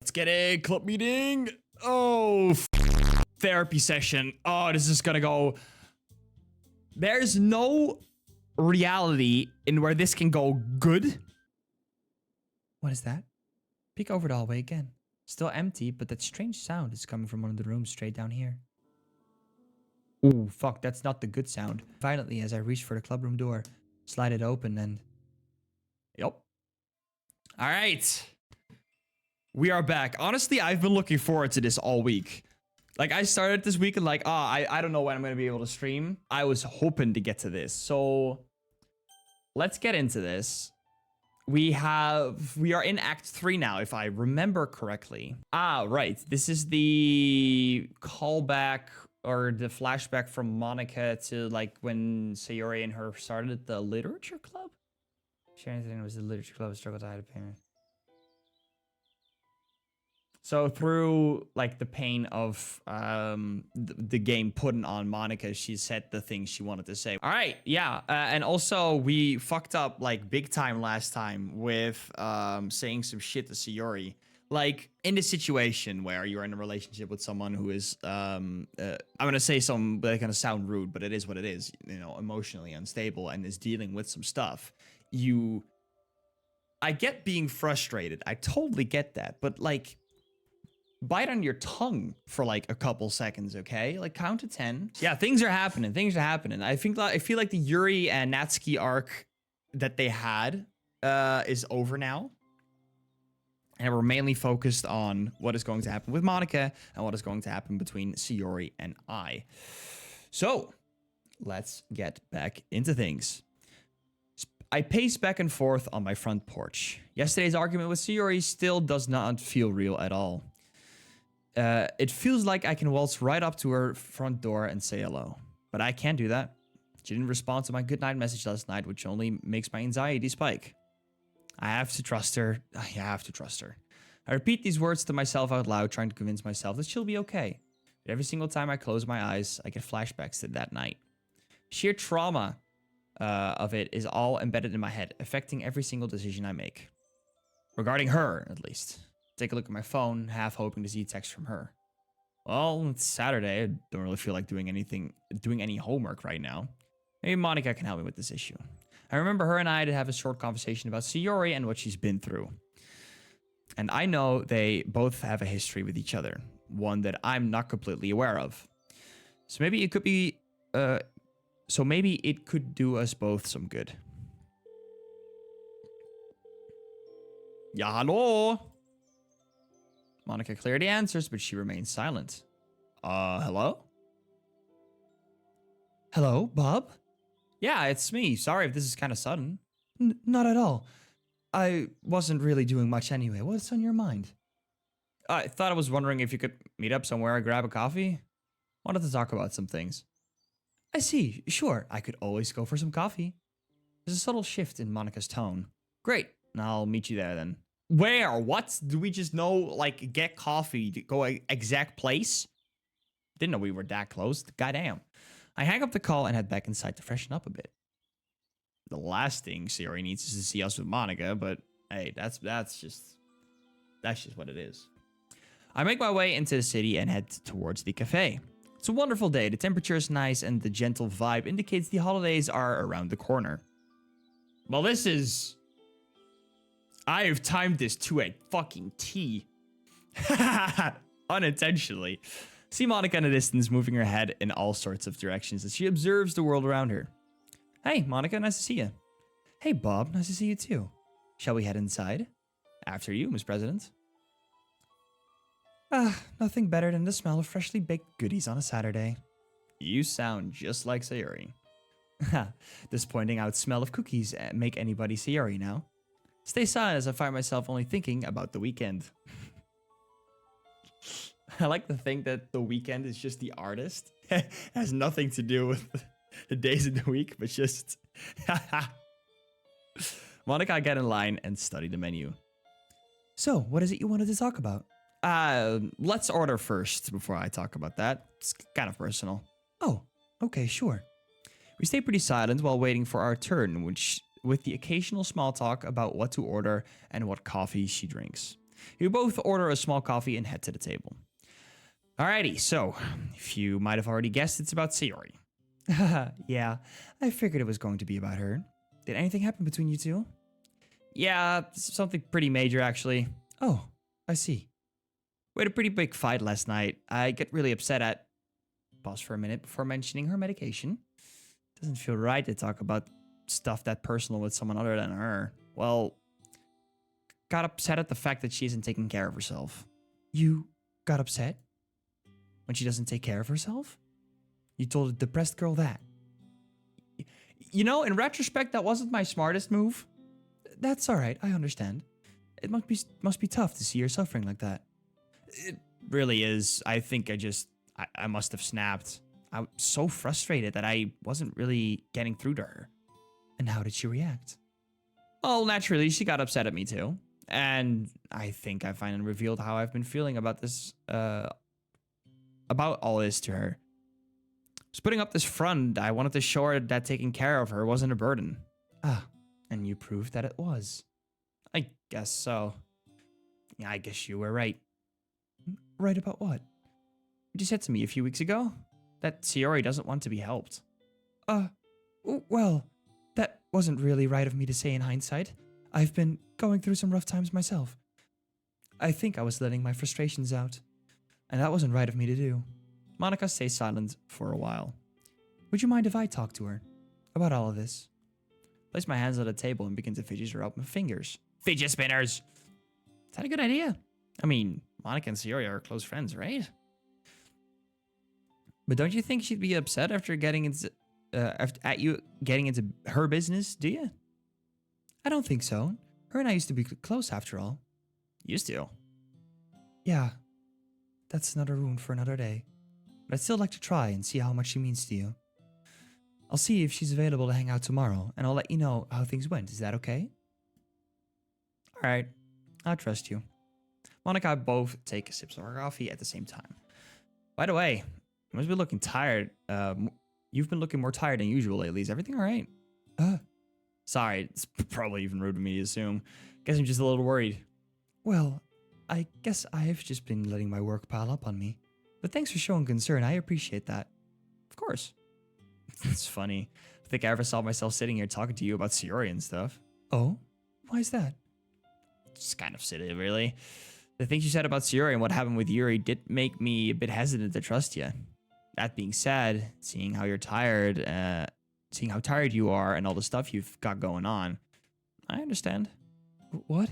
Let's get a club meeting. Oh, therapy session. Oh, this is gonna go. There's no reality in where this can go good. What is that? Peek over the hallway again. Still empty, but that strange sound is coming from one of the rooms straight down here. Ooh, fuck, that's not the good sound. Violently, as I reach for the clubroom door, slide it open and... Yup. All right. We are back. Honestly, I've been looking forward to this all week. Like, I started this week and like, I don't know when I'm going to be able to stream. I was hoping to get to this. So, let's get into this. We are in Act 3 now, if I remember correctly. Ah, right. This is the callback or the flashback from Monica to like when Sayori and her started the literature club. Sharing was the literature club struggled to hide a payment. So through like the pain of the game putting on Monica, she said the things she wanted to say. All right, yeah, and also we fucked up like big time last time with saying some shit to Sayori. Like in this situation where you're in a relationship with someone who is, I'm gonna say something that's gonna sound rude, but it is what it is. You know, emotionally unstable and is dealing with some stuff. I get being frustrated. I totally get that, but like. Bite on your tongue for like a couple seconds, okay? Like count to 10. Yeah, things are happening. Things are happening. I feel like the Yuri and Natsuki arc that they had is over now. And we're mainly focused on what is going to happen with Monica and what is going to happen between Sayori and I. So, let's get back into things. I pace back and forth on my front porch. Yesterday's argument with Sayori still does not feel real at all. It feels like I can waltz right up to her front door and say hello. But I can't do that. She didn't respond to my goodnight message last night, which only makes my anxiety spike. I have to trust her. I have to trust her. I repeat these words to myself out loud, trying to convince myself that she'll be okay. But every single time I close my eyes, I get flashbacks to that night. Sheer trauma of it is all embedded in my head, affecting every single decision I make. Regarding her, at least. Take a look at my phone, half hoping to see a text from her. Well, it's Saturday. I don't really feel like doing any homework right now. Maybe Monica can help me with this issue. I remember her and I to have a short conversation about Sayori and what she's been through. And I know they both have a history with each other, one that I'm not completely aware of. So maybe it could be, maybe it could do us both some good. Yeah, hello? Monica clearly answers, but she remains silent. Hello? Hello, Bob? Yeah, it's me. Sorry if this is kind of sudden. Not at all. I wasn't really doing much anyway. What's on your mind? I thought I was wondering if you could meet up somewhere and grab a coffee. Wanted to talk about some things. I see. Sure, I could always go for some coffee. There's a subtle shift in Monica's tone. Great. I'll meet you there then. Where? What? Do we just know, like, get coffee to go exact place? Didn't know we were that close. Goddamn. I hang up the call and head back inside to freshen up a bit. The last thing Sayori needs is to see us with Monica, but hey, that's just what it is. I make my way into the city and head towards the cafe. It's a wonderful day. The temperature is nice and the gentle vibe indicates the holidays are around the corner. Well, this is... I have timed this to a fucking T. Unintentionally. See Monica in the distance moving her head in all sorts of directions as she observes the world around her. Hey, Monica, nice to see you. Hey, Bob, nice to see you too. Shall we head inside? After you, Miss President. Nothing better than the smell of freshly baked goodies on a Saturday. You sound just like Sayori. This pointing out smell of cookies make anybody Sayori now. Stay silent as I find myself only thinking about the weekend. I like to think that the weekend is just the artist. It has nothing to do with the days of the week, but just... Monica, I get in line and study the menu. So, what is it you wanted to talk about? Let's order first before I talk about that. It's kind of personal. Oh, okay, sure. We stay pretty silent while waiting for our turn, with the occasional small talk about what to order and what coffee she drinks. You both order a small coffee and head to the table. Alrighty, so, if you might have already guessed, it's about Sayori. Yeah, I figured it was going to be about her. Did anything happen between you two? Yeah, something pretty major, actually. Oh, I see. We had a pretty big fight last night. I get really upset at... Pause for a minute before mentioning her medication. Doesn't feel right to talk about stuff that personal with someone other than her. Well, got upset at the fact that she isn't taking care of herself. You got upset? When she doesn't take care of herself? You told a depressed girl that. You know, in retrospect, that wasn't my smartest move. That's alright, I understand. It must be tough to see her suffering like that. It really is. I think I must have snapped. I was so frustrated that I wasn't really getting through to her. And how did she react? Well, naturally, she got upset at me too. And I think I finally revealed how I've been feeling about this, about all this to her. Just putting up this front, I wanted to show her that taking care of her wasn't a burden. Ah, and you proved that it was. I guess so. Yeah, I guess you were right. Right about what? You said to me a few weeks ago that Sayori doesn't want to be helped. Well, that wasn't really right of me to say in hindsight. I've been going through some rough times myself. I think I was letting my frustrations out, and that wasn't right of me to do. Monica stays silent for a while. Would you mind if I talk to her about all of this? Place my hands on the table and begin to fidget her up my fingers. Fidget spinners! Is that a good idea? I mean, Monica and Sayori are close friends, right? But don't you think she'd be upset after getting into at you getting into her business, do you? I don't think so. Her and I used to be close after all. Used to? Yeah. That's another wound for another day. But I'd still like to try and see how much she means to you. I'll see if she's available to hang out tomorrow, and I'll let you know how things went. Is that okay? Alright. I trust you. Monica and I both take sips of our coffee at the same time. By the way, you must be looking tired. You've been looking more tired than usual lately. Is everything alright? Sorry, it's probably even rude of me to assume. Guess I'm just a little worried. Well, I guess I've just been letting my work pile up on me. But thanks for showing concern. I appreciate that. Of course. It's funny. I think I ever saw myself sitting here talking to you about Sayori and stuff. Oh? Why is that? It's kind of silly, really. The things you said about Sayori and what happened with Yuri did make me a bit hesitant to trust you. That being said, seeing how tired you are and all the stuff you've got going on, I understand. What?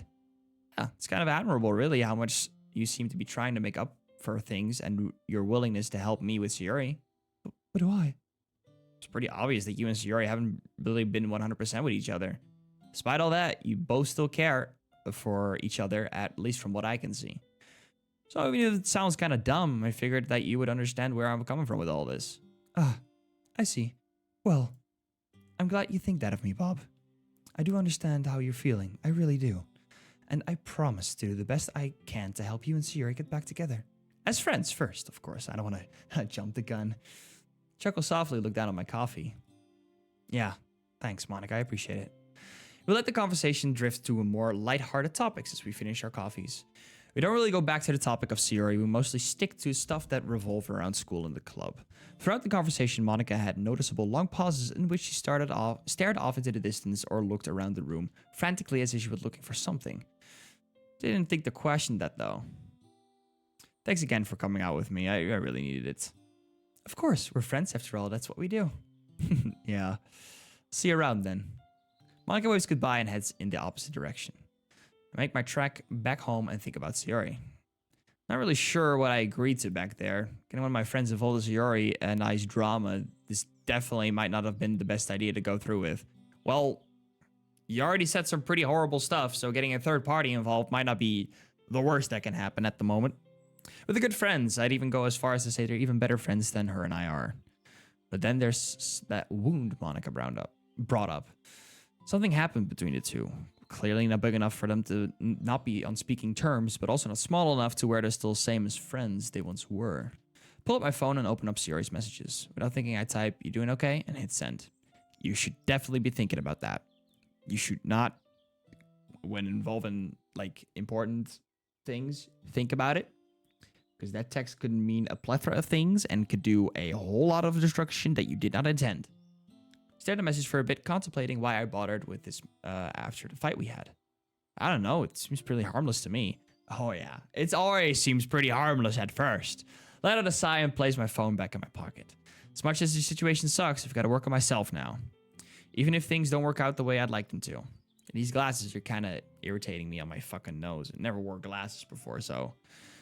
Yeah, it's kind of admirable, really, how much you seem to be trying to make up for things and your willingness to help me with Sayori. What do I? It's pretty obvious that you and Sayori haven't really been 100% with each other. Despite all that, you both still care for each other, at least from what I can see. So even if it sounds kind of dumb, I figured that you would understand where I'm coming from with all this. I see. Well, I'm glad you think that of me, Bob. I do understand how you're feeling. I really do. And I promise to do the best I can to help you and Sayori get back together. As friends first, of course. I don't want to jump the gun. Chuckle softly, look down at my coffee. Yeah, thanks, Monica. I appreciate it. We let the conversation drift to a more lighthearted topics as we finish our coffees. We don't really go back to the topic of Sayori. We mostly stick to stuff that revolve around school and the club. Throughout the conversation, Monica had noticeable long pauses in which she stared off into the distance or looked around the room, frantically as if she was looking for something. Didn't think to question that, though. Thanks again for coming out with me. I really needed it. Of course, we're friends after all. That's what we do. Yeah. See you around then. Monica waves goodbye and heads in the opposite direction. I make my trek back home and think about Sayori. Not really sure what I agreed to back there. Getting one of my friends involved in Sayori a nice drama, this definitely might not have been the best idea to go through with. Well, you already said some pretty horrible stuff, so getting a third party involved might not be the worst that can happen at the moment. With the good friends, I'd even go as far as to say they're even better friends than her and I are. But then there's that wound Monica brought up. Something happened between the two. Clearly not big enough for them to not be on speaking terms, but also not small enough to where they're still the same as friends they once were. Pull up my phone and open up Sayori's messages. Without thinking, I type, "You doing okay?" and hit send. You should definitely be thinking about that. You should not, when involving, like, important things, think about it. Because that text could mean a plethora of things and could do a whole lot of destruction that you did not intend. Stared at the message for a bit, contemplating why I bothered with this after the fight we had. I don't know, it seems pretty harmless to me. Oh yeah, it always seems pretty harmless at first. Let out a sigh and place my phone back in my pocket. As much as the situation sucks, I've got to work on myself now. Even if things don't work out the way I'd like them to. These glasses are kind of irritating me on my fucking nose. I never wore glasses before, so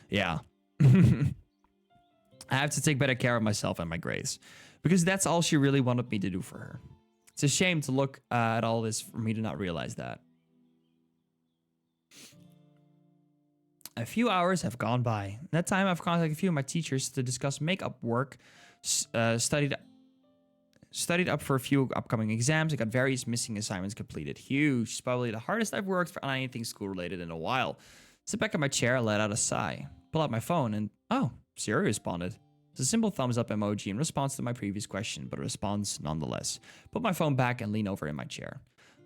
yeah. I have to take better care of myself and my grades. Because that's all she really wanted me to do for her. It's a shame to look at all this for me to not realize that. A few hours have gone by. In that time, I've contacted a few of my teachers to discuss makeup work, studied up for a few upcoming exams, and got various missing assignments completed. Huge. It's probably the hardest I've worked for anything school-related in a while. Sit back in my chair, let out a sigh. Pull out my phone, and oh, Siri responded. It's a simple thumbs up emoji in response to my previous question, but a response nonetheless. Put my phone back and lean over in my chair.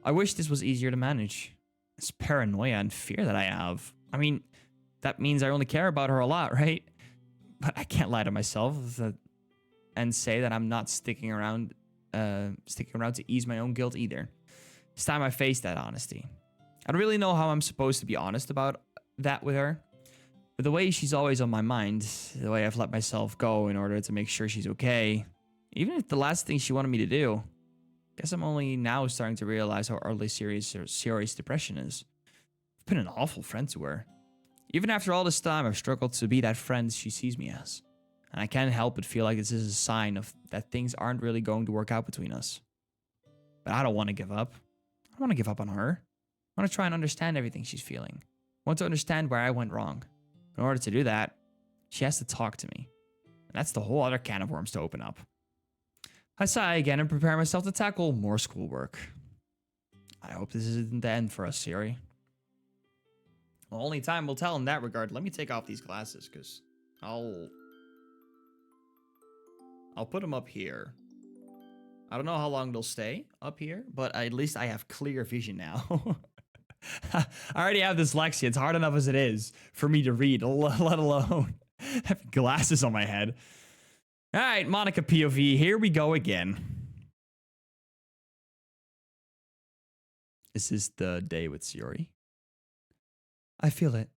I wish this was easier to manage. It's paranoia and fear that I have. I mean, that means I only care about her a lot, right? But I can't lie to myself and say that I'm not sticking around to ease my own guilt either. It's time I face that honesty. I don't really know how I'm supposed to be honest about that with her. But the way she's always on my mind, the way I've let myself go in order to make sure she's okay, even if the last thing she wanted me to do, I guess I'm only now starting to realize how early serious depression is. I've been an awful friend to her. Even after all this time, I've struggled to be that friend she sees me as. And I can't help but feel like this is a sign of that things aren't really going to work out between us. But I don't want to give up. I don't want to give up on her. I want to try and understand everything she's feeling. I want to understand where I went wrong. In order to do that, she has to talk to me. And that's the whole other can of worms to open up. I sigh again and prepare myself to tackle more schoolwork. I hope this isn't the end for us, Siri. Well, only time will tell in that regard. Let me take off these glasses, because I'll put them up here. I don't know how long they'll stay up here, but at least I have clear vision now. I already have dyslexia. It's hard enough as it is for me to read, let alone have glasses on my head. All right, Monica POV, here we go again. Is this the day with Siri? I feel it.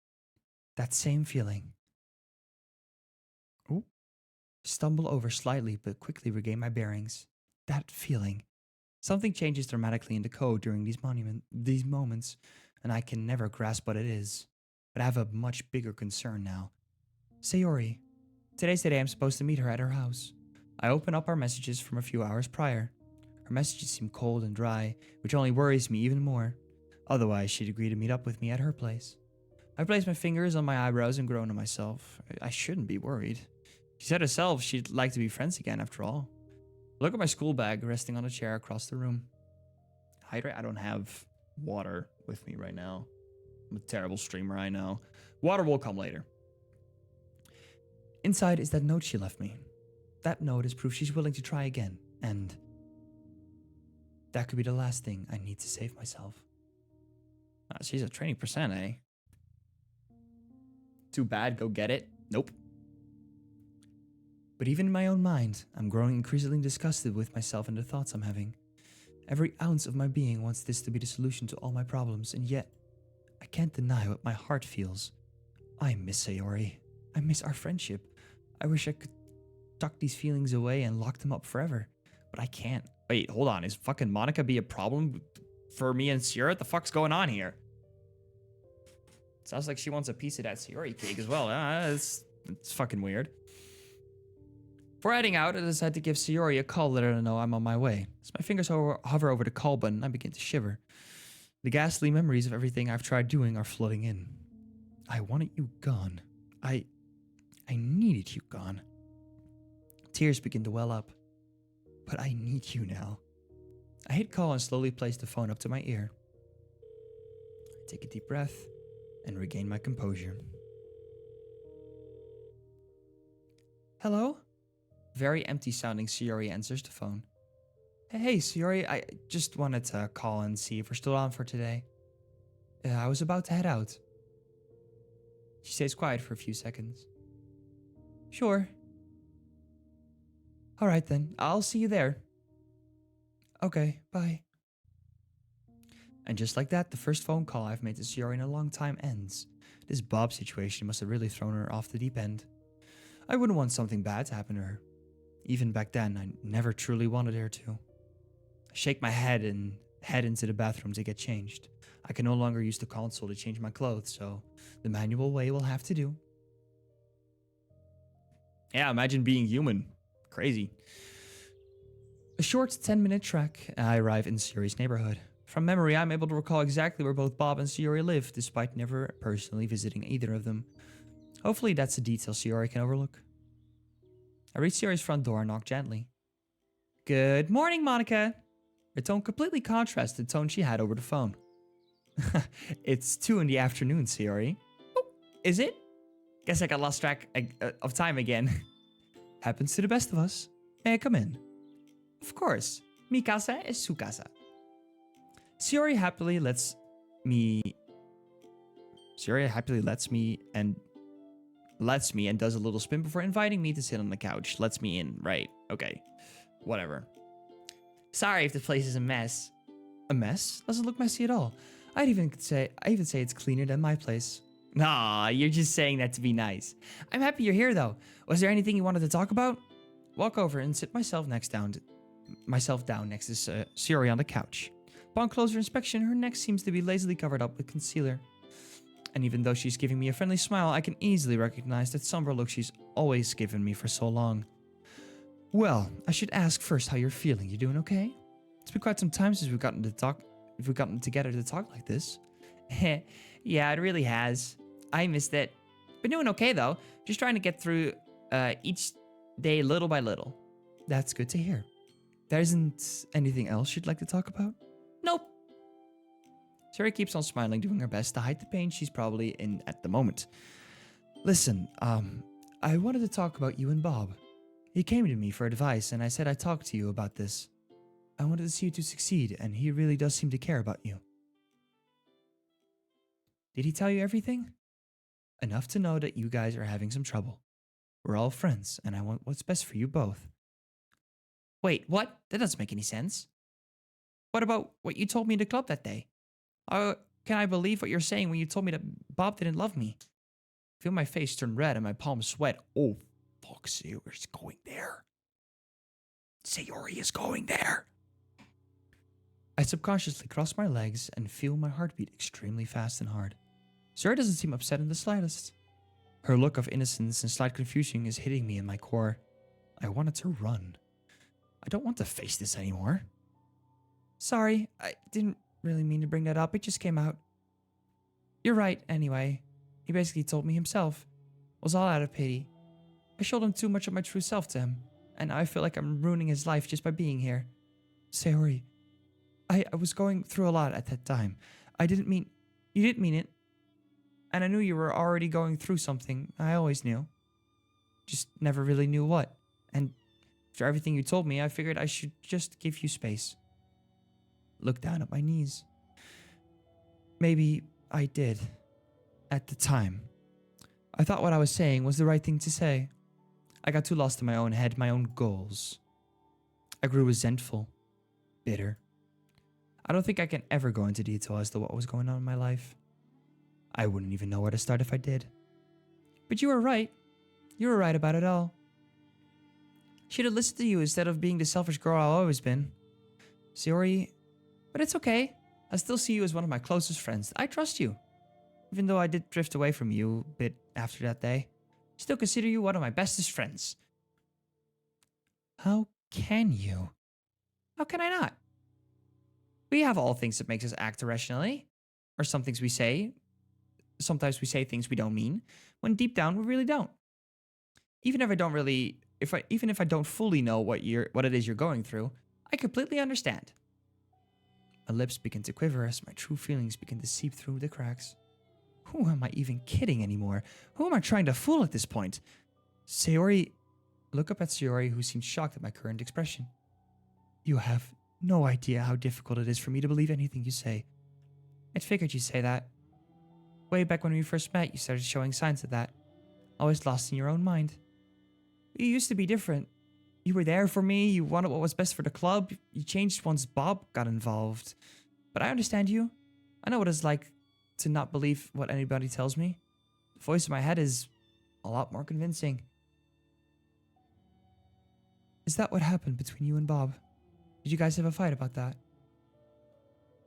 That same feeling. Ooh. Stumble over slightly, but quickly regain my bearings. That feeling. Something changes dramatically in the code during these moments, and I can never grasp what it is. But I have a much bigger concern now. Sayori. Today's the day I'm supposed to meet her at her house. I open up our messages from a few hours prior. Her messages seem cold and dry, which only worries me even more. Otherwise, she'd agree to meet up with me at her place. I place my fingers on my eyebrows and groan to myself. I shouldn't be worried. She said herself she'd like to be friends again after all. Look at my school bag resting on a chair across the room. Hydrate? I don't have water with me right now. I'm a terrible streamer, I know. Water will come later. Inside is that note she left me. That note is proof she's willing to try again, and that could be the last thing I need to save myself. She's a training percent, eh? Too bad, go get it. Nope. But even in my own mind, I'm growing increasingly disgusted with myself and the thoughts I'm having. Every ounce of my being wants this to be the solution to all my problems, and yet, I can't deny what my heart feels. I miss Sayori. I miss our friendship. I wish I could tuck these feelings away and lock them up forever, but I can't. Wait, hold on. Is fucking Monica be a problem for me and Sierra? What the fuck's going on here? Sounds like she wants a piece of that Sayori cake as well. It's fucking weird. Before heading out, I decided to give Sayori a call, let her know I'm on my way. As my fingers hover over the call button, I begin to shiver. The ghastly memories of everything I've tried doing are flooding in. I wanted you gone. I needed you gone. Tears begin to well up. But I need you now. I hit call and slowly place the phone up to my ear. I take a deep breath and regain my composure. Hello? Very empty sounding Sayori answers the phone. Hey Sayori, I just wanted to call and see if we're still on for today. I was about to head out. She stays quiet for a few seconds. Sure. All right then, I'll see you there. Okay, bye. And just like that, the first phone call I've made to Shiori in a long time ends. This Bob situation must have really thrown her off the deep end. I wouldn't want something bad to happen to her. Even back then, I never truly wanted her to. I shake my head and head into the bathroom to get changed. I can no longer use the console to change my clothes, so the manual way will have to do. Yeah, imagine being human. Crazy. A short 10-minute trek, and I arrive in Shiori's neighborhood. From memory, I'm able to recall exactly where both Bob and Shiori live, despite never personally visiting either of them. Hopefully that's a detail Shiori can overlook. I reach Shiori's front door and knock gently. Good morning, Monica. Her tone completely contrasts the tone she had over the phone. It's 2 in the afternoon, Shiori. Oh, is it? Guess I got lost track of time again. Happens to the best of us. May I come in? Of course. Mi casa es su casa. Shiori happily lets me and does a little spin before inviting me to sit on the couch. Lets me in, right? Okay. Whatever. Sorry if the place is a mess. A mess? Doesn't look messy at all. I even say it's cleaner than my place. Nah, you're just saying that to be nice. I'm happy you're here though. Was there anything you wanted to talk about? Walk over and sit myself down next to Shiori on the couch. Upon closer inspection, her neck seems to be lazily covered up with concealer. And even though she's giving me a friendly smile, I can easily recognize that somber look she's always given me for so long. Well, I should ask first how you're feeling. You doing okay? It's been quite some time since we've gotten together to talk like this. Yeah, it really has. I missed it. Been doing okay though. Just trying to get through each day little by little. That's good to hear. There isn't anything else you'd like to talk about? Nope. Shiori keeps on smiling, doing her best to hide the pain she's probably in at the moment. Listen, I wanted to talk about you and Bob. He came to me for advice, and I said I'd talk to you about this. I wanted to see you to succeed, and he really does seem to care about you. Did he tell you everything? Enough to know that you guys are having some trouble. We're all friends, and I want what's best for you both. Wait, what? That doesn't make any sense. What about what you told me in the club that day? Can I believe what you're saying when you told me that Bob didn't love me? I feel my face turn red and my palms sweat. Oh, fuck, Sayori's going there. Sayori is going there. I subconsciously cross my legs and feel my heartbeat extremely fast and hard. Sayori doesn't seem upset in the slightest. Her look of innocence and slight confusion is hitting me in my core. I wanted to run. I don't want to face this anymore. Sorry, I didn't really mean to bring that up. It just came out. You're right, anyway. He basically told me himself. It was all out of pity. I showed him too much of my true self to him, and now I feel like I'm ruining his life just by being here. Sayori, I was going through a lot at that time. You didn't mean it. And I knew you were already going through something. I always knew. Just never really knew what. And after everything you told me, I figured I should just give you space. Look down at my knees. Maybe I did. At the time. I thought what I was saying was the right thing to say. I got too lost in my own head, my own goals. I grew resentful. Bitter. I don't think I can ever go into detail as to what was going on in my life. I wouldn't even know where to start if I did. But you were right. You were right about it all. Should have listened to you instead of being the selfish girl I've always been. Sayori, but it's okay. I still see you as one of my closest friends. I trust you. Even though I did drift away from you a bit after that day, I still consider you one of my bestest friends. How can you? How can I not? We have all things that makes us act irrationally. Or some things we say. Sometimes we say things we don't mean, when deep down we really don't. Even if I don't fully know what it is you're going through, I completely understand. My lips begin to quiver as my true feelings begin to seep through the cracks. Who am I even kidding anymore? Who am I trying to fool at this point? Sayori, look up at Sayori, who seems shocked at my current expression. You have no idea how difficult it is for me to believe anything you say. I figured you'd say that. Way back when we first met, you started showing signs of that. Always lost in your own mind. You used to be different. You were there for me, you wanted what was best for the club. You changed once Bob got involved. But I understand you. I know what it's like to not believe what anybody tells me. The voice in my head is a lot more convincing. Is that what happened between you and Bob? Did you guys have a fight about that?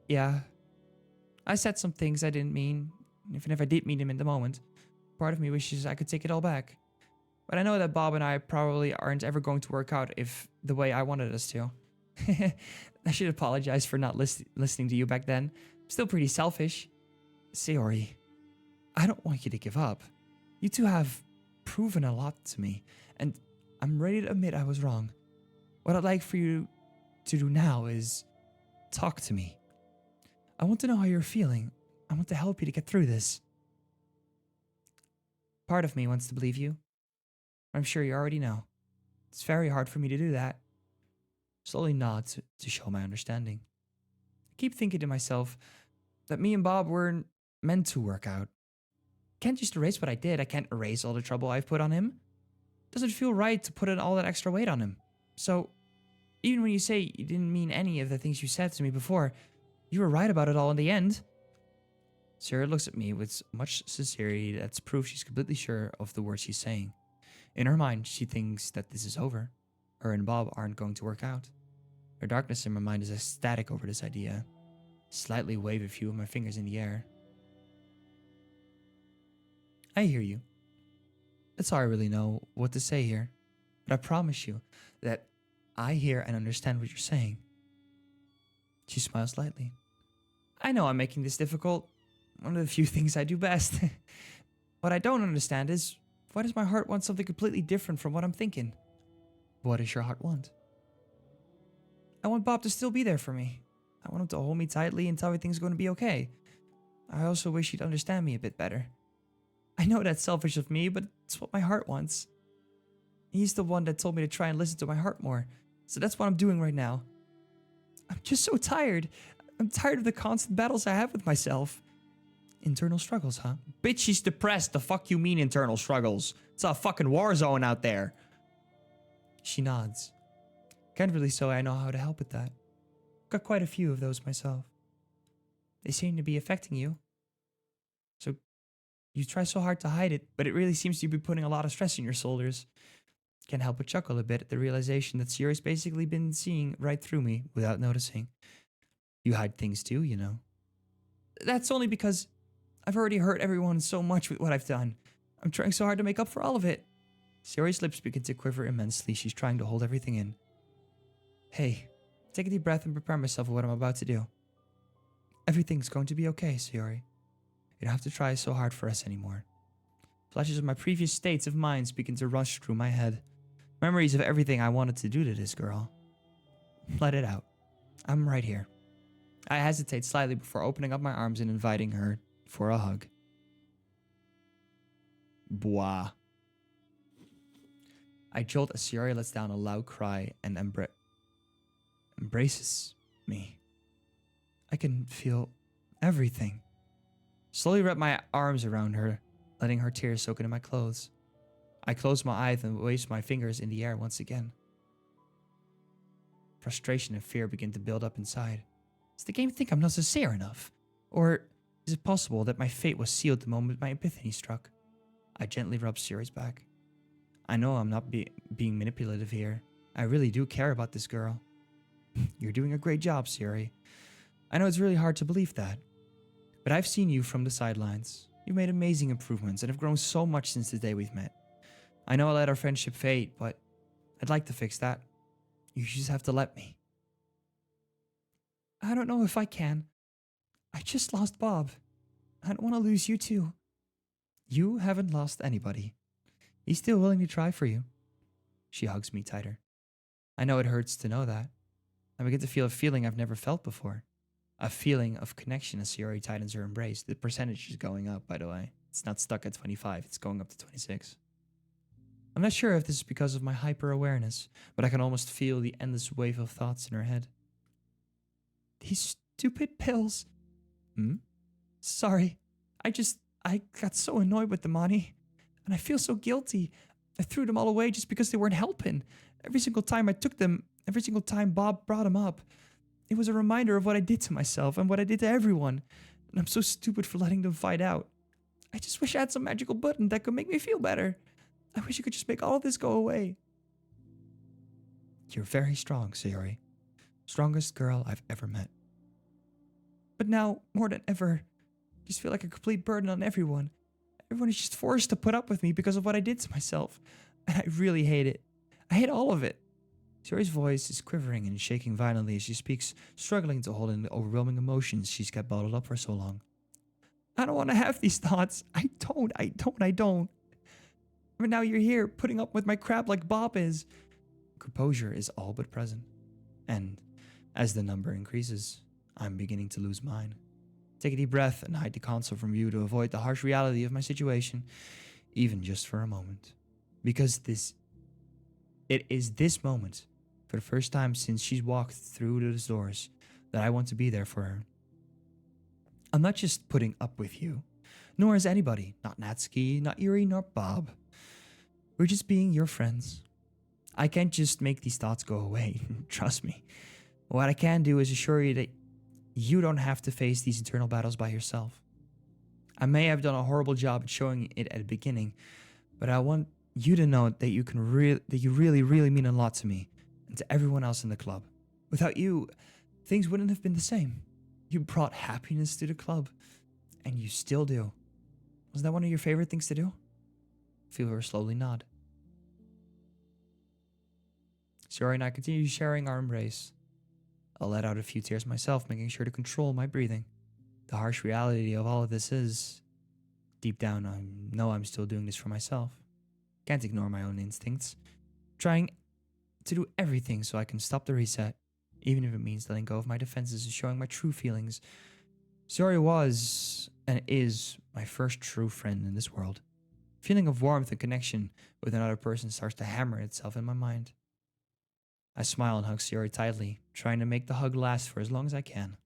Yeah. I said some things I didn't mean, even if I did mean them in the moment. Part of me wishes I could take it all back. But I know that Bob and I probably aren't ever going to work out if the way I wanted us to. I should apologize for not listening to you back then. I'm still pretty selfish. Sayori, I don't want you to give up. You two have proven a lot to me, and I'm ready to admit I was wrong. What I'd like for you to do now is talk to me. I want to know how you're feeling. I want to help you to get through this. Part of me wants to believe you. I'm sure you already know. It's very hard for me to do that. Slowly nod to show my understanding. I keep thinking to myself that me and Bob weren't meant to work out. I can't just erase what I did. I can't erase all the trouble I've put on him. It doesn't feel right to put in all that extra weight on him. So, even when you say you didn't mean any of the things you said to me before, you were right about it all in the end. Sarah looks at me with much sincerity that's proof she's completely sure of the words she's saying. In her mind, she thinks that this is over. Her and Bob aren't going to work out. Her darkness in my mind is ecstatic over this idea. Slightly wave a few of my fingers in the air. I hear you. That's all I really know what to say here. But I promise you that I hear and understand what you're saying. She smiles slightly. I know I'm making this difficult. One of the few things I do best. What I don't understand is, why does my heart want something completely different from what I'm thinking? What does your heart want? I want Bob to still be there for me. I want him to hold me tightly and tell me everything's going to be okay. I also wish he'd understand me a bit better. I know that's selfish of me, but it's what my heart wants. He's the one that told me to try and listen to my heart more, so that's what I'm doing right now. I'm just so tired. I'm tired of the constant battles I have with myself. Internal struggles, huh? Bitch, she's depressed. The fuck you mean internal struggles? It's a fucking war zone out there. She nods. Can't really say I know how to help with that. Got quite a few of those myself. They seem to be affecting you. So you try so hard to hide it, but it really seems to be putting a lot of stress on your shoulders. Can't help but chuckle a bit at the realization that Sierra's basically been seeing right through me without noticing. You hide things too, you know. That's only because I've already hurt everyone so much with what I've done. I'm trying so hard to make up for all of it. Sierra's lips begin to quiver immensely. She's trying to hold everything in. Hey, take a deep breath and prepare myself for what I'm about to do. Everything's going to be okay, Sierra. You don't have to try so hard for us anymore. Flashes of my previous states of minds begin to rush through my head. Memories of everything I wanted to do to this girl. Let it out. I'm right here. I hesitate slightly before opening up my arms and inviting her for a hug. Boah. I jolt as Sierra lets down a loud cry and embraces me. I can feel everything. Slowly wrap my arms around her, letting her tears soak into my clothes. I close my eyes and wave my fingers in the air once again. Frustration and fear begin to build up inside. Does the game think I'm not sincere enough? Or is it possible that my fate was sealed the moment my epiphany struck? I gently rub Sierra's back. I know I'm not being manipulative here. I really do care about this girl. You're doing a great job, Sierra. I know it's really hard to believe that. But I've seen you from the sidelines. You've made amazing improvements and have grown so much since the day we've met. I know I let our friendship fade, but I'd like to fix that. You just have to let me. I don't know if I can. I just lost Bob. I don't want to lose you too. You haven't lost anybody. He's still willing to try for you. She hugs me tighter. I know it hurts to know that. I begin to feel a feeling I've never felt before. A feeling of connection as Sierra tightens her embrace. The percentage is going up, by the way. It's not stuck at 25, it's going up to 26. I'm not sure if this is because of my hyper-awareness, but I can almost feel the endless wave of thoughts in her head. These stupid pills. Sorry. I got so annoyed with them, Ani. And I feel so guilty. I threw them all away just because they weren't helping. Every single time I took them, every single time Bob brought them up, it was a reminder of what I did to myself and what I did to everyone. And I'm so stupid for letting them fight out. I just wish I had some magical button that could make me feel better. I wish I could just make all of this go away. You're very strong, Sayori. Strongest girl I've ever met. But now, more than ever, I just feel like a complete burden on everyone. Everyone is just forced to put up with me because of what I did to myself. And I really hate it. I hate all of it. Sayori's voice is quivering and shaking violently as she speaks, struggling to hold in the overwhelming emotions she's kept bottled up for so long. I don't want to have these thoughts. I don't. But now you're here, putting up with my crap like Bob is. Composure is all but present. And as the number increases, I'm beginning to lose mine. Take a deep breath and hide the console from view to avoid the harsh reality of my situation, even just for a moment. Because it is this moment, for the first time since she's walked through those doors, that I want to be there for her. I'm not just putting up with you, nor is anybody, not Natsuki, not Yuri, nor Bob. We're just being your friends. I can't just make these thoughts go away, trust me. What I can do is assure you that you don't have to face these internal battles by yourself. I may have done a horrible job at showing it at the beginning, but I want you to know that you really mean a lot to me and to everyone else in the club. Without you, things wouldn't have been the same. You brought happiness to the club, and you still do. Was that one of your favorite things to do? Feel her slowly nod. Sayori and I continue sharing our embrace. I'll let out a few tears myself, making sure to control my breathing. The harsh reality of all of this is, deep down, I know I'm still doing this for myself. Can't ignore my own instincts. Trying to do everything so I can stop the reset, even if it means letting go of my defenses and showing my true feelings. Sayori was, and is, my first true friend in this world. Feeling of warmth and connection with another person starts to hammer itself in my mind. I smile and hug Sayori tightly, trying to make the hug last for as long as I can.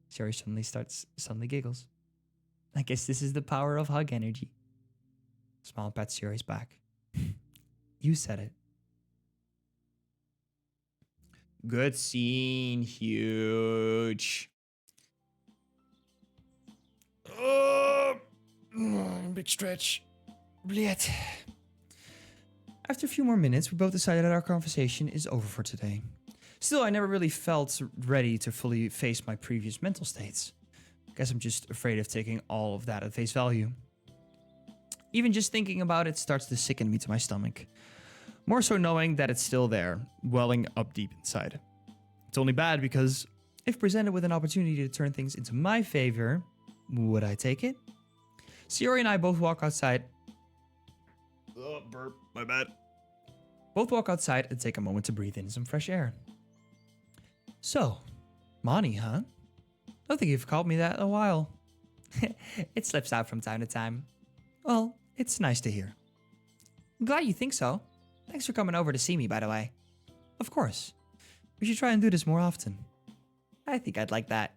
Sayori suddenly giggles. I guess this is the power of hug energy. Smile pats Sayori's back. You said it. Good scene, huge. Big stretch. Blech. After a few more minutes, we both decided that our conversation is over for today. Still, I never really felt ready to fully face my previous mental states. Guess I'm just afraid of taking all of that at face value. Even just thinking about it starts to sicken me to my stomach. More so knowing that it's still there, welling up deep inside. It's only bad because if presented with an opportunity to turn things into my favor, would I take it? Sayori and I both walk outside. Oh, burp, my bad. Both walk outside and take a moment to breathe in some fresh air. So, Mani, huh? Don't think you've called me that in a while. It slips out from time to time. Well, it's nice to hear. I'm glad you think so. Thanks for coming over to see me, by the way. Of course. We should try and do this more often. I think I'd like that.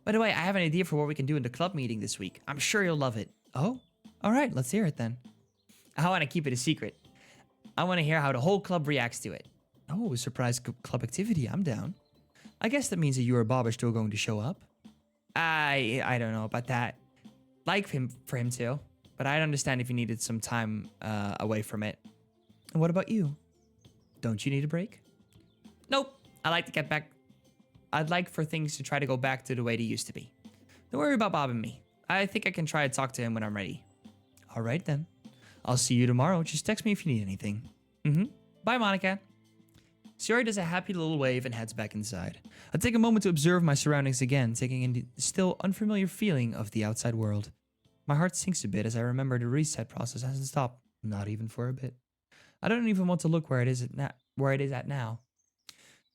By the way, I have an idea for what we can do in the club meeting this week. I'm sure you'll love it. Oh? Alright, let's hear it then. I want to keep it a secret. I want to hear how the whole club reacts to it. Oh, a surprise club activity. I'm down. I guess that means that you or Bob are still going to show up. I don't know about that. Like for him too, but I'd understand if you needed some time away from it. And what about you? Don't you need a break? Nope. I like to get back. I'd like for things to try to go back to the way they used to be. Don't worry about Bob and me. I think I can try to talk to him when I'm ready. All right then. I'll see you tomorrow. Just text me if you need anything. Bye, Monica. Sayori does a happy little wave and heads back inside. I take a moment to observe my surroundings again, taking in the still unfamiliar feeling of the outside world. My heart sinks a bit as I remember the reset process hasn't stopped, not even for a bit. I don't even want to look where it is at now.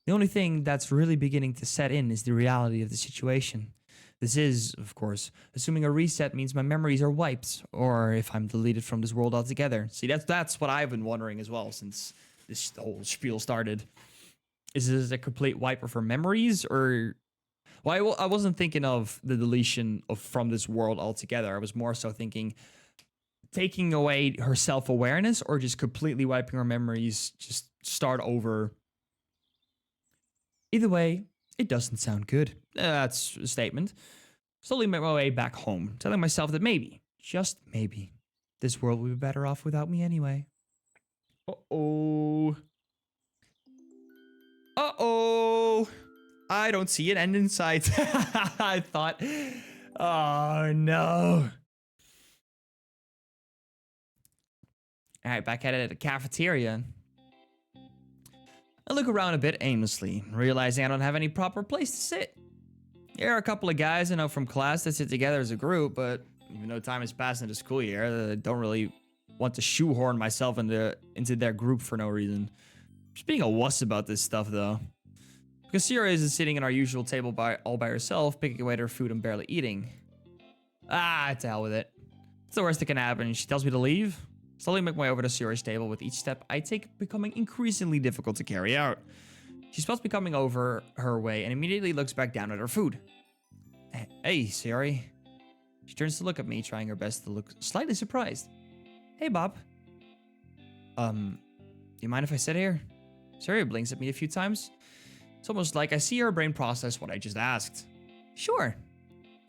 The only thing that's really beginning to set in is the reality of the situation. This is, of course, assuming a reset means my memories are wiped, or if I'm deleted from this world altogether. See, that's what I've been wondering as well since this whole spiel started. Is this a complete wipe of her memories, or... Well, I wasn't thinking of the deletion of from this world altogether. I was more so thinking taking away her self-awareness or just completely wiping her memories, just start over. Either way, it doesn't sound good. That's a statement. Slowly make my way back home, telling myself that maybe, just maybe, this world would be better off without me anyway. Uh-oh. Uh-oh. I don't see an end in sight. I thought, oh no. All right, back at it at the cafeteria. I look around a bit aimlessly, realizing I don't have any proper place to sit. There are a couple of guys I know from class that sit together as a group, but even though time has passed into school year, I don't really want to shoehorn myself into their group for no reason. Just being a wuss about this stuff, though. Because Sierra is sitting at our usual table all by herself, picking away at her food and barely eating. Ah, to hell with it. It's the worst that can happen. She tells me to leave. Slowly make my way over to Sierra's table. With each step I take becoming increasingly difficult to carry out. She spots me coming over her way and immediately looks back down at her food. Hey, Siri. She turns to look at me, trying her best to look slightly surprised. Hey, Bob. You mind if I sit here? Siri blinks at me a few times. It's almost like I see her brain process what I just asked. Sure.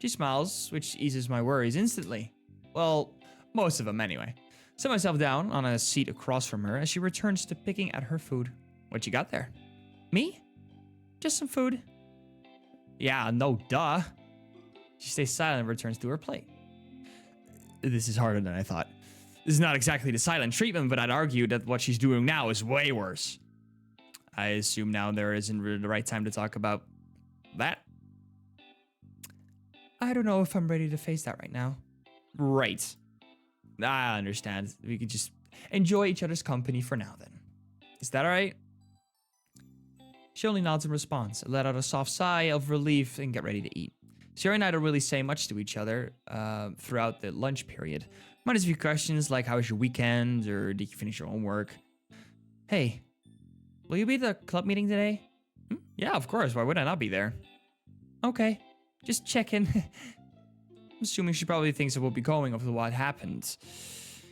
She smiles, which eases my worries instantly. Well, most of them anyway. Set myself down on a seat across from her as she returns to picking at her food. What you got there? Me? Just some food. Yeah, no duh. She stays silent and returns to her plate. This is harder than I thought. This is not exactly the silent treatment, but I'd argue that what she's doing now is way worse. I assume now there isn't really the right time to talk about that. I don't know if I'm ready to face that right now. Right. I understand. We could just enjoy each other's company for now then. Is that alright? She only nods in response. I let out a soft sigh of relief and get ready to eat. Sierra and I don't really say much to each other throughout the lunch period. Minus a few questions like, how was your weekend? Or did you finish your homework? Hey, will you be at the club meeting today? Yeah, of course. Why would I not be there? Okay, just checking. I'm assuming she probably thinks I will be going after what happened.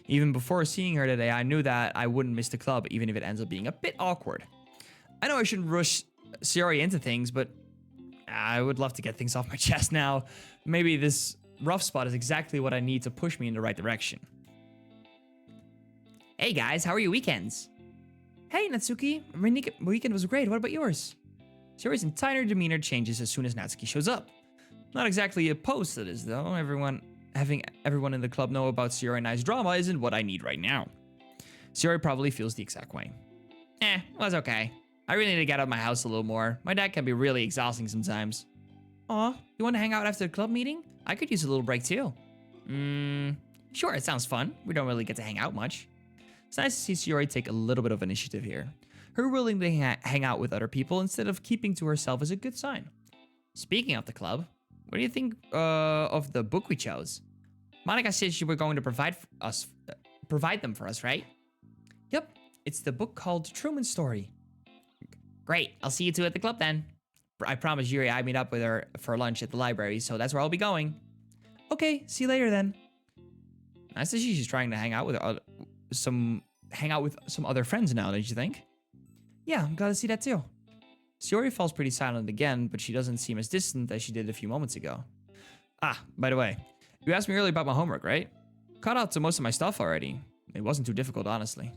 Even before seeing her today, I knew that I wouldn't miss the club, even if it ends up being a bit awkward. I know I shouldn't rush Siri into things, but I would love to get things off my chest now. Maybe this rough spot is exactly what I need to push me in the right direction. Hey guys, how are your weekends? Hey Natsuki, my weekend was great. What about yours? Siri's entire demeanor changes as soon as Natsuki shows up. Not exactly opposed to this though. Having everyone in the club know about Siri and I's drama isn't what I need right now. Siri probably feels the exact way. Was okay. I really need to get out of my house a little more. My dad can be really exhausting sometimes. Aw, you want to hang out after the club meeting? I could use a little break too. Sure, it sounds fun. We don't really get to hang out much. It's nice to see Siri take a little bit of initiative here. Her willing to hang out with other people instead of keeping to herself is a good sign. Speaking of the club, what do you think of the book we chose? Monica said she were going to provide them for us, right? Yep, it's the book called Truman's Story. Great, I'll see you two at the club then. I promised Yuri I'd meet up with her for lunch at the library, so that's where I'll be going. Okay, see you later then. Nice to see she's trying to hang out with some other friends now, don't you think? Yeah, I'm glad to see that too. Shiori falls pretty silent again, but she doesn't seem as distant as she did a few moments ago. Ah, by the way, you asked me earlier about my homework, right? Caught out to most of my stuff already. It wasn't too difficult, honestly.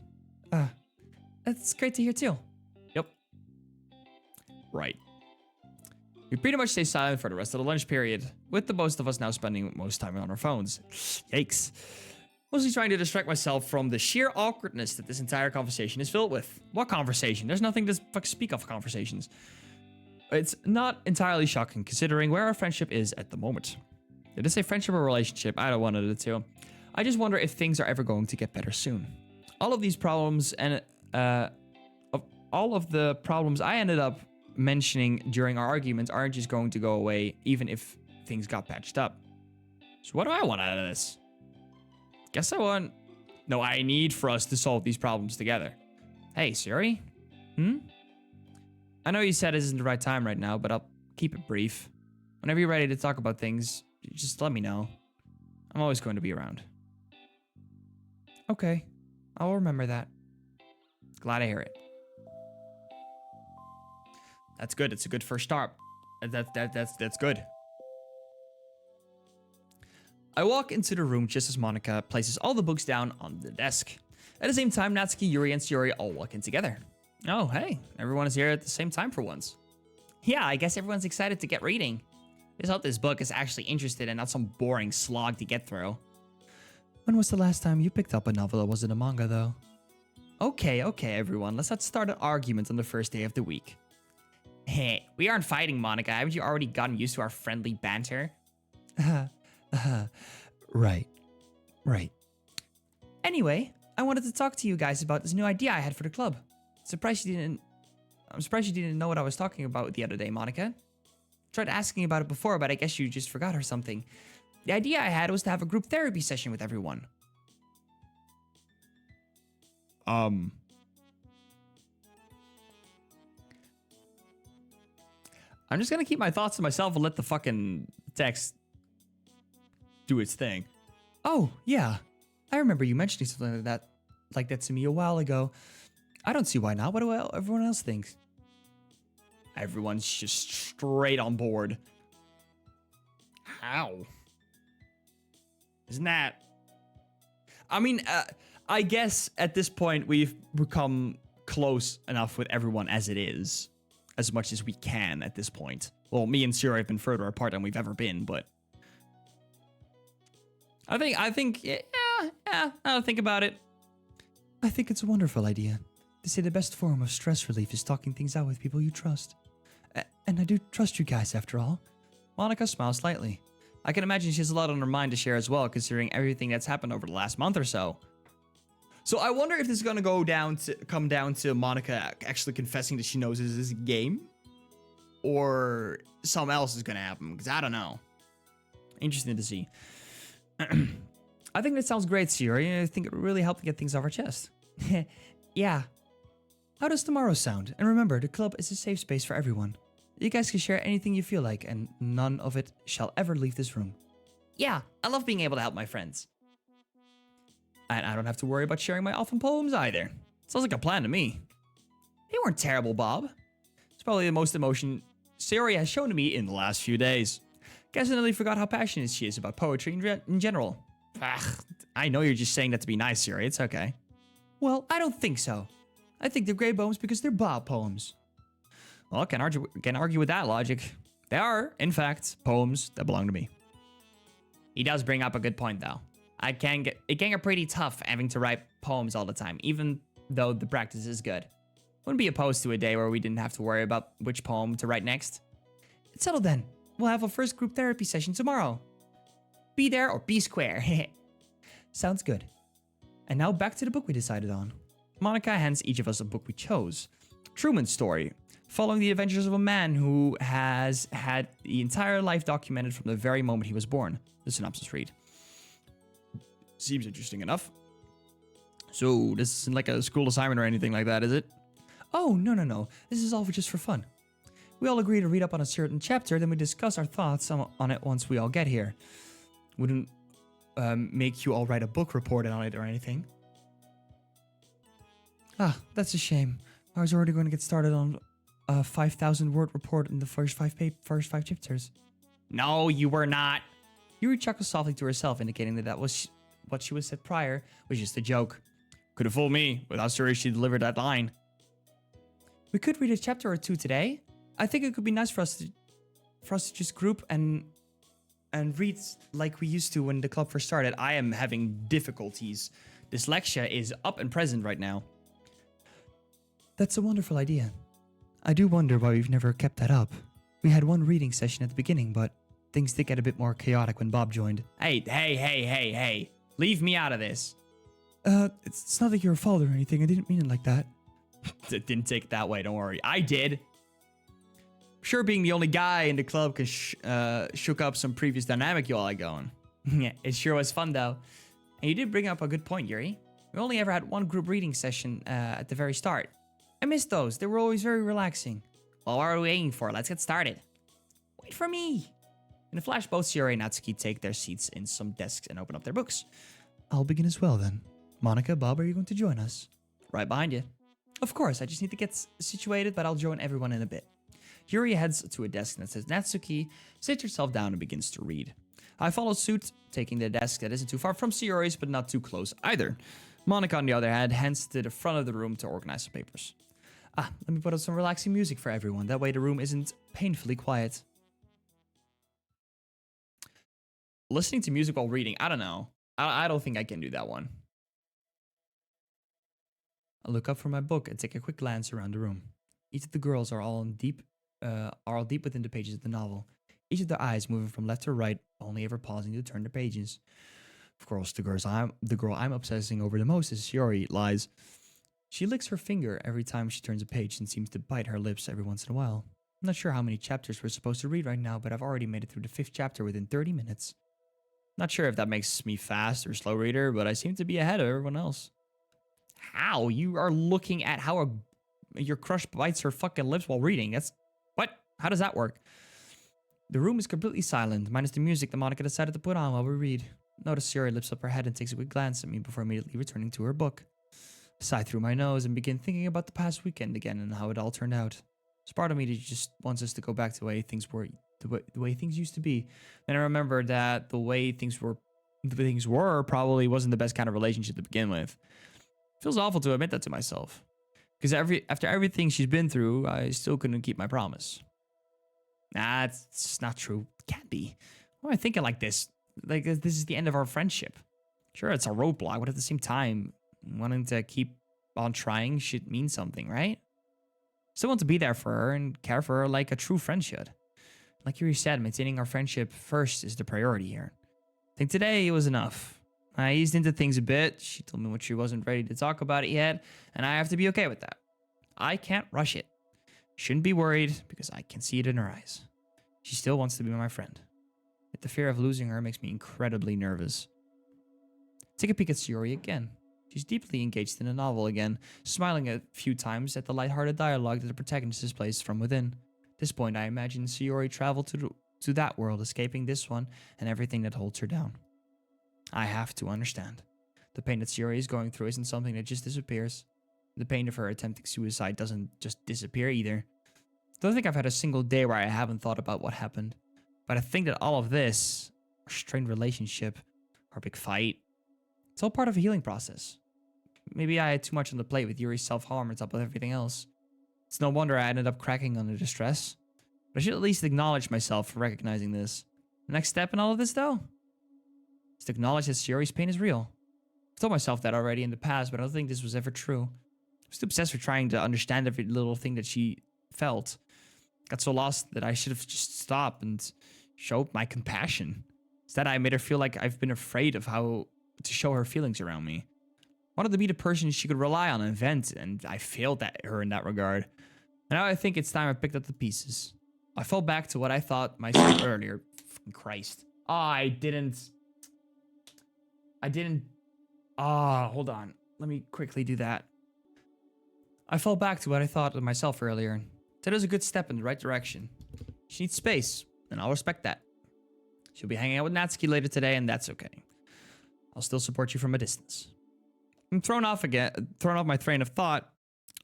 That's great to hear too. Yep. Right. We pretty much stay silent for the rest of the lunch period, with the most of us now spending most time on our phones. Yikes. Mostly trying to distract myself from the sheer awkwardness that this entire conversation is filled with. What conversation? There's nothing to speak of conversations. It's not entirely shocking considering where our friendship is at the moment. Did I say friendship or relationship? I don't one of the two. I just wonder if things are ever going to get better soon. All of these problems and all of the problems I ended up mentioning during our arguments aren't just going to go away even if things got patched up. So what do I want out of this? Guess I need for us to solve these problems together. Hey, Siri? I know you said it isn't the right time right now, but I'll keep it brief. Whenever you're ready to talk about things, just let me know. I'm always going to be around. Okay, I'll remember that. Glad to hear it. That's good. It's a good first start. That's good. I walk into the room just as Monica places all the books down on the desk. At the same time, Natsuki, Yuri, and Shiori all walk in together. Oh, hey, everyone is here at the same time for once. Yeah, I guess everyone's excited to get reading. Just hope this book is actually interesting and not some boring slog to get through. When was the last time you picked up a novel that wasn't a manga, though? Okay, everyone. Let's not start an argument on the first day of the week. Hey, we aren't fighting, Monica. Haven't you already gotten used to our friendly banter? Right. Anyway, I wanted to talk to you guys about this new idea I had for the club. I'm surprised you didn't know what I was talking about the other day, Monica. Tried asking about it before, but I guess you just forgot or something. The idea I had was to have a group therapy session with everyone. I'm just gonna keep my thoughts to myself and let the fucking text do its thing. Oh, yeah. I remember you mentioning something like that to me a while ago. I don't see why not. What do everyone else think? Everyone's just straight on board. How? Isn't that... I mean, I guess at this point we've become close enough with everyone as it is. As much as we can at this point. Well, me and Sierra have been further apart than we've ever been, but... I think, yeah, I'll think about it. I think it's a wonderful idea. They say the best form of stress relief is talking things out with people you trust. And I do trust you guys, after all. Monica smiles slightly. I can imagine she has a lot on her mind to share as well, considering everything that's happened over the last month or so. So I wonder if this is going to come down to Monica actually confessing that she knows this is a game, or something else is going to happen, because I don't know. Interesting to see. I think that sounds great, Siri. I think it would really help to get things off our chest. Yeah. How does tomorrow sound? And remember, the club is a safe space for everyone. You guys can share anything you feel like, and none of it shall ever leave this room. Yeah, I love being able to help my friends. And I don't have to worry about sharing my awesome poems either. Sounds like a plan to me. They weren't terrible, Bob. It's probably the most emotion Siri has shown to me in the last few days. Guess I nearly forgot how passionate she is about poetry in general. I know you're just saying that to be nice, Siri. It's okay. Well, I don't think so. I think they're great poems because they're Bob poems. Well, can't argue with that logic. They are, in fact, poems that belong to me. He does bring up a good point, though. It can get pretty tough having to write poems all the time, even though the practice is good. Wouldn't be opposed to a day where we didn't have to worry about which poem to write next. It's settled then. We'll have a first group therapy session tomorrow. Be there or be square. Sounds good. And now back to the book we decided on. Monica hands each of us a book we chose. Truman's Story, following the adventures of a man who has had the entire life documented from the very moment he was born. The synopsis read. Seems interesting enough. So, this isn't like a school assignment or anything like that, is it? Oh, no. This is all just for fun. We all agree to read up on a certain chapter, then we discuss our thoughts on it once we all get here. Wouldn't make you all write a book report on it or anything. Ah, that's a shame. I was already going to get started on a 5,000 word report in the first five chapters. No, you were not. Yuri chuckled softly to herself, indicating that was what she was said prior was just a joke. Could have fooled me with how serious she delivered that line. We could read a chapter or two today. I think it could be nice for us to just group and read like we used to when the club first started. I am having difficulties. Dyslexia is up and present right now. That's a wonderful idea. I do wonder why we've never kept that up. We had one reading session at the beginning, but things did get a bit more chaotic when Bob joined. Hey. Leave me out of this. It's not like your fault or anything. I didn't mean it like that. It didn't take it that way, don't worry. I did. Sure, being the only guy in the club shook up some previous dynamic you all had going. Yeah, it sure was fun, though. And you did bring up a good point, Yuri. We only ever had one group reading session at the very start. I missed those. They were always very relaxing. Well, what are we waiting for? Let's get started. Wait for me. In a flash, both Shiori and Natsuki take their seats in some desks and open up their books. I'll begin as well then. Monica, Bob, are you going to join us? Right behind you. Of course, I just need to get situated, but I'll join everyone in a bit. Yuri heads to a desk that says Natsuki, sits herself down and begins to read. I follow suit, taking the desk that isn't too far from Shiori's, but not too close either. Monica, on the other hand, heads to the front of the room to organize some papers. Let me put on some relaxing music for everyone. That way the room isn't painfully quiet. Listening to music while reading, I don't know. I don't think I can do that one. I look up from my book and take a quick glance around the room. Each of the girls are all deep within the pages of the novel. Each of their eyes moving from left to right, only ever pausing to turn the pages. Of course, the girl I'm obsessing over the most is Shiori, lies. She licks her finger every time she turns a page and seems to bite her lips every once in a while. I'm not sure how many chapters we're supposed to read right now, but I've already made it through the 5th chapter within 30 minutes. Not sure if that makes me fast or slow reader, but I seem to be ahead of everyone else. How? You are looking at how your crush bites her fucking lips while reading. That's... What? How does that work? The room is completely silent, minus the music that Monica decided to put on while we read. Notice Shiori lifts up her head and takes a quick glance at me before immediately returning to her book. I sigh through my nose and begin thinking about the past weekend again and how it all turned out. There's part of me that just wants us to go back to the way things were, the way things used to be. And I remember that the way things were probably wasn't the best kind of relationship to begin with. It feels awful to admit that to myself. Because after everything she's been through, I still couldn't keep my promise. Nah, it's just not true. It can't be. Why am I thinking like this? Like, this is the end of our friendship. Sure, it's a roadblock, but at the same time, wanting to keep on trying should mean something, right? Still want to be there for her and care for her like a true friend should. Like Yuri said, maintaining our friendship first is the priority here. I think today it was enough. I eased into things a bit. She told me when she wasn't ready to talk about it yet, and I have to be okay with that. I can't rush it. Shouldn't be worried because I can see it in her eyes. She still wants to be my friend. Yet the fear of losing her makes me incredibly nervous. Take a peek at Shiori again. She's deeply engaged in the novel again, smiling a few times at the lighthearted dialogue that the protagonist displays from within. At this point, I imagine Shiori traveled to that world, escaping this one and everything that holds her down. I have to understand. The pain that Shiori is going through isn't something that just disappears. The pain of her attempting suicide doesn't just disappear either. I don't think I've had a single day where I haven't thought about what happened. But I think that all of this, our strained relationship, our big fight, it's all part of a healing process. Maybe I had too much on the plate with Yuri's self-harm on top of everything else. It's no wonder I ended up cracking under the stress. But I should at least acknowledge myself for recognizing this. The next step in all of this, though, is to acknowledge that Shiori's pain is real. I've told myself that already in the past, but I don't think this was ever true. I was too obsessed with trying to understand every little thing that she felt. Got so lost that I should have just stopped and showed my compassion. Instead, I made her feel like I've been afraid of how to show her feelings around me. I wanted to be the person she could rely on and vent, and I failed at her in that regard. And now I think it's time I picked up the pieces. I fell back to what I thought myself earlier. Fucking Christ. I didn't. Hold on. Let me quickly do that. I fell back to what I thought of myself earlier. That was a good step in the right direction. She needs space, and I'll respect that. She'll be hanging out with Natsuki later today, and that's okay. I'll still support you from a distance. I'm thrown off my train of thought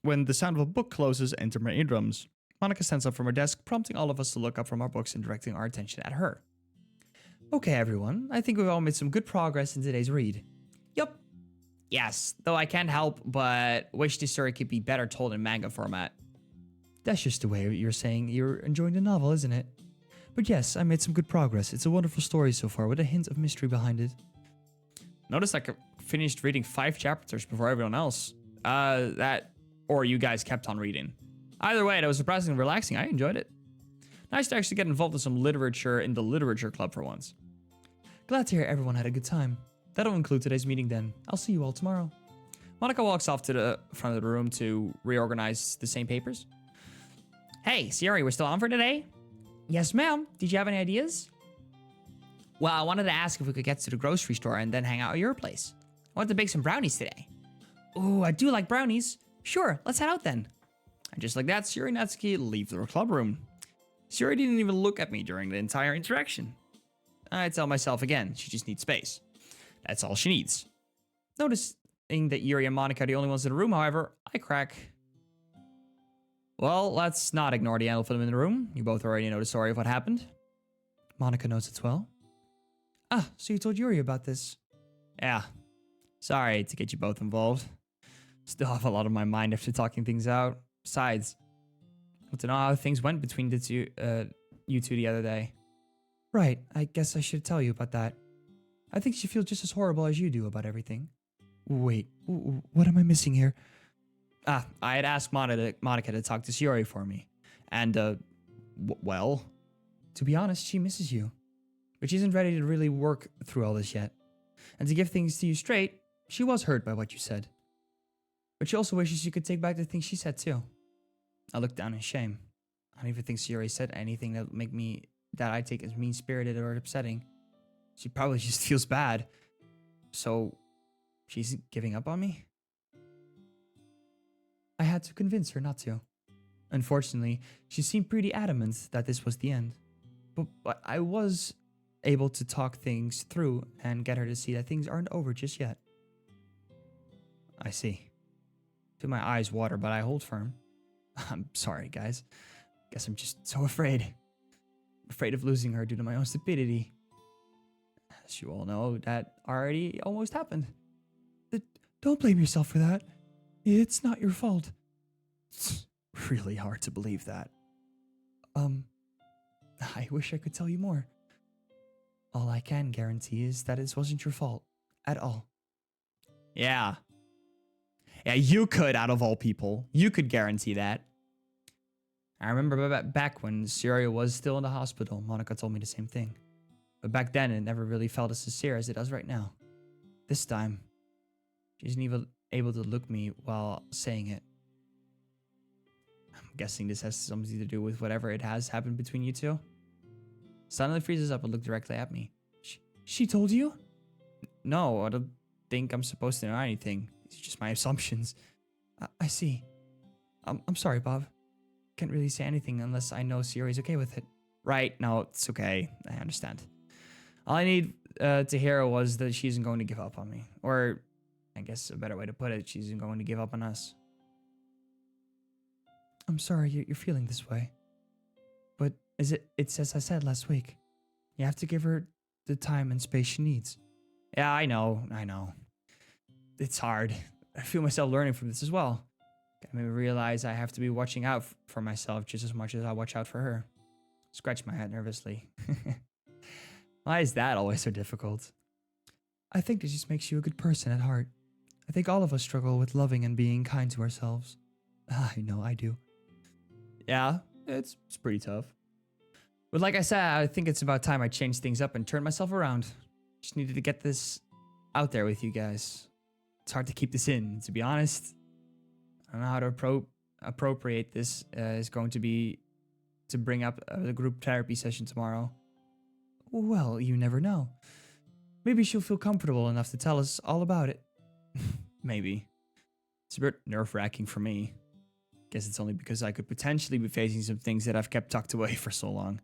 when the sound of a book closes enter my eardrums. Monica stands up from her desk, prompting all of us to look up from our books and directing our attention at her. Okay, everyone. I think we've all made some good progress in today's read. Yup. Yes, though I can't help but wish this story could be better told in manga format. That's just the way you're saying you're enjoying the novel, isn't it? But yes, I made some good progress. It's a wonderful story so far with a hint of mystery behind it. Notice I finished reading 5 chapters before everyone else. Or you guys kept on reading. Either way, that was surprisingly relaxing. I enjoyed it. Nice to actually get involved in some literature in the literature club for once. Glad to hear everyone had a good time. That'll conclude today's meeting then. I'll see you all tomorrow. Monica walks off to the front of the room to reorganize the same papers. Hey, Shiori, we're still on for today? Yes, ma'am. Did you have any ideas? Well, I wanted to ask if we could get to the grocery store and then hang out at your place. I want to bake some brownies today. Oh, I do like brownies. Sure, let's head out then. And just like that, Shiori and Natsuki leave the club room. Shiori didn't even look at me during the entire interaction. I tell myself again, she just needs space. That's all she needs. Noticing that Yuri and Monica are the only ones in the room, however, I crack. Well, let's not ignore the elephant in the room. You both already know the story of what happened. Monica knows as well. Ah, so you told Yuri about this. Yeah. Sorry to get you both involved. Still have a lot on my mind after talking things out. Besides, I want to know how things went between you two the other day. Right, I guess I should tell you about that. I think she feels just as horrible as you do about everything. Wait, what am I missing here? I had asked Monica to talk to Shiori for me. And, well, to be honest, she misses you. But she isn't ready to really work through all this yet. And to give things to you straight, she was hurt by what you said. But she also wishes she could take back the things she said too. I looked down in shame. I don't even think Shiori said anything that I take as mean-spirited or upsetting. She probably just feels bad. So, she's giving up on me? I had to convince her not to. Unfortunately, she seemed pretty adamant that this was the end. But I was able to talk things through and get her to see that things aren't over just yet. I see. Feel my eyes water, but I hold firm. I'm sorry, guys. Guess I'm just so afraid. Afraid of losing her due to my own stupidity. As you all know, that already almost happened. Don't blame yourself for that. It's not your fault. It's really hard to believe that. I wish I could tell you more. All I can guarantee is that it wasn't your fault. At all. Yeah. Yeah, you could, out of all people. You could guarantee that. I remember back when Syria was still in the hospital, Monica told me the same thing. But back then, it never really felt as sincere as it does right now. This time, she isn't even able to look me while saying it. I'm guessing this has something to do with whatever it has happened between you two. Suddenly freezes up and looks directly at me. She told you? No, I don't think I'm supposed to know anything. It's just my assumptions. I see. I'm sorry, Bob. Can't really say anything unless I know Siri's okay with it. Right, no, it's okay. I understand. All I need to hear was that she isn't going to give up on me. Or, I guess a better way to put it, she isn't going to give up on us. I'm sorry you're feeling this way. But it's as I said last week. You have to give her the time and space she needs. Yeah, I know. It's hard. I feel myself learning from this as well. It made me realize I have to be watching out for myself just as much as I watch out for her. Scratch my head nervously. Why is that always so difficult? I think this just makes you a good person at heart. I think all of us struggle with loving and being kind to ourselves. I know I do. Yeah, it's pretty tough. But like I said, I think it's about time I changed things up and turned myself around. Just needed to get this out there with you guys. It's hard to keep this in, to be honest. I don't know how to appropriate this is going to be to bring up the group therapy session tomorrow. Well, you never know. Maybe she'll feel comfortable enough to tell us all about it. Maybe. It's a bit nerve-wracking for me. Guess it's only because I could potentially be facing some things that I've kept tucked away for so long.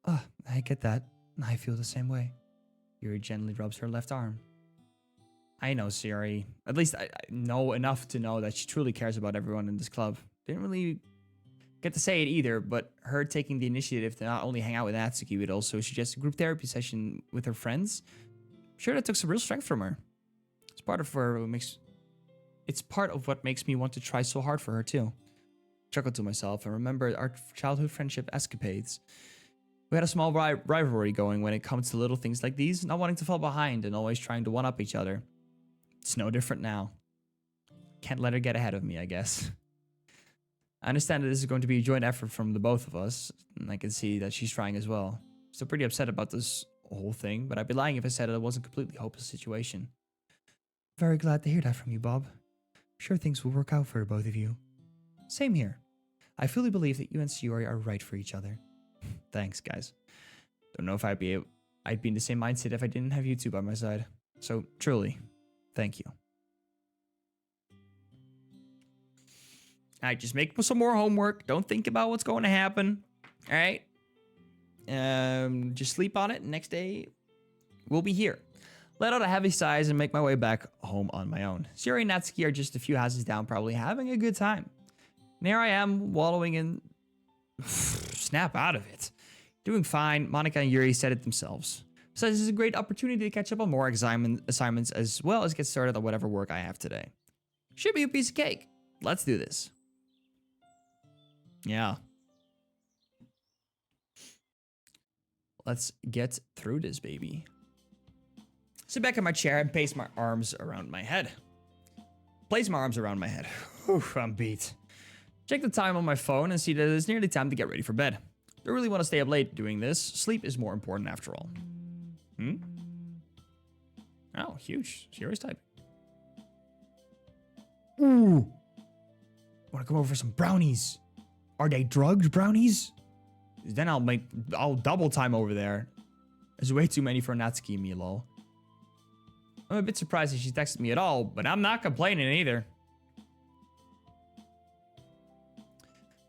I get that. I feel the same way. Yuri gently rubs her left arm. I know Siri. At least I know enough to know that she truly cares about everyone in this club. Didn't really get to say it either, but her taking the initiative to not only hang out with Natsuki, but also suggest a group therapy session with her friends. I'm sure that took some real strength from her. It's part of what makes me want to try so hard for her too. Chuckled to myself and remembered our childhood friendship escapades. We had a small rivalry going when it comes to little things like these, not wanting to fall behind and always trying to one-up each other. It's no different now. Can't let her get ahead of me, I guess. I understand that this is going to be a joint effort from the both of us, and I can see that she's trying as well. Still pretty upset about this whole thing, but I'd be lying if I said it wasn't a completely hopeless situation. Very glad to hear that from you, Bob. Sure things will work out for both of you. Same here. I fully believe that you and Shiori are right for each other. Thanks, guys. Don't know if I'd be in the same mindset if I didn't have you two by my side. So, truly, thank you. Alright, just make some more homework. Don't think about what's going to happen. Alright? Just sleep on it. Next day, we'll be here. Let out a heavy sigh and make my way back home on my own. Siri and Natsuki are just a few houses down, probably having a good time. And here I am, wallowing in... Snap out of it. Doing fine. Monica and Yuri said it themselves. So this is a great opportunity to catch up on more assignments as well as get started on whatever work I have today. Should be a piece of cake. Let's do this. Yeah. Let's get through this, baby. Sit back in my chair and place my arms around my head. Oof, I'm beat. Check the time on my phone and see that it's nearly time to get ready for bed. Don't really want to stay up late doing this. Sleep is more important after all. Oh, huge. Serious type. Ooh. Want to come over for some brownies? Are they drugged brownies? Then I'll double time over there. There's way too many for Natsuki and me, lol. I'm a bit surprised that she texted me at all, but I'm not complaining either.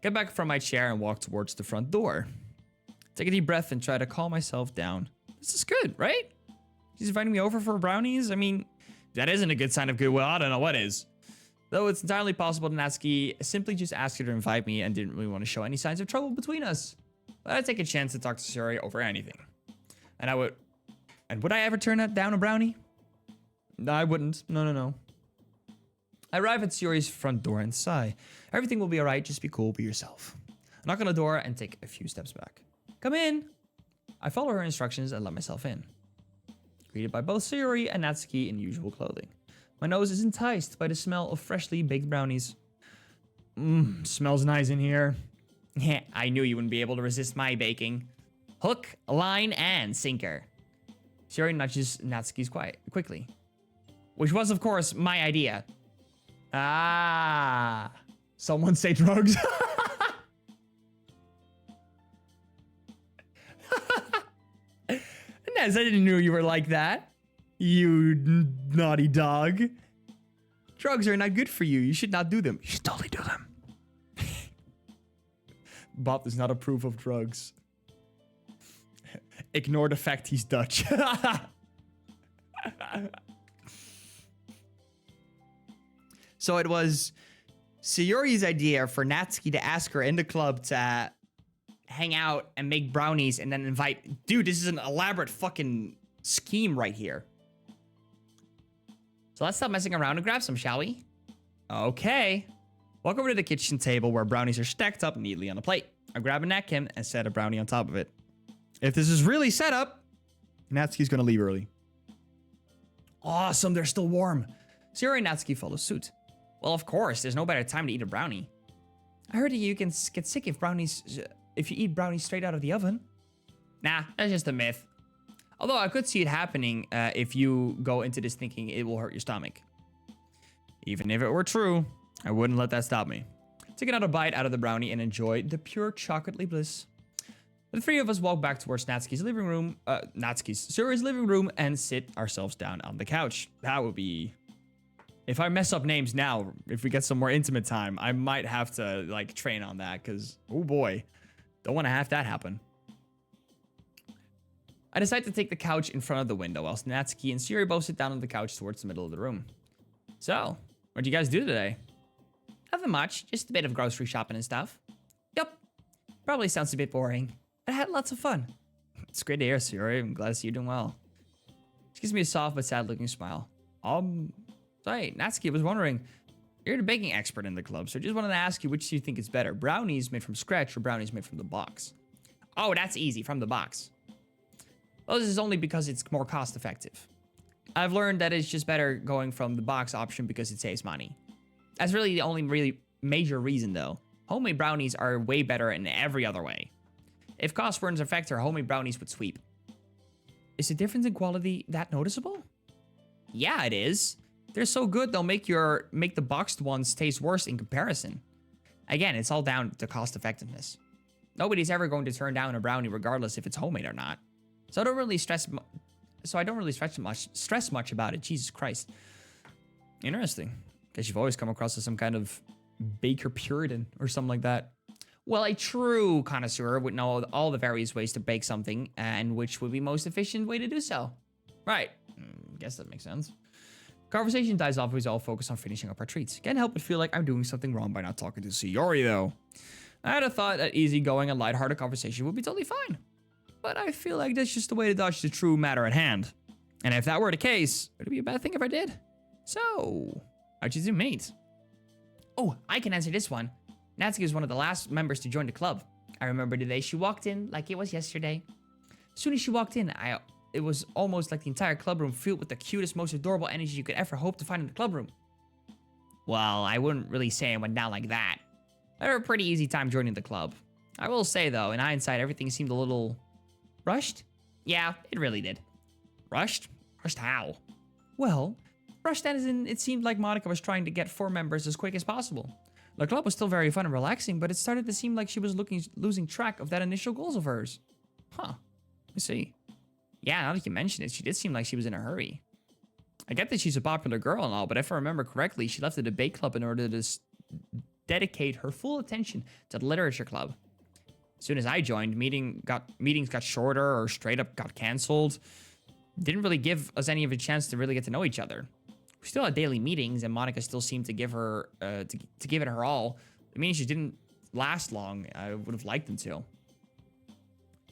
Get back from my chair and walk towards the front door. Take a deep breath and try to calm myself down. This is good, right? She's inviting me over for brownies? I mean, if that isn't a good sign of goodwill, I don't know what is. Though it's entirely possible that Natsuki simply just asked her to invite me and didn't really want to show any signs of trouble between us. But I'd take a chance to talk to Suri over anything. And would I ever turn down a brownie? No, I wouldn't. No. I arrive at Suri's front door and sigh. Everything will be alright, just be cool, be yourself. I knock on the door and take a few steps back. Come in! I follow her instructions and let myself in. Greeted by both Suri and Natsuki in usual clothing. My nose is enticed by the smell of freshly baked brownies. Smells nice in here. Yeah, I knew you wouldn't be able to resist my baking. Hook, line, and sinker. Suri nudges Natsuki's quickly. Which was, of course, my idea. Ah. Someone say drugs. Nez, I didn't know you were like that. You naughty dog. Drugs are not good for you. You should not do them. You should totally do them. Bob does not approve of drugs. Ignore the fact he's Dutch. So it was Sayori's idea for Natsuki to ask her in the club to hang out and make brownies and then invite... Dude, this is an elaborate fucking scheme right here. So let's stop messing around and grab some, shall we? Okay. Walk over to the kitchen table where brownies are stacked up neatly on a plate. I grab a napkin and set a brownie on top of it. If this is really set up, Natsuki's gonna leave early. Awesome, they're still warm. Sayori and Natsuki follow suit. Well, of course, there's no better time to eat a brownie. I heard that you can get sick if you eat brownies straight out of the oven. Nah, that's just a myth. Although I could see it happening if you go into this thinking it will hurt your stomach. Even if it were true, I wouldn't let that stop me. Take another bite out of the brownie and enjoy the pure chocolatey bliss. The three of us walk back towards Suri's living room and sit ourselves down on the couch. That would be... If I mess up names now, if we get some more intimate time, I might have to, like, train on that, because, oh boy, don't want to have that happen. I decide to take the couch in front of the window, whilst Natsuki and Suri both sit down on the couch towards the middle of the room. So, what'd you guys do today? Nothing much, just a bit of grocery shopping and stuff. Yup, probably sounds a bit boring, but I had lots of fun. It's great to hear, Suri. I'm glad to see you're doing well. She gives me a soft but sad-looking smile. Hey, Natsuki, was wondering, you're the baking expert in the club, so just wanted to ask you which do you think is better, brownies made from scratch or brownies made from the box? Oh, that's easy, from the box. Well, this is only because it's more cost effective. I've learned that it's just better going from the box option because it saves money. That's really the only really major reason though. Homemade brownies are way better in every other way. If cost weren't a factor, homemade brownies would sweep. Is the difference in quality that noticeable? Yeah, it is. They're so good they'll make the boxed ones taste worse in comparison. Again, it's all down to cost effectiveness. Nobody's ever going to turn down a brownie regardless if it's homemade or not. So I don't really stress much about it. Jesus Christ. Interesting. Guess you've always come across as some kind of baker puritan or something like that. Well, a true connoisseur would know all the various ways to bake something and which would be most efficient way to do so. Right. Guess that makes sense. Conversation dies off as we all focus on finishing up our treats. Can't help but feel like I'm doing something wrong by not talking to Sayori, though. I had a thought that easygoing and lighthearted conversation would be totally fine. But I feel like that's just the way to dodge the true matter at hand. And if that were the case, would it be a bad thing if I did? So, how'd you two meet? Oh, I can answer this one. Natsuki was one of the last members to join the club. I remember the day she walked in like it was yesterday. As soon as she walked in, it was almost like the entire club room filled with the cutest, most adorable energy you could ever hope to find in the club room. Well, I wouldn't really say it went down like that. I had a pretty easy time joining the club. I will say though, in hindsight, everything seemed a little rushed. Yeah, it really did. Rushed? Rushed how? Well, rushed as in it seemed like Monica was trying to get 4 members as quick as possible. The club was still very fun and relaxing, but it started to seem like she was losing track of that initial goals of hers. Huh. I see. Yeah, now that you mention it, she did seem like she was in a hurry. I get that she's a popular girl and all, but if I remember correctly, she left the debate club in order to dedicate her full attention to the literature club. As soon as I joined, meetings got shorter or straight up got canceled. Didn't really give us any of a chance to really get to know each other. We still had daily meetings, and Monica still seemed to give her to give it her all. The meetings just didn't last long. I would have liked them to.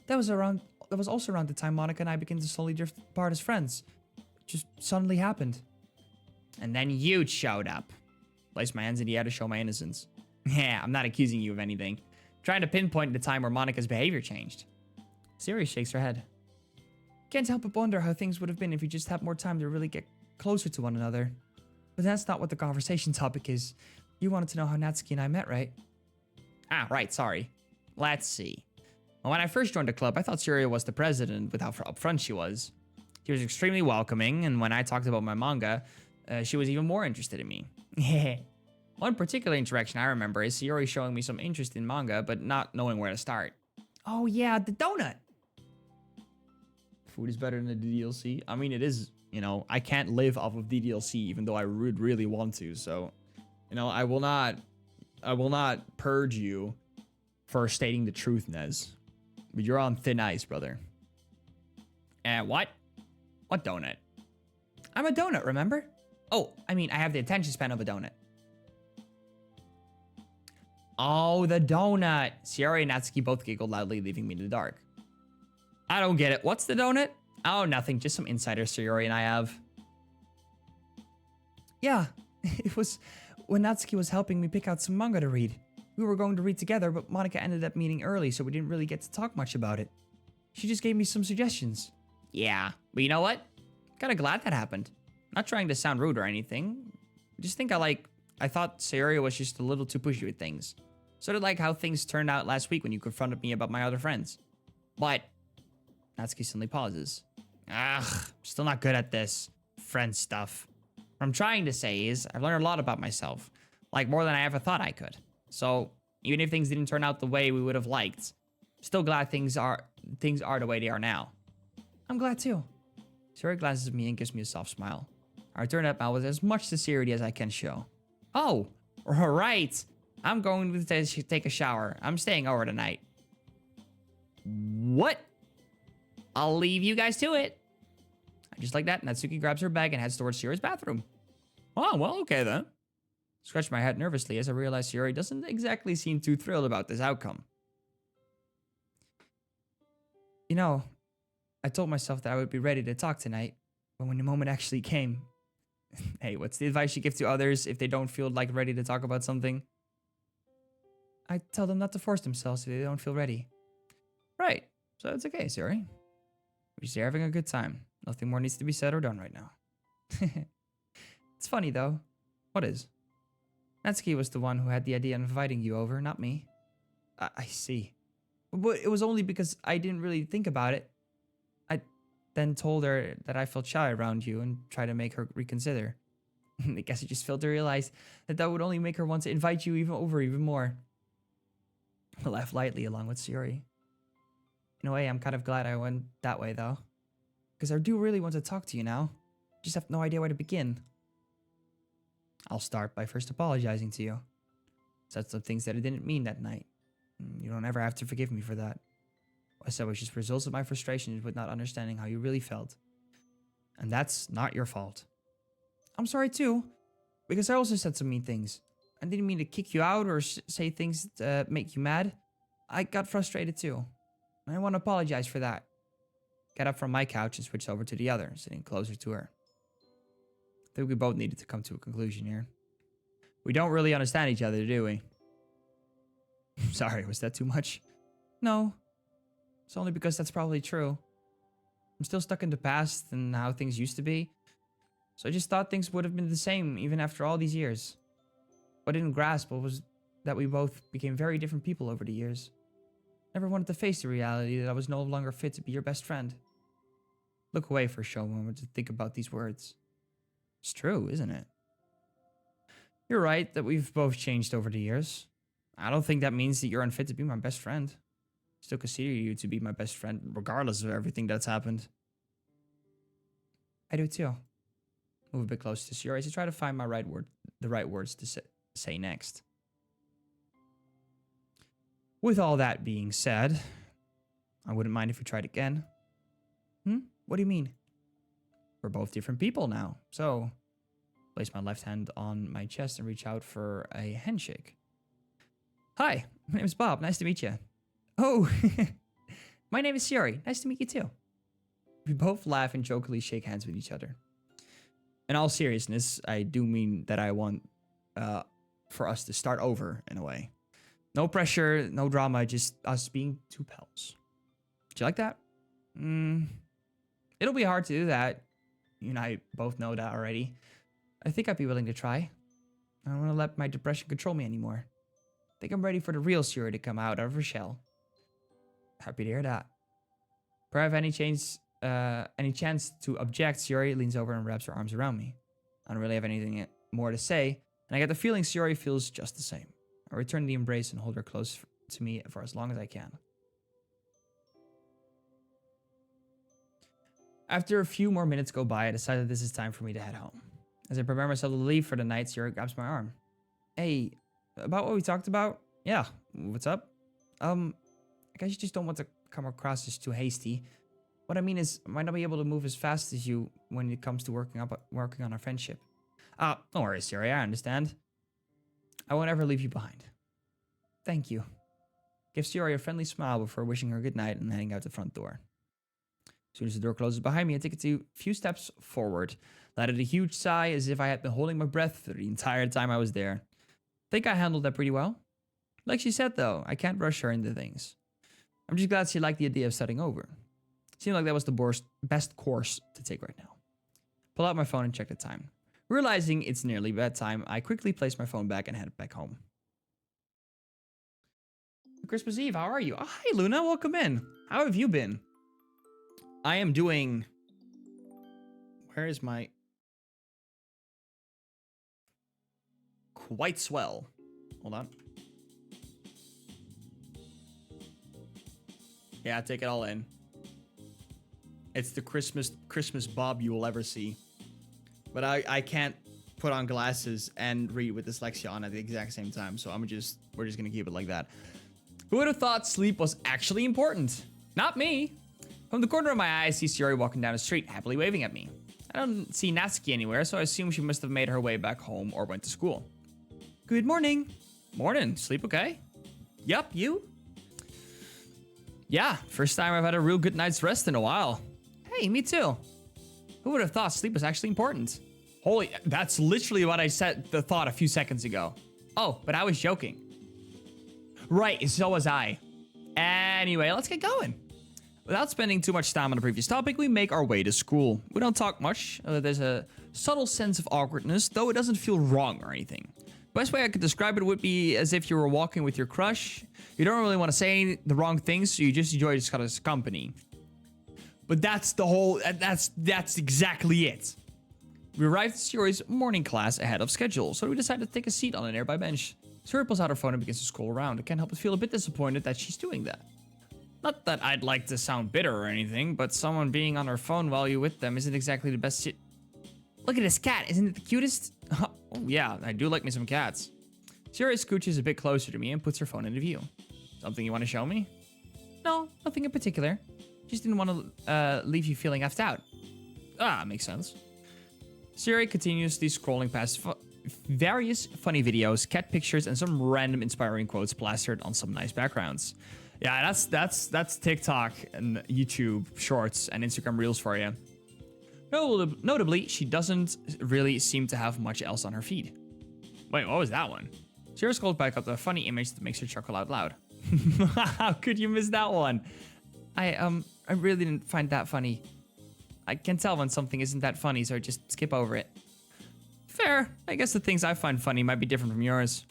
That was also around the time Monica and I began to slowly drift apart as friends. It just suddenly happened. And then you showed up. Placed my hands in the air to show my innocence. Yeah, I'm not accusing you of anything. Trying to pinpoint the time where Monica's behavior changed. Siri shakes her head. Can't help but wonder how things would have been if you just had more time to really get closer to one another. But that's not what the conversation topic is. You wanted to know how Natsuki and I met, right? Ah, right, sorry. Let's see. Well, when I first joined the club, I thought Syria was the president with how upfront she was. She was extremely welcoming, and when I talked about my manga, she was even more interested in me. One particular interaction I remember is Sayori showing me some interest in manga, but not knowing where to start. Oh yeah, the donut! Food is better than the DDLC. I mean, it is, I can't live off of DDLC, even though I would really want to, so, I will not purge you for stating the truth, Nez. But you're on thin ice, brother. What? What donut? I'm a donut, remember? Oh, I mean, I have the attention span of a donut. Oh, the donut. Sayori and Natsuki both giggled loudly, leaving me in the dark. I don't get it. What's the donut? Oh, nothing. Just some insiders Sayori and I have. Yeah, it was when Natsuki was helping me pick out some manga to read. We were going to read together, but Monica ended up meeting early, so we didn't really get to talk much about it. She just gave me some suggestions. Yeah, but you know what? Kinda glad that happened. Not trying to sound rude or anything. Just think I thought Sayori was just a little too pushy with things. Sort of like how things turned out last week when you confronted me about my other friends. But Natsuki suddenly pauses. Still not good at this friend stuff. What I'm trying to say is I've learned a lot about myself. Like more than I ever thought I could. So even if things didn't turn out the way we would have liked, still glad things are the way they are now. I'm glad too. Sayori glances at me and gives me a soft smile. I return that smile with as much sincerity as I can show. Oh, right. I'm going to take a shower. I'm staying over tonight. What? I'll leave you guys to it. Just like that, Natsuki grabs her bag and heads towards Sayori's bathroom. Oh, well, okay then. Scratch my head nervously as I realize Sayori doesn't exactly seem too thrilled about this outcome. I told myself that I would be ready to talk tonight, but when the moment actually came... Hey, what's the advice you give to others if they don't feel like ready to talk about something? I tell them not to force themselves if they don't feel ready. Right, so it's okay, Sayori. We're just having a good time. Nothing more needs to be said or done right now. It's funny, though. What is? Natsuki was the one who had the idea of inviting you over, not me. I see. But it was only because I didn't really think about it. I then told her that I felt shy around you and tried to make her reconsider. I guess I just failed to realize that would only make her want to invite you even more. I laughed lightly along with Sayori. In a way, I'm kind of glad I went that way, though. Because I do really want to talk to you now. Just have no idea where to begin. I'll start by first apologizing to you. Said some things that I didn't mean that night. You don't ever have to forgive me for that. I said was just results of my frustrations with not understanding how you really felt. And that's not your fault. I'm sorry too, because I also said some mean things. I didn't mean to kick you out or say things that make you mad. I got frustrated too. And I want to apologize for that. Got up from my couch and switched over to the other, sitting closer to her. I think we both needed to come to a conclusion here. We don't really understand each other, do we? Sorry, was that too much? No. It's only because that's probably true. I'm still stuck in the past and how things used to be. So I just thought things would have been the same even after all these years. What I didn't grasp was that we both became very different people over the years. Never wanted to face the reality that I was no longer fit to be your best friend. Look away for a short moment to think about these words. It's true, isn't it? You're right that we've both changed over the years. I don't think that means that you're unfit to be my best friend. Still consider you to be my best friend, regardless of everything that's happened. I do too. Move a bit closer to Shiori to try to find the right words to say next. With all that being said, I wouldn't mind if we tried again. What do you mean? We're both different people now, so place my left hand on my chest and reach out for a handshake. Hi, my name is Bob. Nice to meet you. Oh, my name is Shiori. Nice to meet you too. We both laugh and jokingly shake hands with each other. In all seriousness, I do mean that I want for us to start over in a way. No pressure, no drama, just us being two pals. Do you like that? It'll be hard to do that. You and I both know that already. I think I'd be willing to try. I don't want to let my depression control me anymore. I think I'm ready for the real Shiori to come out of her shell. Happy to hear that. Perhaps any chance to object, Shiori leans over and wraps her arms around me. I don't really have anything more to say, and I get the feeling Shiori feels just the same. I return the embrace and hold her close to me for as long as I can. After a few more minutes go by, I decide that this is time for me to head home. As I prepare myself to leave for the night, Shiori grabs my arm. Hey, about what we talked about? Yeah, what's up? I guess you just don't want to come across as too hasty. What I mean is, I might not be able to move as fast as you when it comes to working on our friendship. Don't worry, Shiori, I understand. I won't ever leave you behind. Thank you. Give Shiori a friendly smile before wishing her good night and heading out the front door. As soon as the door closes behind me, I take a few steps forward, let out a huge sigh as if I had been holding my breath through the entire time I was there. Think I handled that pretty well. Like she said though, I can't rush her into things. I'm just glad she liked the idea of starting over. Seemed like that was the best course to take right now. Pull out my phone and check the time. Realizing it's nearly bedtime, I quickly place my phone back and head back home. Christmas Eve, how are you? Oh, hi Luna, welcome in. How have you been? I am doing... Where is my... Quite swell. Hold on. Yeah, take it all in. It's the Christmas Bob you will ever see. But I can't put on glasses and read with dyslexia on at the exact same time, so we're just gonna keep it like that. Who would have thought sleep was actually important? Not me. From the corner of my eye, I see Shiori walking down the street, happily waving at me. I don't see Natsuki anywhere, so I assume she must have made her way back home or went to school. Good morning. Morning. Sleep okay? Yup, you? Yeah, first time I've had a real good night's rest in a while. Hey, me too. Who would have thought sleep was actually important? Holy, that's literally what I thought a few seconds ago. Oh, but I was joking. Right, so was I. Anyway, let's get going. Without spending too much time on the previous topic, we make our way to school. We don't talk much. There's a subtle sense of awkwardness, though it doesn't feel wrong or anything. Best way I could describe it would be as if you were walking with your crush. You don't really want to say the wrong things, so you just enjoy each other's company. But that's the whole, that's exactly it. We arrived at Shiori's morning class ahead of schedule, so we decided to take a seat on a nearby bench. Shiori pulls out her phone and begins to scroll around. I can't help but feel a bit disappointed that she's doing that. Not that I'd like to sound bitter or anything, but someone being on her phone while you're with them isn't exactly the best shit. Look at this cat, isn't it the cutest? Oh yeah, I do like me some cats. Shiori scooches a bit closer to me and puts her phone into view. Something you want to show me? No, nothing in particular. Just didn't want to leave you feeling left out. Ah, makes sense. Siri continuously scrolling past various funny videos, cat pictures, and some random inspiring quotes plastered on some nice backgrounds. Yeah, that's TikTok and YouTube Shorts and Instagram Reels for you. Notably, she doesn't really seem to have much else on her feed. Wait, what was that one? Siri scrolled back up to a funny image that makes her chuckle out loud. How could you miss that one? I really didn't find that funny. I can tell when something isn't that funny, so I just skip over it. Fair. I guess the things I find funny might be different from yours.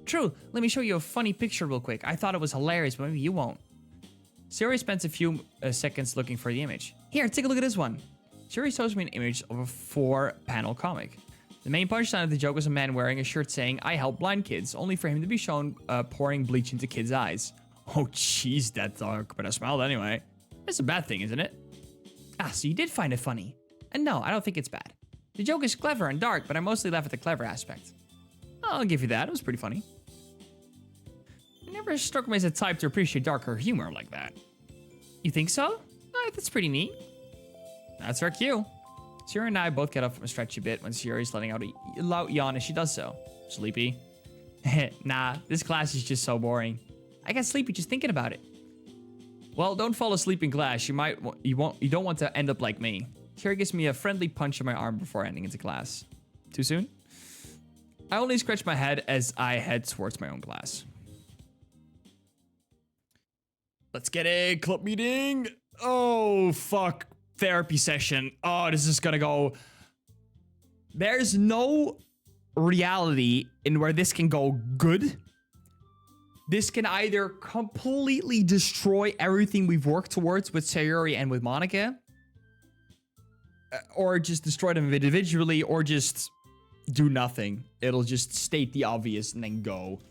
True. Let me show you a funny picture real quick. I thought it was hilarious, but maybe you won't. Siri spends a few seconds looking for the image. Here, take a look at this one. Siri shows me an image of a 4-panel comic. The main punchline of the joke was a man wearing a shirt saying, "I help blind kids," only for him to be shown pouring bleach into kids' eyes. Oh, jeez, that's dark, but I smiled anyway. That's a bad thing, isn't it? Ah, so you did find it funny. And no, I don't think it's bad. The joke is clever and dark, but I mostly laugh at the clever aspect. I'll give you that. It was pretty funny. You never struck me as a type to appreciate darker humor like that. You think so? That's pretty neat. That's our cue. Siri and I both get up from a stretch a bit when Siri's letting out a loud yawn as she does so. Sleepy? Nah, this class is just so boring. I get sleepy just thinking about it. Well, don't fall asleep in class. You don't want to end up like me. Siri gives me a friendly punch in my arm before ending into class. Too soon? I only scratch my head as I head towards my own class. Let's get a club meeting. Oh, fuck. Therapy session. Oh, this is gonna go. There's no reality in where this can go good. This can either completely destroy everything we've worked towards with Sayuri and with Monica, or just destroy them individually, or just do nothing. It'll just state the obvious and then go.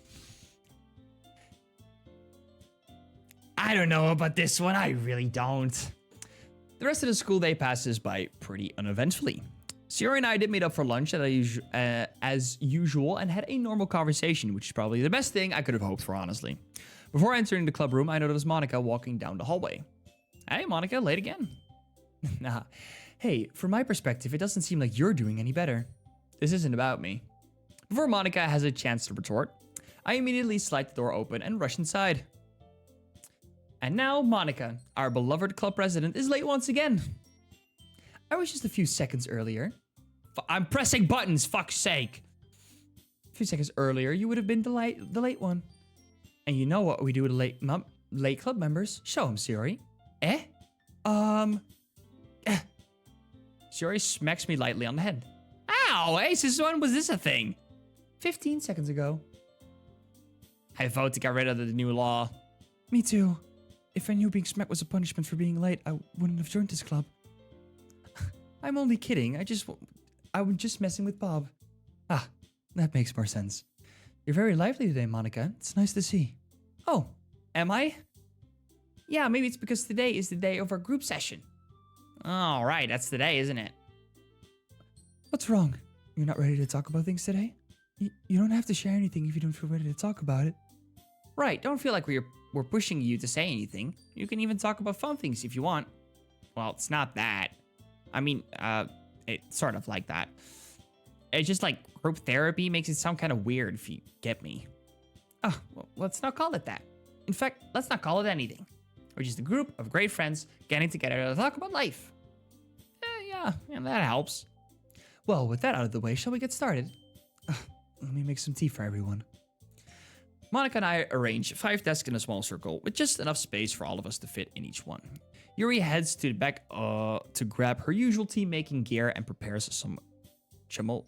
I don't know about this one. I really don't. The rest of the school day passes by pretty uneventfully. Sierra and I did meet up for lunch as usual and had a normal conversation, which is probably the best thing I could have hoped for, honestly. Before entering the club room, I noticed Monica walking down the hallway. Hey, Monica, late again? Nah. Hey, from my perspective, it doesn't seem like you're doing any better. This isn't about me. Before Monica has a chance to retort, I immediately slide the door open and rush inside. And now Monica, our beloved club president, is late once again. I was just a few seconds earlier. I'm pressing buttons, fuck's sake. A few seconds earlier, you would have been the late one. And you know what we do with late club members? Show them, Siri. Siri smacks me lightly on the head. Ow, hey, since when was this a thing? 15 seconds ago. I vote to get rid of the new law. Me too. If I knew being smacked was a punishment for being late, I wouldn't have joined this club. I'm only kidding. I was just messing with Bob. Ah, that makes more sense. You're very lively today, Monica. It's nice to see. Oh, am I? Yeah, maybe it's because today is the day of our group session. Oh, right. That's today, isn't it? What's wrong? You're not ready to talk about things today? You don't have to share anything if you don't feel ready to talk about it. Right. Don't feel like we're pushing you to say anything. You can even talk about fun things if you want. Well, it's not that. I mean, it's sort of like that. It's just like group therapy makes it sound kind of weird if you get me. Oh, well, let's not call it that. In fact, let's not call it anything. We're just a group of great friends getting together to talk about life. Yeah, that helps. Well, with that out of the way, shall we get started? Let me make some tea for everyone. Monica and I arrange 5 desks in a small circle with just enough space for all of us to fit in each one. Yuri heads to the back to grab her usual tea-making gear and prepares some chipotle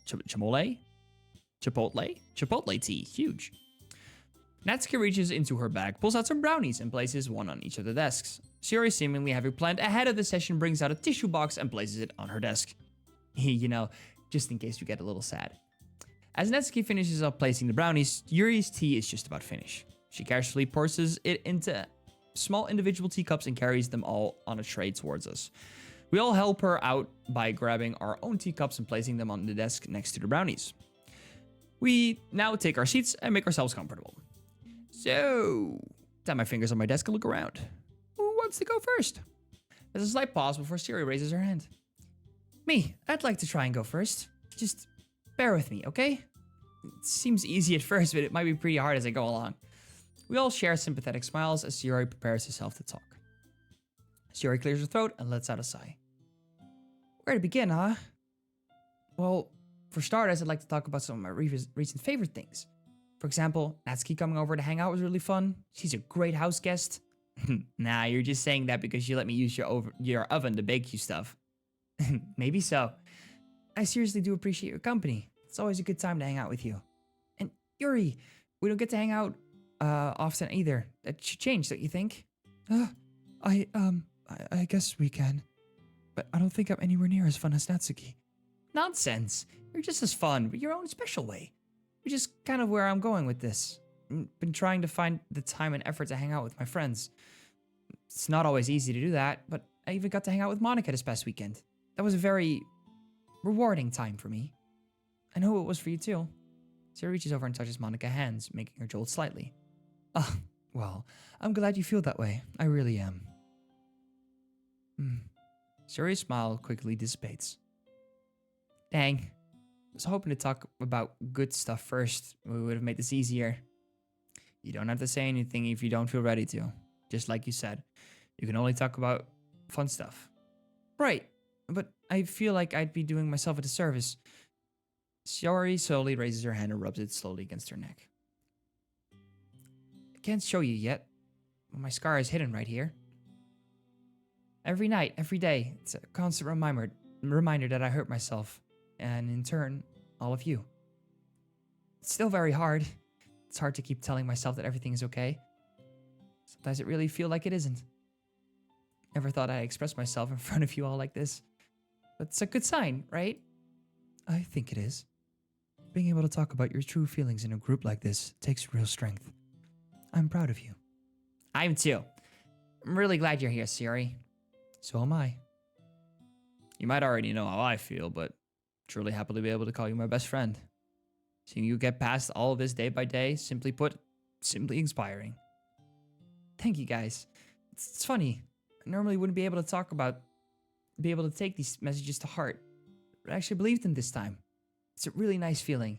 tea. Huge. Natsuki reaches into her bag, pulls out some brownies, and places one on each of the desks. Yuri, seemingly having planned ahead of the session, brings out a tissue box and places it on her desk. You know, just in case you get a little sad. As Natsuki finishes up placing the brownies, Yuri's tea is just about finished. She carefully pours it into small individual teacups and carries them all on a tray towards us. We all help her out by grabbing our own teacups and placing them on the desk next to the brownies. We now take our seats and make ourselves comfortable. So, Tap my fingers on my desk and look around. Who wants to go first? There's a slight pause before Siri raises her hand. Me, I'd like to try and go first. Just bear with me, okay? It seems easy at first, but it might be pretty hard as I go along. We all share sympathetic smiles as Siri prepares herself to talk. Siri clears her throat and lets out a sigh. Where to begin, huh? Well, for starters, I'd like to talk about some of my recent favorite things. For example, Natsuki coming over to hang out was really fun. She's a great house guest. Nah, you're just saying that because you let me use your oven to bake you stuff. Maybe so. I seriously do appreciate your company. It's always a good time to hang out with you. And Yuri, we don't get to hang out often either. That should change, don't you think? I guess we can. But I don't think I'm anywhere near as fun as Natsuki. Nonsense. You're just as fun, but your own special way. Which is kind of where I'm going with this. Been trying to find the time and effort to hang out with my friends. It's not always easy to do that, but I even got to hang out with Monica this past weekend. That was a very rewarding time for me. I know it was for you too. Sarah reaches over and touches Monica's hands, making her jolt slightly. Well, I'm glad you feel that way. I really am. Suri's smile quickly dissipates. Dang. I was hoping to talk about good stuff first. We would have made this easier. You don't have to say anything if you don't feel ready to. Just like you said. You can only talk about fun stuff. Right. But I feel like I'd be doing myself a disservice. Shiori slowly raises her hand and rubs it slowly against her neck. I can't show you yet, but my scar is hidden right here. Every night, every day, it's a constant reminder that I hurt myself, and in turn, all of you. It's still very hard. It's hard to keep telling myself that everything is okay. Sometimes it really feels like it isn't. Never thought I'd express myself in front of you all like this. But it's a good sign, right? I think it is. Being able to talk about your true feelings in a group like this takes real strength. I'm proud of you. I am too. I'm really glad you're here, Siri. So am I. You might already know how I feel, but truly happy to be able to call you my best friend. Seeing you get past all of this day by day, simply put, simply inspiring. Thank you guys. It's funny. I normally wouldn't be able to take these messages to heart. But I actually believed them this time. It's a really nice feeling.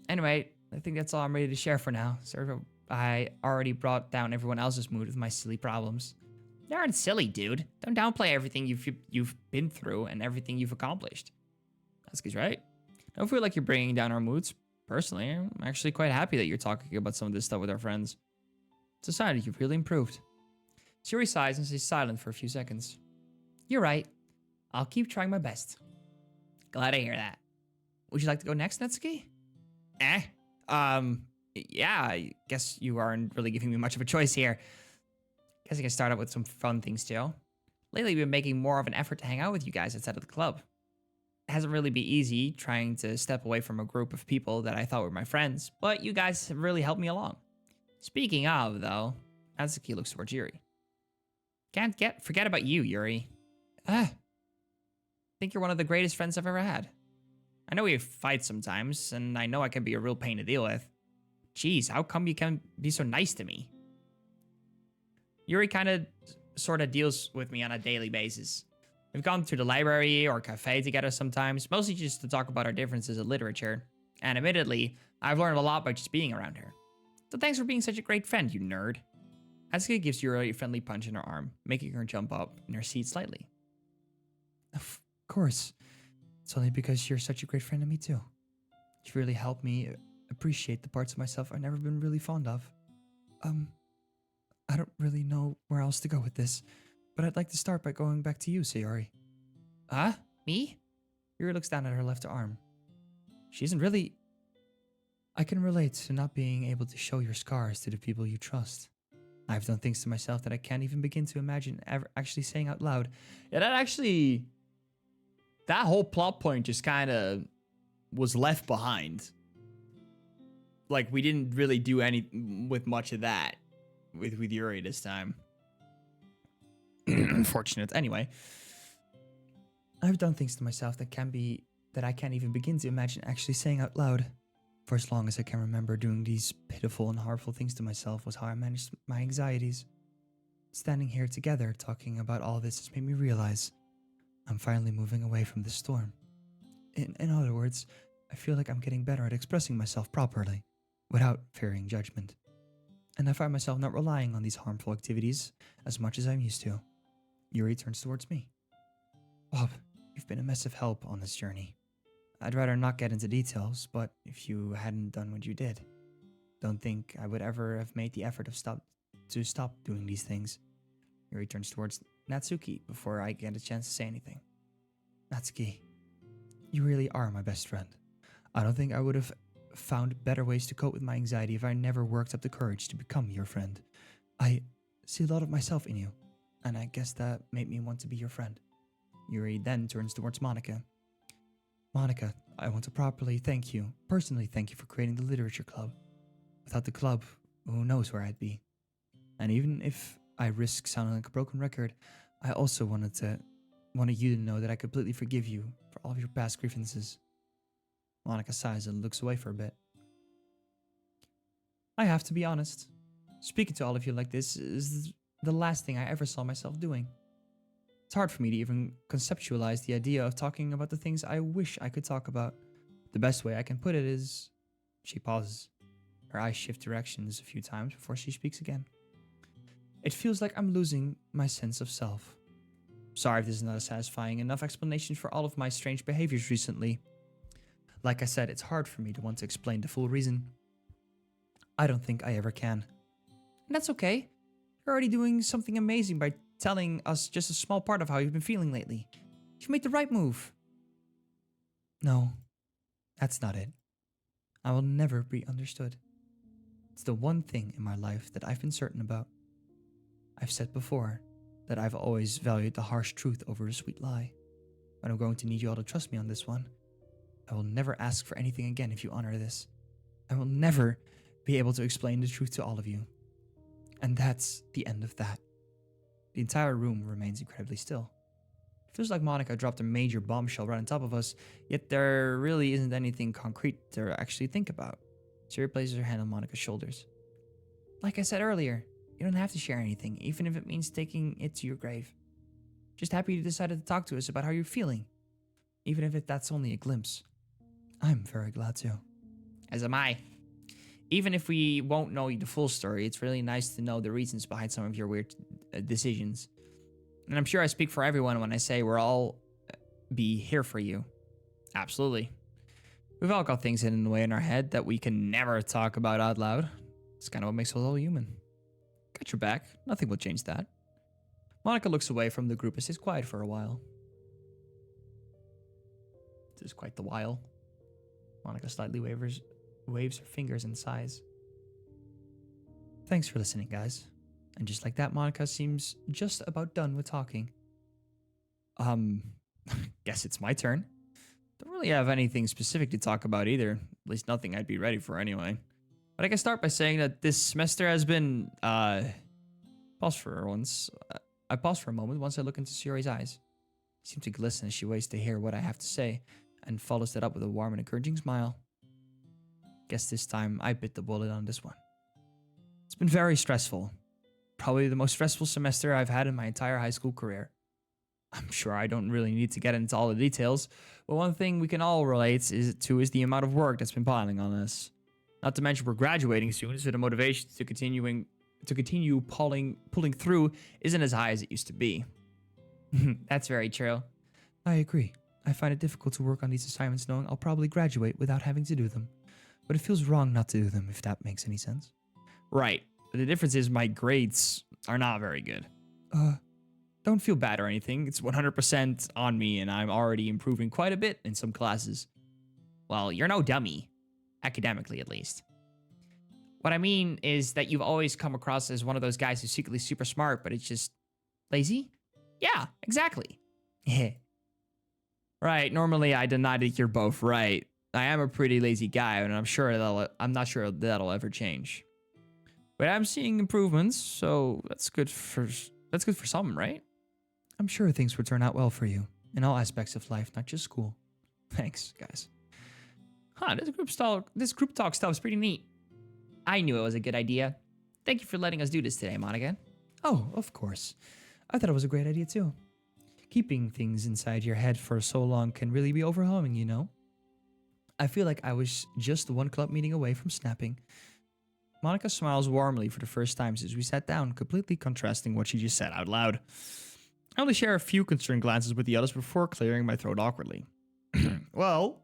Anyway, I think that's all I'm ready to share for now. Sorry if I already brought down everyone else's mood with my silly problems. They aren't silly, dude. Don't downplay everything you've been through and everything you've accomplished. Natsuki's right. I don't feel like you're bringing down our moods. Personally, I'm actually quite happy that you're talking about some of this stuff with our friends. It's a sign that you've really improved. Siri sighs and stays silent for a few seconds. You're right. I'll keep trying my best. Glad to hear that. Would you like to go next, Natsuki? Yeah, I guess you aren't really giving me much of a choice here. Guess I can start out with some fun things too. Lately, we've been making more of an effort to hang out with you guys outside of the club. It hasn't really been easy trying to step away from a group of people that I thought were my friends, but you guys have really helped me along. Speaking of, though, Natsuki looks towards Yuri. Forget about you, Yuri. I think you're one of the greatest friends I've ever had. I know we fight sometimes, and I know I can be a real pain to deal with. Jeez, how come you can be so nice to me? Yuri kind of sort of deals with me on a daily basis. We've gone to the library or cafe together sometimes, mostly just to talk about our differences in literature. And admittedly, I've learned a lot by just being around her. So thanks for being such a great friend, you nerd. Asuka gives Yuri a friendly punch in her arm, making her jump up in her seat slightly. Of course. It's only because you're such a great friend to me too. You've really helped me appreciate the parts of myself I've never been really fond of. I don't really know where else to go with this, but I'd like to start by going back to you, Sayori. Huh? Me? Yuri looks down at her left arm. She isn't really... I can relate to not being able to show your scars to the people you trust. I've done things to myself that I can't even begin to imagine ever actually saying out loud. Yeah, that whole plot point just kind of was left behind. Like, we didn't really do any with much of that with Yuri this time. Unfortunate. Anyway. I've done things to myself that I can't even begin to imagine actually saying out loud. For as long as I can remember, doing these pitiful and harmful things to myself was how I managed my anxieties. Standing here together talking about all this has made me realize I'm finally moving away from this storm. In other words, I feel like I'm getting better at expressing myself properly, without fearing judgment. And I find myself not relying on these harmful activities as much as I'm used to. Yuri turns towards me. Bob, you've been a massive help on this journey. I'd rather not get into details, but if you hadn't done what you did, don't think I would ever have made the effort to stop doing these things. Yuri turns towards Natsuki before I get a chance to say anything. Natsuki, you really are my best friend. I don't think I would have found better ways to cope with my anxiety if I never worked up the courage to become your friend. I see a lot of myself in you, and I guess that made me want to be your friend. Yuri then turns towards Monica. Monica, I want to personally thank you for creating the literature club. Without the club, who knows where I'd be. And even if I risk sounding like a broken record, I also wanted you to know that I completely forgive you for all of your past grievances. Monica sighs and looks away for a bit. I have to be honest. Speaking to all of you like this is the last thing I ever saw myself doing. It's hard for me to even conceptualize the idea of talking about the things I wish I could talk about. The best way I can put it is... She pauses. Her eyes shift directions a few times before she speaks again. It feels like I'm losing my sense of self. Sorry if this is not a satisfying enough explanation for all of my strange behaviors recently. Like I said, it's hard for me to want to explain the full reason. I don't think I ever can. And that's okay. You're already doing something amazing by telling us just a small part of how you've been feeling lately. You've made the right move. No, that's not it. I will never be understood. It's the one thing in my life that I've been certain about. I've said before that I've always valued the harsh truth over a sweet lie. But I'm going to need you all to trust me on this one. I will never ask for anything again if you honor this. I will never be able to explain the truth to all of you. And that's the end of that. The entire room remains incredibly still. It feels like Monica dropped a major bombshell right on top of us, yet there really isn't anything concrete to actually think about. Siri places her hand on Monica's shoulders. Like I said earlier, you don't have to share anything, even if it means taking it to your grave. Just happy you decided to talk to us about how you're feeling, even if that's only a glimpse. I'm very glad to. As am I. Even if we won't know the full story, it's really nice to know the reasons behind some of your weird decisions. And I'm sure I speak for everyone when I say we'll all be here for you. Absolutely. We've all got things hidden away in our head that we can never talk about out loud. It's kind of what makes us all human. Got your back. Nothing will change that. Monica looks away from the group and stays quiet for a while. This is quite the while. Monica slightly waves her fingers and sighs. Thanks for listening, guys. And just like that, Monica seems just about done with talking. Guess it's my turn. Don't really have anything specific to talk about either. At least nothing I'd be ready for anyway. But I can start by saying that this semester has been, pause for once. I pause for a moment once I look into Suri's eyes. She seems to glisten as she waits to hear what I have to say, and follows that up with a warm and encouraging smile. Guess this time I bit the bullet on this one. It's been very stressful. Probably the most stressful semester I've had in my entire high school career. I'm sure I don't really need to get into all the details, but one thing we can all relate is the amount of work that's been piling on us. Not to mention we're graduating soon, so the motivation to continue pulling through isn't as high as it used to be. That's very true. I agree. I find it difficult to work on these assignments knowing I'll probably graduate without having to do them. But it feels wrong not to do them, if that makes any sense. Right. But the difference is my grades are not very good. Don't feel bad or anything. It's 100% on me, and I'm already improving quite a bit in some classes. Well, you're no dummy. Academically, at least. What I mean is that you've always come across as one of those guys who's secretly super smart, but it's just lazy? Yeah, exactly. Right, normally I deny that you're both right. I am a pretty lazy guy, and I'm not sure that'll ever change. But I'm seeing improvements, so that's good for some, right? I'm sure things will turn out well for you in all aspects of life, not just school. Thanks, guys. Huh, this group talk stuff's pretty neat. I knew it was a good idea. Thank you for letting us do this today, Monica. Oh, of course. I thought it was a great idea too. Keeping things inside your head for so long can really be overwhelming, you know? I feel like I was just one club meeting away from snapping. Monica smiles warmly for the first time since we sat down, completely contrasting what she just said out loud. I only share a few concerned glances with the others before clearing my throat awkwardly. Well,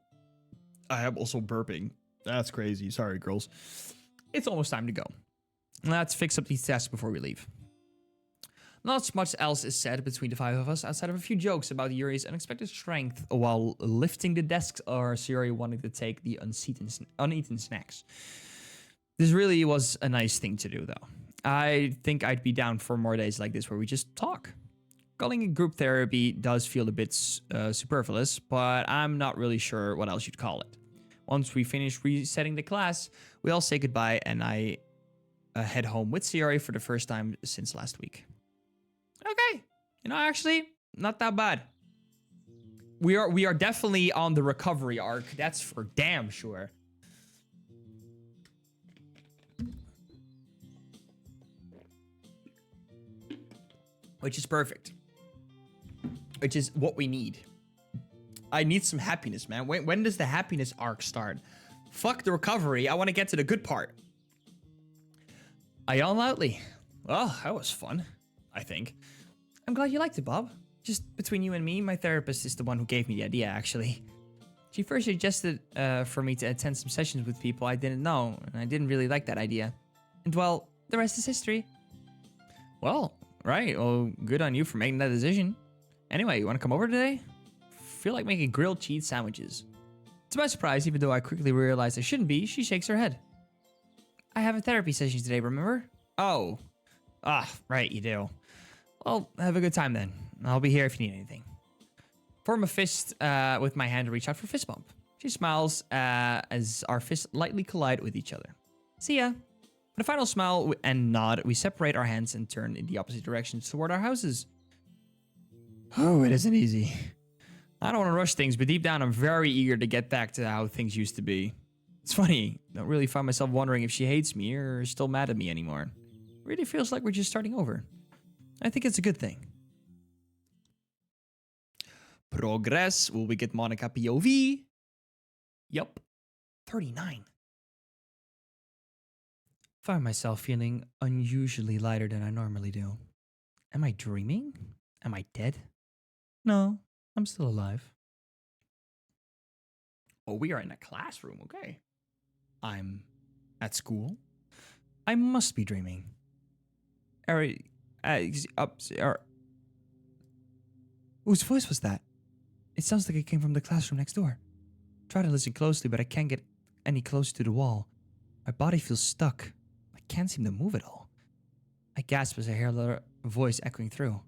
I am also burping. That's crazy. Sorry, girls. It's almost time to go. Let's fix up these tests before we leave. Not much else is said between the five of us outside of a few jokes about Yuri's unexpected strength while lifting the desks or Sayori wanting to take the uneaten snacks. This really was a nice thing to do, though. I think I'd be down for more days like this where we just talk. Calling it group therapy does feel a bit superfluous, but I'm not really sure what else you'd call it. Once we finish resetting the class, we all say goodbye and I head home with Sayori for the first time since last week. Okay, actually, not that bad. We are definitely on the recovery arc. That's for damn sure. Which is perfect. Which is what we need. I need some happiness, man. When does the happiness arc start? Fuck the recovery. I want to get to the good part. I yawn loudly. Well, that was fun, I think. I'm glad you liked it, Bob. Just between you and me, my therapist is the one who gave me the idea, actually. She first suggested for me to attend some sessions with people I didn't know, and I didn't really like that idea. And well, the rest is history. Well, right. Well, good on you for making that decision. Anyway, you want to come over today? Feel like making grilled cheese sandwiches. To my surprise, even though I quickly realized I shouldn't be, she shakes her head. I have a therapy session today, remember? Oh. Right, you do. Well, have a good time then. I'll be here if you need anything. Form a fist with my hand to reach out for fist bump. She smiles as our fists lightly collide with each other. See ya. With a final smile and nod, we separate our hands and turn in the opposite directions toward our houses. Oh, it isn't easy. I don't want to rush things, but deep down I'm very eager to get back to how things used to be. It's funny, I don't really find myself wondering if she hates me or is still mad at me anymore. It really feels like we're just starting over. I think it's a good thing. Progress. Will we get Monica POV? Yup. 39. Find myself feeling unusually lighter than I normally do. Am I dreaming? Am I dead? No, I'm still alive. Oh, we are in a classroom, okay. I'm at school. I must be dreaming. Whose voice was that? It sounds like it came from the classroom next door. Try to listen closely, but I can't get any closer to the wall. My body feels stuck. I can't seem to move at all. I gasp as I hear the voice echoing through.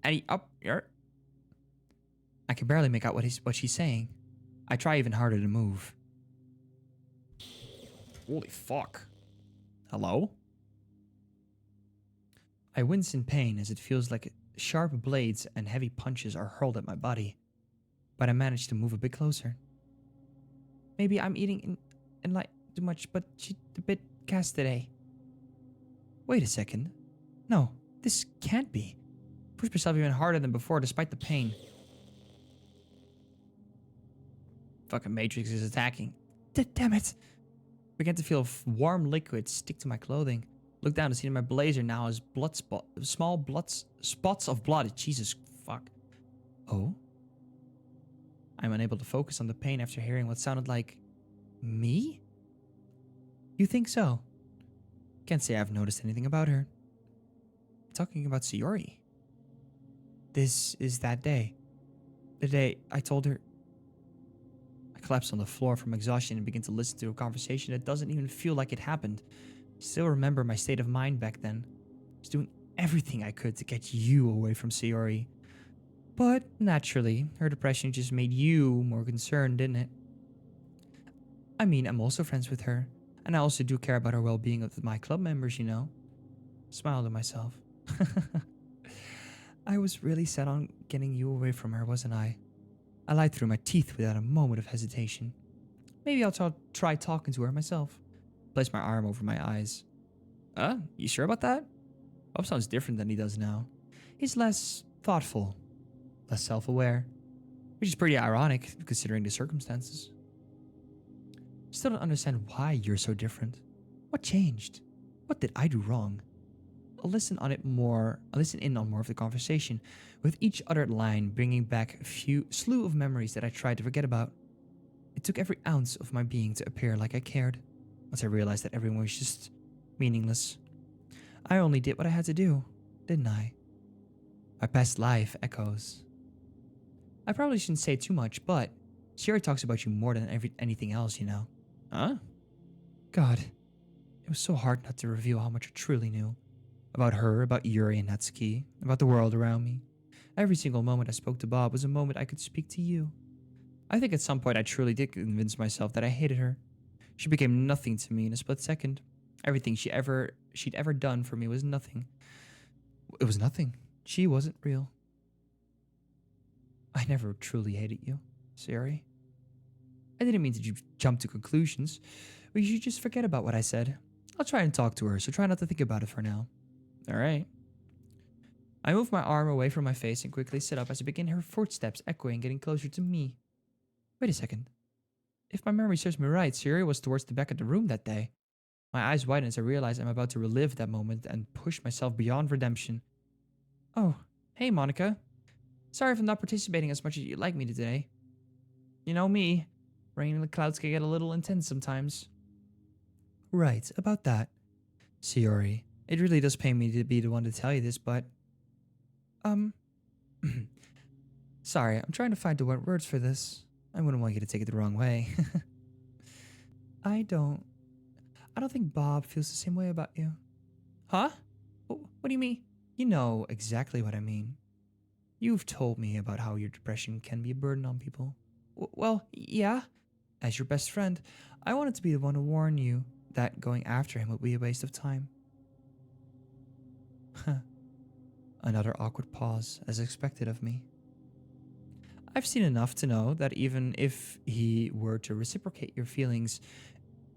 Eddie, up here. I can barely make out what she's saying. I try even harder to move. Holy fuck. Hello? I wince in pain as it feels like sharp blades and heavy punches are hurled at my body. But I manage to move a bit closer. Maybe I'm eating in like too much, but she's a bit gassed today. Wait a second. No, this can't be. Push myself even harder than before despite the pain. Fucking Matrix is attacking. Damn it. I began to feel warm liquid stick to my clothing. Look down to see that my blazer now has small spots of blood. Jesus fuck. Oh? I'm unable to focus on the pain after hearing what sounded like me? You think so? Can't say I've noticed anything about her. Talking about Sayori. This is that day. The day I told her. I collapse on the floor from exhaustion and begin to listen to a conversation that doesn't even feel like it happened. I still remember my state of mind back then. I was doing everything I could to get you away from Sayori. But naturally, her depression just made you more concerned, didn't it? I mean, I'm also friends with her, and I also do care about her well-being of my club members, you know. Smile to myself. I was really set on getting you away from her, wasn't I? I lied through my teeth without a moment of hesitation. Maybe I'll try talking to her myself. Place my arm over my eyes. You sure about that? Bob sounds different than he does now. He's less thoughtful, less self-aware, which is pretty ironic considering the circumstances. Still don't understand why you're so different. What changed? What did I do wrong? I'll listen in on more of the conversation, with each uttered line bringing back a slew of memories that I tried to forget about. It took every ounce of my being to appear like I cared, once I realized that everyone was just meaningless. I only did what I had to do, didn't I? My past life echoes. I probably shouldn't say too much, but Sherry talks about you more than anything else, you know. Huh? God, it was so hard not to reveal how much I truly knew. About her, about Yuri and Natsuki, about the world around me. Every single moment I spoke to Bob was a moment I could speak to you. I think at some point I truly did convince myself that I hated her. She became nothing to me in a split second. Everything she'd ever done for me was nothing. It was nothing. She wasn't real. I never truly hated you, Sari. I didn't mean to jump to conclusions, but you should just forget about what I said. I'll try and talk to her, so try not to think about it for now. All right. I moved my arm away from my face and quickly stood up as I began her footsteps echoing, getting closer to me. Wait a second. If my memory serves me right, Siri was towards the back of the room that day. My eyes widen as I realize I'm about to relive that moment and push myself beyond redemption. Oh, hey Monica. Sorry if I'm not participating as much as you'd like me today. You know me. Rain in the clouds can get a little intense sometimes. Right, about that. Siori, it really does pain me to be the one to tell you this, but... Sorry, I'm trying to find the right words for this. I wouldn't want you to take it the wrong way. I don't think Bob feels the same way about you. Huh? What do you mean? You know exactly what I mean. You've told me about how your depression can be a burden on people. Well, yeah. As your best friend, I wanted to be the one to warn you that going after him would be a waste of time. Another awkward pause, as expected of me. I've seen enough to know that even if he were to reciprocate your feelings,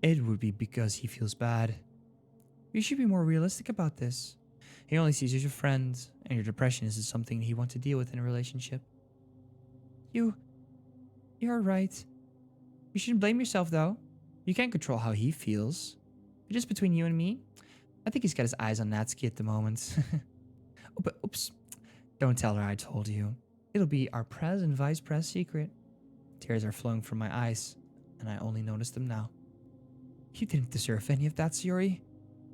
it would be because he feels bad. You should be more realistic about this. He only sees you as your friend, and your depression isn't something he wants to deal with in a relationship. You're right. You shouldn't blame yourself, though. You can't control how he feels. But just between you and me, I think he's got his eyes on Natsuki at the moment. Oh, but oops. Don't tell her I told you. It'll be our press and vice press secret. Tears are flowing from my eyes, and I only notice them now. You didn't deserve any of that, Sayori.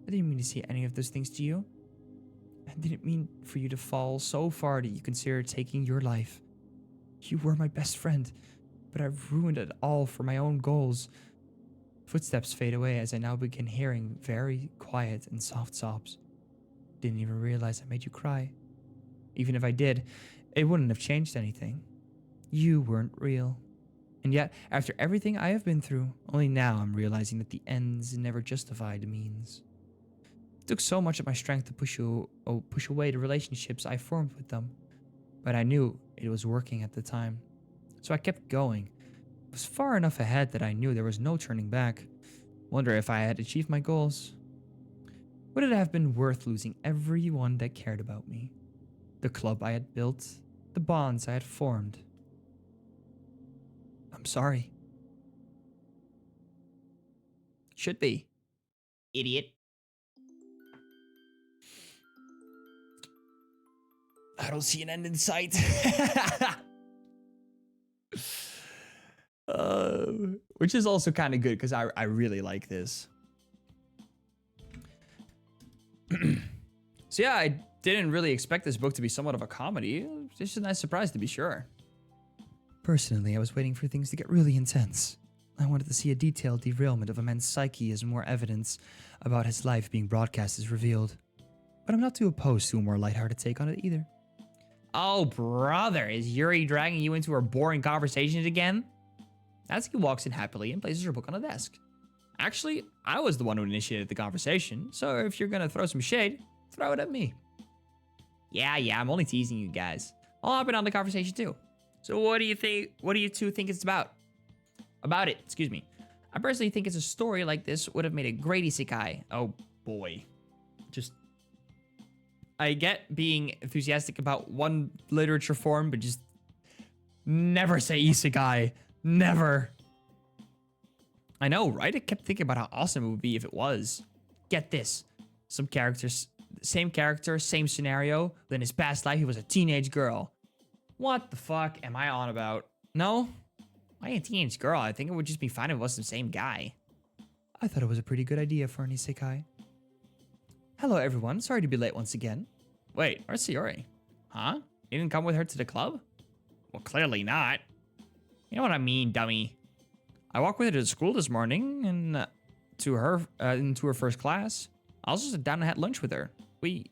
I didn't mean to say any of those things to you. I didn't mean for you to fall so far that you consider taking your life. You were my best friend, but I've ruined it all for my own goals. Footsteps fade away as I now begin hearing very quiet and soft sobs. Didn't even realize I made you cry. Even if I did, it wouldn't have changed anything. You weren't real. And yet, after everything I have been through, only now I'm realizing that the ends never justify the means. It took so much of my strength to push away the relationships I formed with them. But I knew it was working at the time. So I kept going. I was far enough ahead that I knew there was no turning back. Wonder if I had achieved my goals. Would it have been worth losing everyone that cared about me? The club I had built, the bonds I had formed. I'm sorry. Should be. Idiot. I don't see an end in sight. Which is also kind of good because I really like this. So yeah, I didn't really expect this book to be somewhat of a comedy. It's just a nice surprise to be sure. Personally, I was waiting for things to get really intense. I wanted to see a detailed derailment of a man's psyche as more evidence about his life being broadcast is revealed. But I'm not too opposed to a more lighthearted take on it either. Oh, brother, is Yuri dragging you into her boring conversations again? Natsuki walks in happily and places her book on a desk. Actually, I was the one who initiated the conversation, so if you're gonna throw some shade, throw it at me. Yeah, I'm only teasing you guys. I'll hop in on the conversation too. So what do you two think it's about? Excuse me. I personally think it's a story like this would have made a great isekai. Oh boy. Just, I get being enthusiastic about one literature form, but just never say isekai. Never. I know, right? I kept thinking about how awesome it would be if it was. Get this. Some characters, same character, same scenario, but in his past life he was a teenage girl. What the fuck am I on about? No? Why a teenage girl? I think it would just be fine if it was the same guy. I thought it was a pretty good idea for an isekai. Hello, everyone. Sorry to be late once again. Wait, where's Sayori? Huh? You didn't come with her to the club? Well, clearly not. You know what I mean, dummy. I walked with her to school this morning and into her first class. I also sat down and had lunch with her. We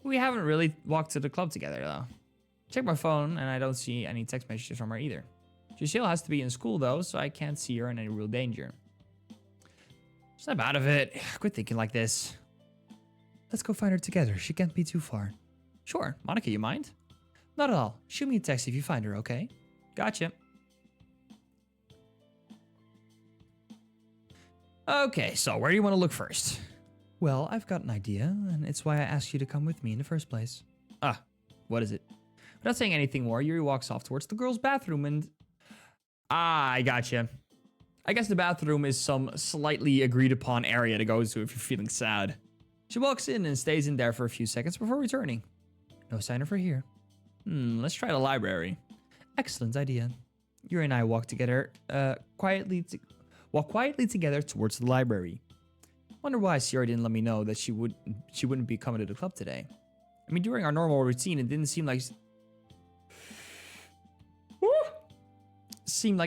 haven't really walked to the club together though. Check my phone and I don't see any text messages from her either. She still has to be in school though, so I can't see her in any real danger. Snap out of it. Quit thinking like this. Let's go find her together. She can't be too far. Sure. Monica, you mind? Not at all. Shoot me a text if you find her, okay? Gotcha. Okay, so where do you want to look first? Well, I've got an idea, and it's why I asked you to come with me in the first place. Ah, what is it? Without saying anything more, Yuri walks off towards the girls' bathroom and... Ah, I gotcha. I guess the bathroom is some slightly agreed upon area to go to if you're feeling sad. She walks in and stays in there for a few seconds before returning. No sign of her here. Let's try the library. Excellent idea. Yuri and I walk quietly together towards the library. Wonder why Sierra didn't let me know that she wouldn't be coming to the club today. I mean, during our normal routine, it didn't seem like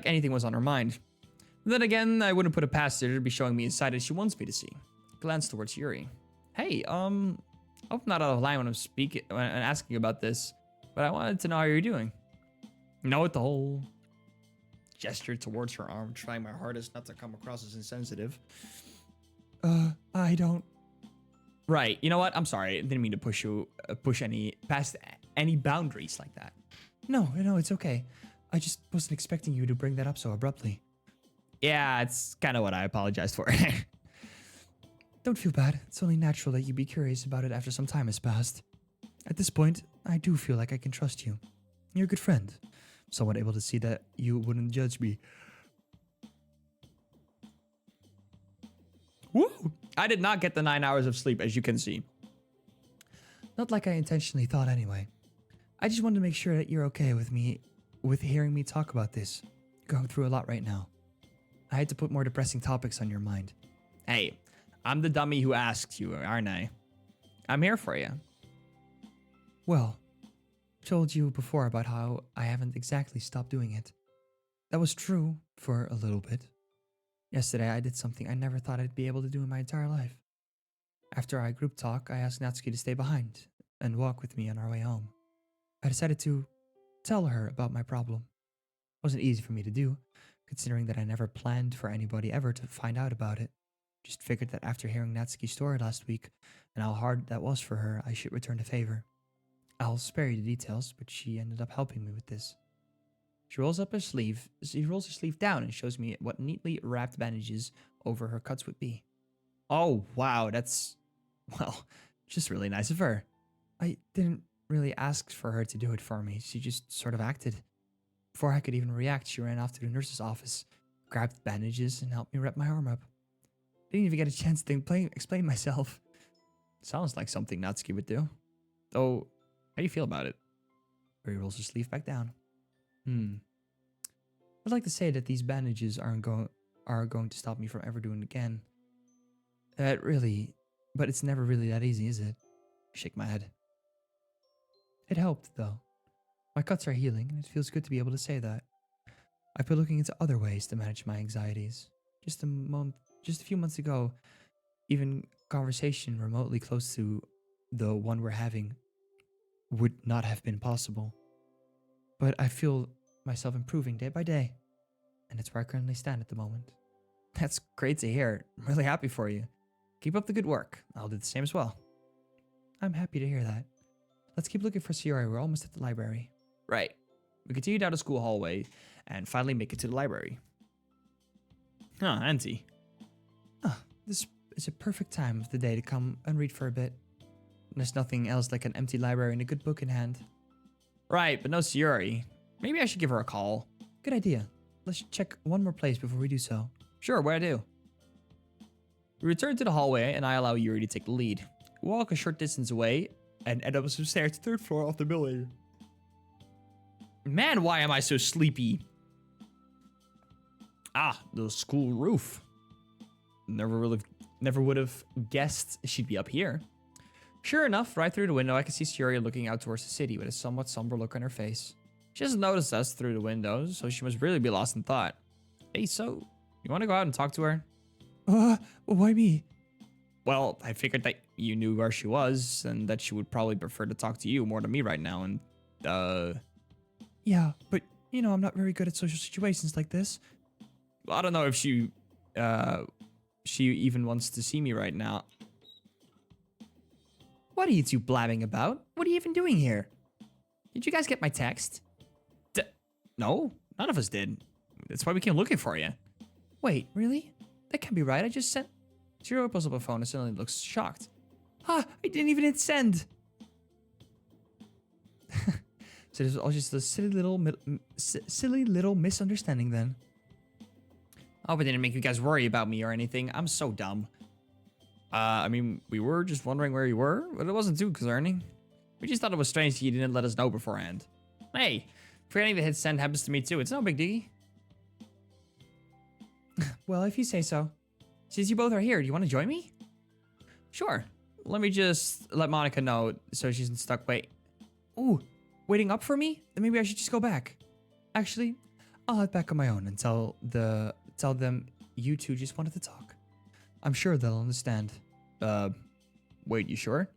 anything was on her mind. Then again, I wouldn't put it past her to be showing me a side that she wants me to see. Glance towards Yuri. Hey, I hope I'm not out of line when I'm speaking and asking about this, but I wanted to know how you're doing. You know, with the whole gesture towards her arm, trying my hardest not to come across as insensitive. I don't... Right, you know what? I'm sorry. I didn't mean to push past any boundaries like that. No, it's okay. I just wasn't expecting you to bring that up so abruptly. Yeah, it's kind of what I apologized for. Don't feel bad. It's only natural that you be curious about it after some time has passed. At this point, I do feel like I can trust you. You're a good friend. Someone able to see that you wouldn't judge me. Woo! I did not get the 9 hours of sleep, as you can see. Not like I intentionally thought anyway. I just wanted to make sure that you're okay with hearing me talk about this. Going through a lot right now. I had to put more depressing topics on your mind. Hey, I'm the dummy who asked you, aren't I? I'm here for you. Well, told you before about how I haven't exactly stopped doing it. That was true for a little bit. Yesterday I did something I never thought I'd be able to do in my entire life. After our group talk, I asked Natsuki to stay behind and walk with me on our way home. I decided to tell her about my problem. It wasn't easy for me to do, considering that I never planned for anybody ever to find out about it. Just figured that after hearing Natsuki's story last week and how hard that was for her, I should return the favor. I'll spare you the details, but she ended up helping me with this. She rolls her sleeve down and shows me what neatly wrapped bandages over her cuts would be. Oh, wow, that's, well, just really nice of her. I didn't really ask for her to do it for me. She just sort of acted. Before I could even react, she ran off to the nurse's office, grabbed bandages, and helped me wrap my arm up. Didn't even get a chance to explain myself. Sounds like something Natsuki would do. Though, how do you feel about it? Uri rolls her sleeve back down. I'd like to say that these bandages are going to stop me from ever doing it again. But it's never really that easy, is it? Shake my head. It helped, though. My cuts are healing, and it feels good to be able to say that. I've been looking into other ways to manage my anxieties. Just a few months ago, even conversation remotely close to the one we're having would not have been possible. But I feel myself improving day by day, and it's where I currently stand at the moment. That's great to hear. I'm really happy for you. Keep up the good work. I'll do the same as well. I'm happy to hear that. Let's keep looking for Sayori. We're almost at the library. Right. We continue down the school hallway and finally make it to the library. Huh, auntie. Oh, this is a perfect time of the day to come and read for a bit. There's nothing else like an empty library and a good book in hand. Right, but no Sayuri. Maybe I should give her a call. Good idea. Let's check one more place before we do so. Sure, where I do. We return to the hallway, and I allow Yuri to take the lead. We walk a short distance away, and end up some stairs to the 3rd floor of the building. Man, why am I so sleepy? Ah, the school roof. Never would have guessed she'd be up here. Sure enough, right through the window, I can see Sayuri looking out towards the city with a somewhat somber look on her face. She doesn't notice us through the window, so she must really be lost in thought. Hey, so, you want to go out and talk to her? Why me? Well, I figured that you knew where she was, and that she would probably prefer to talk to you more than me right now, and, Yeah, but, you know, I'm not very good at social situations like this. I don't know if she even wants to see me right now. What are you two blabbing about? What are you even doing here? Did you guys get my text? No, none of us did. That's why we came looking for you. Wait, really? That can't be right. I just sent... Zero pulls up a phone and suddenly looks shocked. I didn't even hit send. So this was all just a silly little misunderstanding then. I hope it didn't make you guys worry about me or anything. I'm so dumb. I mean, we were just wondering where you were, but it wasn't too concerning. We just thought it was strange that you didn't let us know beforehand. Hey, forgetting to hit send happens to me too. It's no big deal. Well, if you say so. Since you both are here, do you want to join me? Sure. Let me just let Monica know so she's stuck. Wait. Ooh, waiting up for me? Then maybe I should just go back. Actually, I'll head back on my own and tell them you two just wanted to talk. I'm sure they'll understand. Wait, you sure?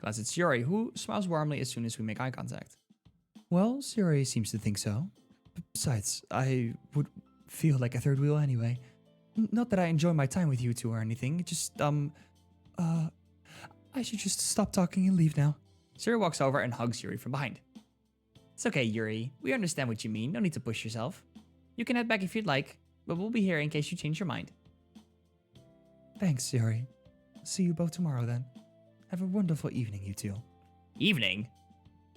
Glance at Sayuri, who smiles warmly as soon as we make eye contact. Well, Sayuri seems to think so. Besides, I would feel like a third wheel anyway. Not that I enjoy my time with you two or anything. Just, I should just stop talking and leave now. Sayuri walks over and hugs Yuri from behind. It's okay, Yuri. We understand what you mean. No need to push yourself. You can head back if you'd like, but we'll be here in case you change your mind. Thanks, Sayuri. See you both tomorrow then. Have a wonderful evening, you two. Evening?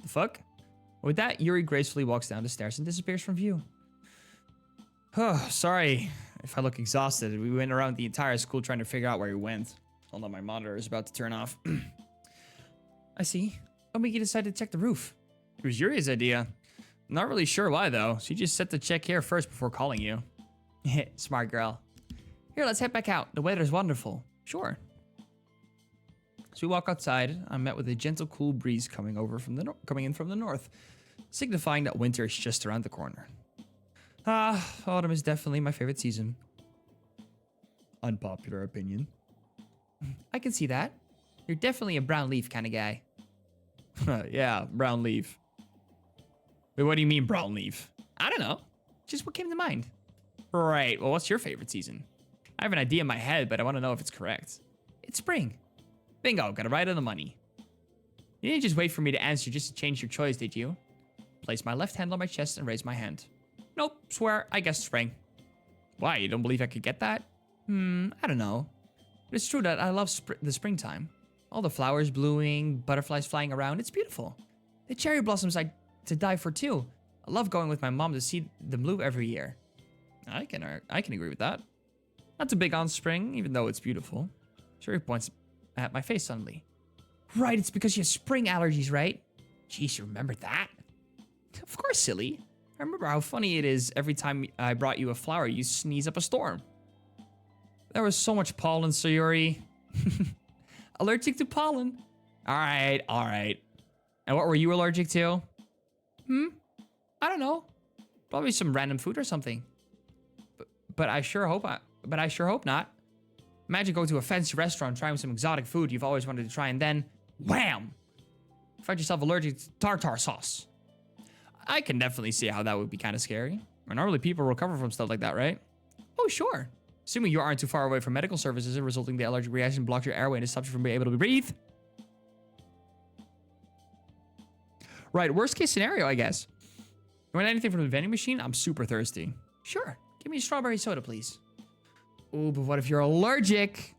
The fuck? With that, Yuri gracefully walks down the stairs and disappears from view. Oh, sorry if I look exhausted. We went around the entire school trying to figure out where he went. Hold on, my monitor is about to turn off. I see. What made you decide to check the roof? It was Yuri's idea. Not really sure why, though. She just said to check here first before calling you. Smart girl. Here, let's head back out. The weather's wonderful. Sure. So we walk outside. I'm met with a gentle, cool breeze coming in from the north, signifying that winter is just around the corner. Autumn is definitely my favorite season. Unpopular opinion. I can see that. You're definitely a brown leaf kind of guy. Yeah, brown leaf. Wait, what do you mean brown leaf? I don't know. Just what came to mind. Right, well, what's your favorite season? I have an idea in my head, but I want to know if it's correct. It's spring. Bingo, got it right on the money. You didn't just wait for me to answer just to change your choice, did you? Place my left hand on my chest and raise my hand. Nope, swear, I guess spring. Why, you don't believe I could get that? I don't know. But it's true that I love the springtime. All the flowers blooming, butterflies flying around, it's beautiful. The cherry blossoms I to die for too. I love going with my mom to see them bloom every year. I can agree with that. Not too big on spring, even though it's beautiful. Sherry points at my face suddenly. Right, it's because you have spring allergies, right? Jeez, you remember that? Of course, silly. I remember how funny it is every time I brought you a flower, you sneeze up a storm. There was so much pollen, Sayuri. Allergic to pollen. All right. And what were you allergic to? I don't know. Probably some random food or something. But I sure hope not. Imagine going to a fancy restaurant, trying some exotic food you've always wanted to try, and then, wham! Find yourself allergic to tartar sauce. I can definitely see how that would be kind of scary. Normally people recover from stuff like that, right? Oh, sure. Assuming you aren't too far away from medical services and resulting the allergic reaction blocks your airway and stops you from being able to breathe. Right, worst case scenario, I guess. You want anything from the vending machine? I'm super thirsty. Sure. Give me a strawberry soda, please. Ooh, but what if you're allergic?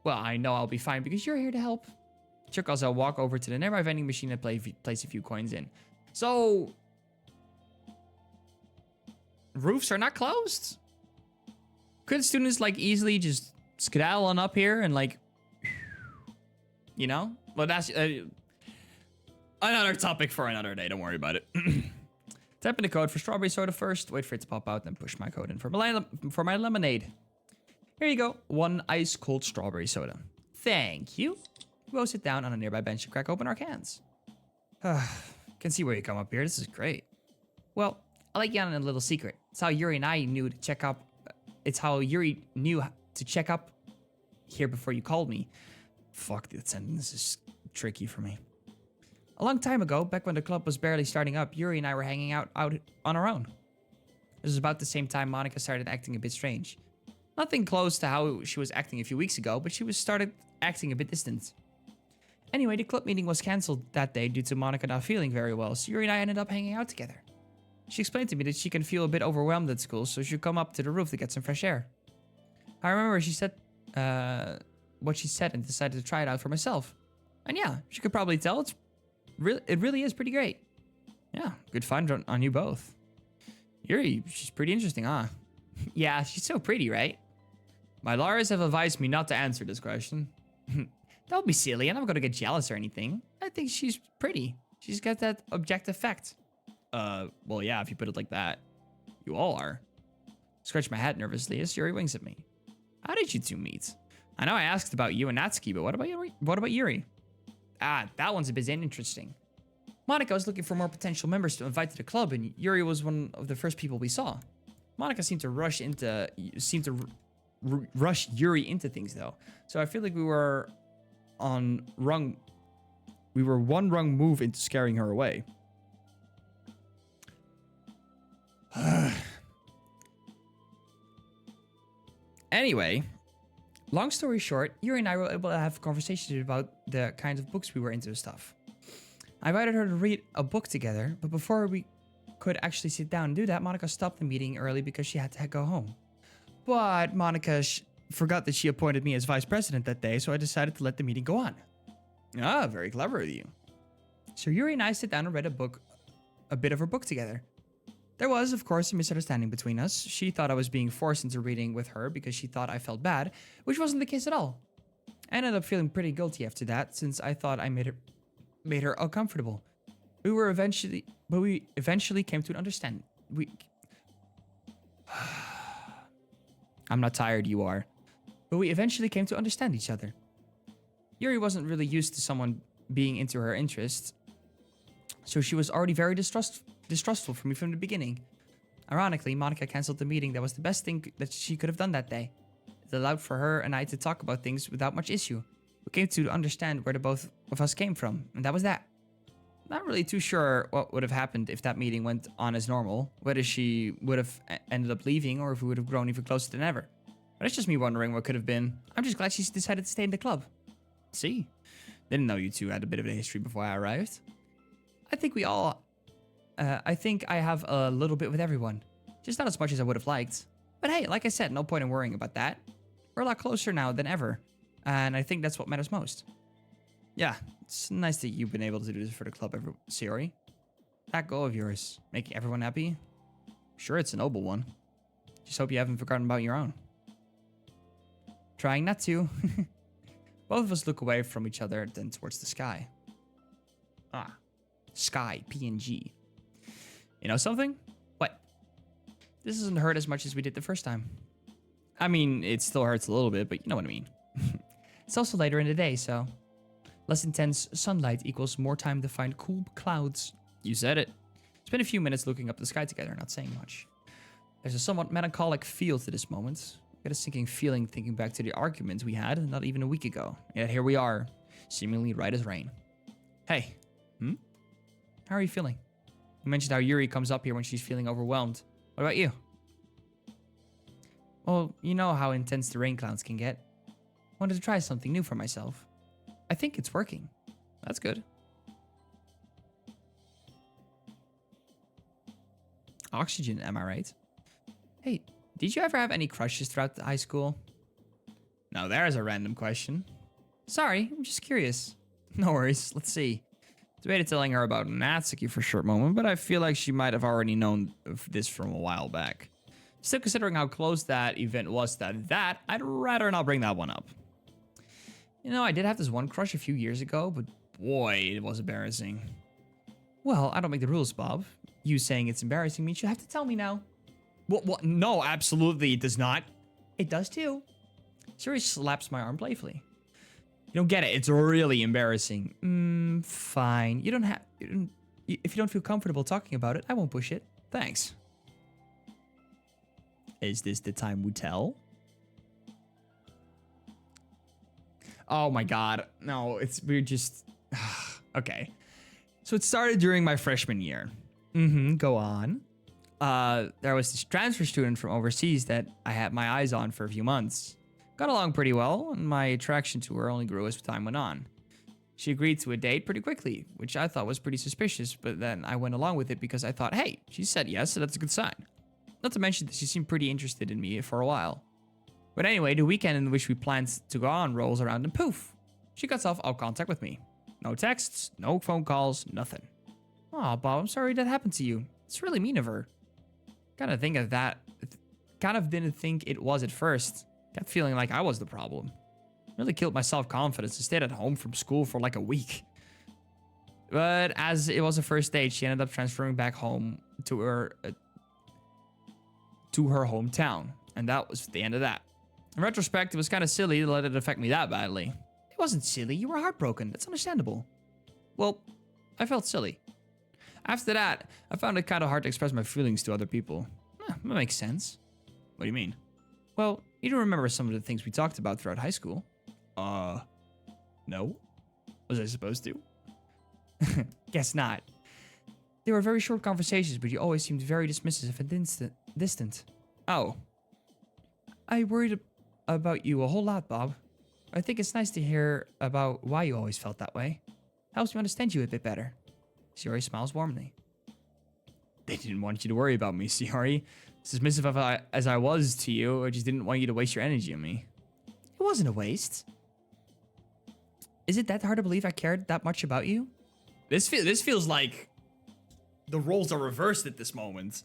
Well, I know I'll be fine because you're here to help. Chuck goes, I'll walk over to the nearby vending machine and place a few coins in. So, roofs are not closed? Could students like easily just skedaddle on up here and like, you know? Well, that's another topic for another day. Don't worry about it. Type in the code for strawberry soda first. Wait for it to pop out, then push my code in for my lemonade. Here you go. 1 ice cold strawberry soda. Thank you. We'll sit down on a nearby bench and crack open our cans. Can see where you come up here. This is great. Well, I like you on a little secret. It's how Yuri and I knew to check up. It's how Yuri knew to check up here before you called me. Fuck, that sentence is tricky for me. A long time ago, back when the club was barely starting up, Yuri and I were hanging out on our own. This was about the same time Monica started acting a bit strange. Nothing close to how she was acting a few weeks ago, but she started acting a bit distant. Anyway, the club meeting was cancelled that day due to Monica not feeling very well, so Yuri and I ended up hanging out together. She explained to me that she can feel a bit overwhelmed at school, so she'd come up to the roof to get some fresh air. I remember she said what she said and decided to try it out for myself. And yeah, she could probably tell it really is pretty great. Yeah, good find on you both. Yuri, she's pretty interesting, huh? Yeah, she's so pretty, right? My lawyers have advised me not to answer this question. Don't be silly, I'm not gonna get jealous or anything. I think she's pretty. She's got that objective fact. Well, yeah, if you put it like that. You all are. Scratch my head nervously as Yuri winks at me. How did you two meet? I know I asked about you and Natsuki, but what about Yuri? Ah, that one's a bit interesting. Monica was looking for more potential members to invite to the club, and Yuri was one of the first people we saw. Monica seemed to rush Yuri into things though. So I feel like we were one wrong move into scaring her away. Anyway, long story short, Yuri and I were able to have conversations about the kinds of books we were into and stuff. I invited her to read a book together, but before we could actually sit down and do that, Monica stopped the meeting early because she had to go home. But Monica forgot that she appointed me as vice president that day, so I decided to let the meeting go on. Ah, very clever of you. So Yuri and I sat down and read a bit of her book together. There was, of course, a misunderstanding between us. She thought I was being forced into reading with her because she thought I felt bad, which wasn't the case at all. I ended up feeling pretty guilty after that, since I thought I made her uncomfortable. We eventually came to an understanding. I'm not tired, you are. But we eventually came to understand each other. Yuri wasn't really used to someone being into her interests, so she was already very distrustful for me from the beginning. Ironically, Monica canceled the meeting. That was the best thing that she could have done that day. It allowed for her and I to talk about things without much issue. We came to understand where the both of us came from, and that was that. Not really too sure what would have happened if that meeting went on as normal, whether she would have ended up leaving or if we would have grown even closer than ever. But it's just me wondering what could have been. I'm just glad she decided to stay in the club. See? Didn't know you two had a bit of a history before I arrived. I think I have a little bit with everyone. Just not as much as I would have liked. But hey, like I said, no point in worrying about that. We're a lot closer now than ever. And I think that's what matters most. Yeah, it's nice that you've been able to do this for the club, Sayori. That goal of yours, making everyone happy. Sure, it's a noble one. Just hope you haven't forgotten about your own. Trying not to. Both of us look away from each other, then towards the sky. Ah, sky, PNG. You know something? What? This doesn't hurt as much as we did the first time. I mean, it still hurts a little bit, but you know what I mean. It's also later in the day, so less intense sunlight equals more time to find cool clouds. You said it. Spend a few minutes looking up the sky together, not saying much. There's a somewhat melancholic feel to this moment. I get a sinking feeling thinking back to the argument we had not even a week ago. Yet here we are, seemingly right as rain. Hey. How are you feeling? You mentioned how Yuri comes up here when she's feeling overwhelmed. What about you? Well, you know how intense the rain clouds can get. Wanted to try something new for myself. I think it's working. That's good. Oxygen, am I right? Hey, Did you ever have any crushes throughout the high school? No, there's a random question. Sorry, I'm just curious. No worries, let's see. Debated telling her about Natsuki for a short moment, but I feel like she might have already known of this from a while back. Still, considering how close that event was to that, I'd rather not bring that one up. You know, I did have this one crush a few years ago, but boy, it was embarrassing. Well, I don't make the rules, Bob. You saying it's embarrassing means you have to tell me now. What? No, absolutely it does not. It does too. Siri slaps my arm playfully. You don't get it. It's really embarrassing. Fine. You don't have... If you don't feel comfortable talking about it, I won't push it. Thanks. Is this the time we tell? Oh my god. No, we're just... Okay. So it started during my freshman year. Go on. There was this transfer student from overseas that I had my eyes on for a few months. Got along pretty well, and my attraction to her only grew as time went on. She agreed to a date pretty quickly, which I thought was pretty suspicious, but then I went along with it because I thought, hey, she said yes, so that's a good sign. Not to mention that she seemed pretty interested in me for a while. But anyway, the weekend in which we planned to go on rolls around and poof, she cuts off all contact with me. No texts, no phone calls, nothing. Aw, Bob, I'm sorry that happened to you. It's really mean of her. Kind of didn't think it was at first. Kept feeling like I was the problem. Really killed my self-confidence and stayed at home from school for like a week. But as it was a first date, she ended up transferring back home to her hometown. And that was the end of that. In retrospect, it was kind of silly to let it affect me that badly. It wasn't silly, you were heartbroken. That's understandable. Well, I felt silly. After that, I found it kind of hard to express my feelings to other people. That makes sense. What do you mean? Well, you don't remember some of the things we talked about throughout high school. No? Was I supposed to? Guess not. They were very short conversations, but you always seemed very dismissive and distant. Oh. I worried about you a whole lot, Bob. I think it's nice to hear about why you always felt that way. Helps me understand you a bit better. Shiori smiles warmly. They didn't want you to worry about me, Shiori. Dismissive as I was to you, I just didn't want you to waste your energy on me. It wasn't a waste. Is it that hard to believe I cared that much about you? This feels like the roles are reversed at this moment.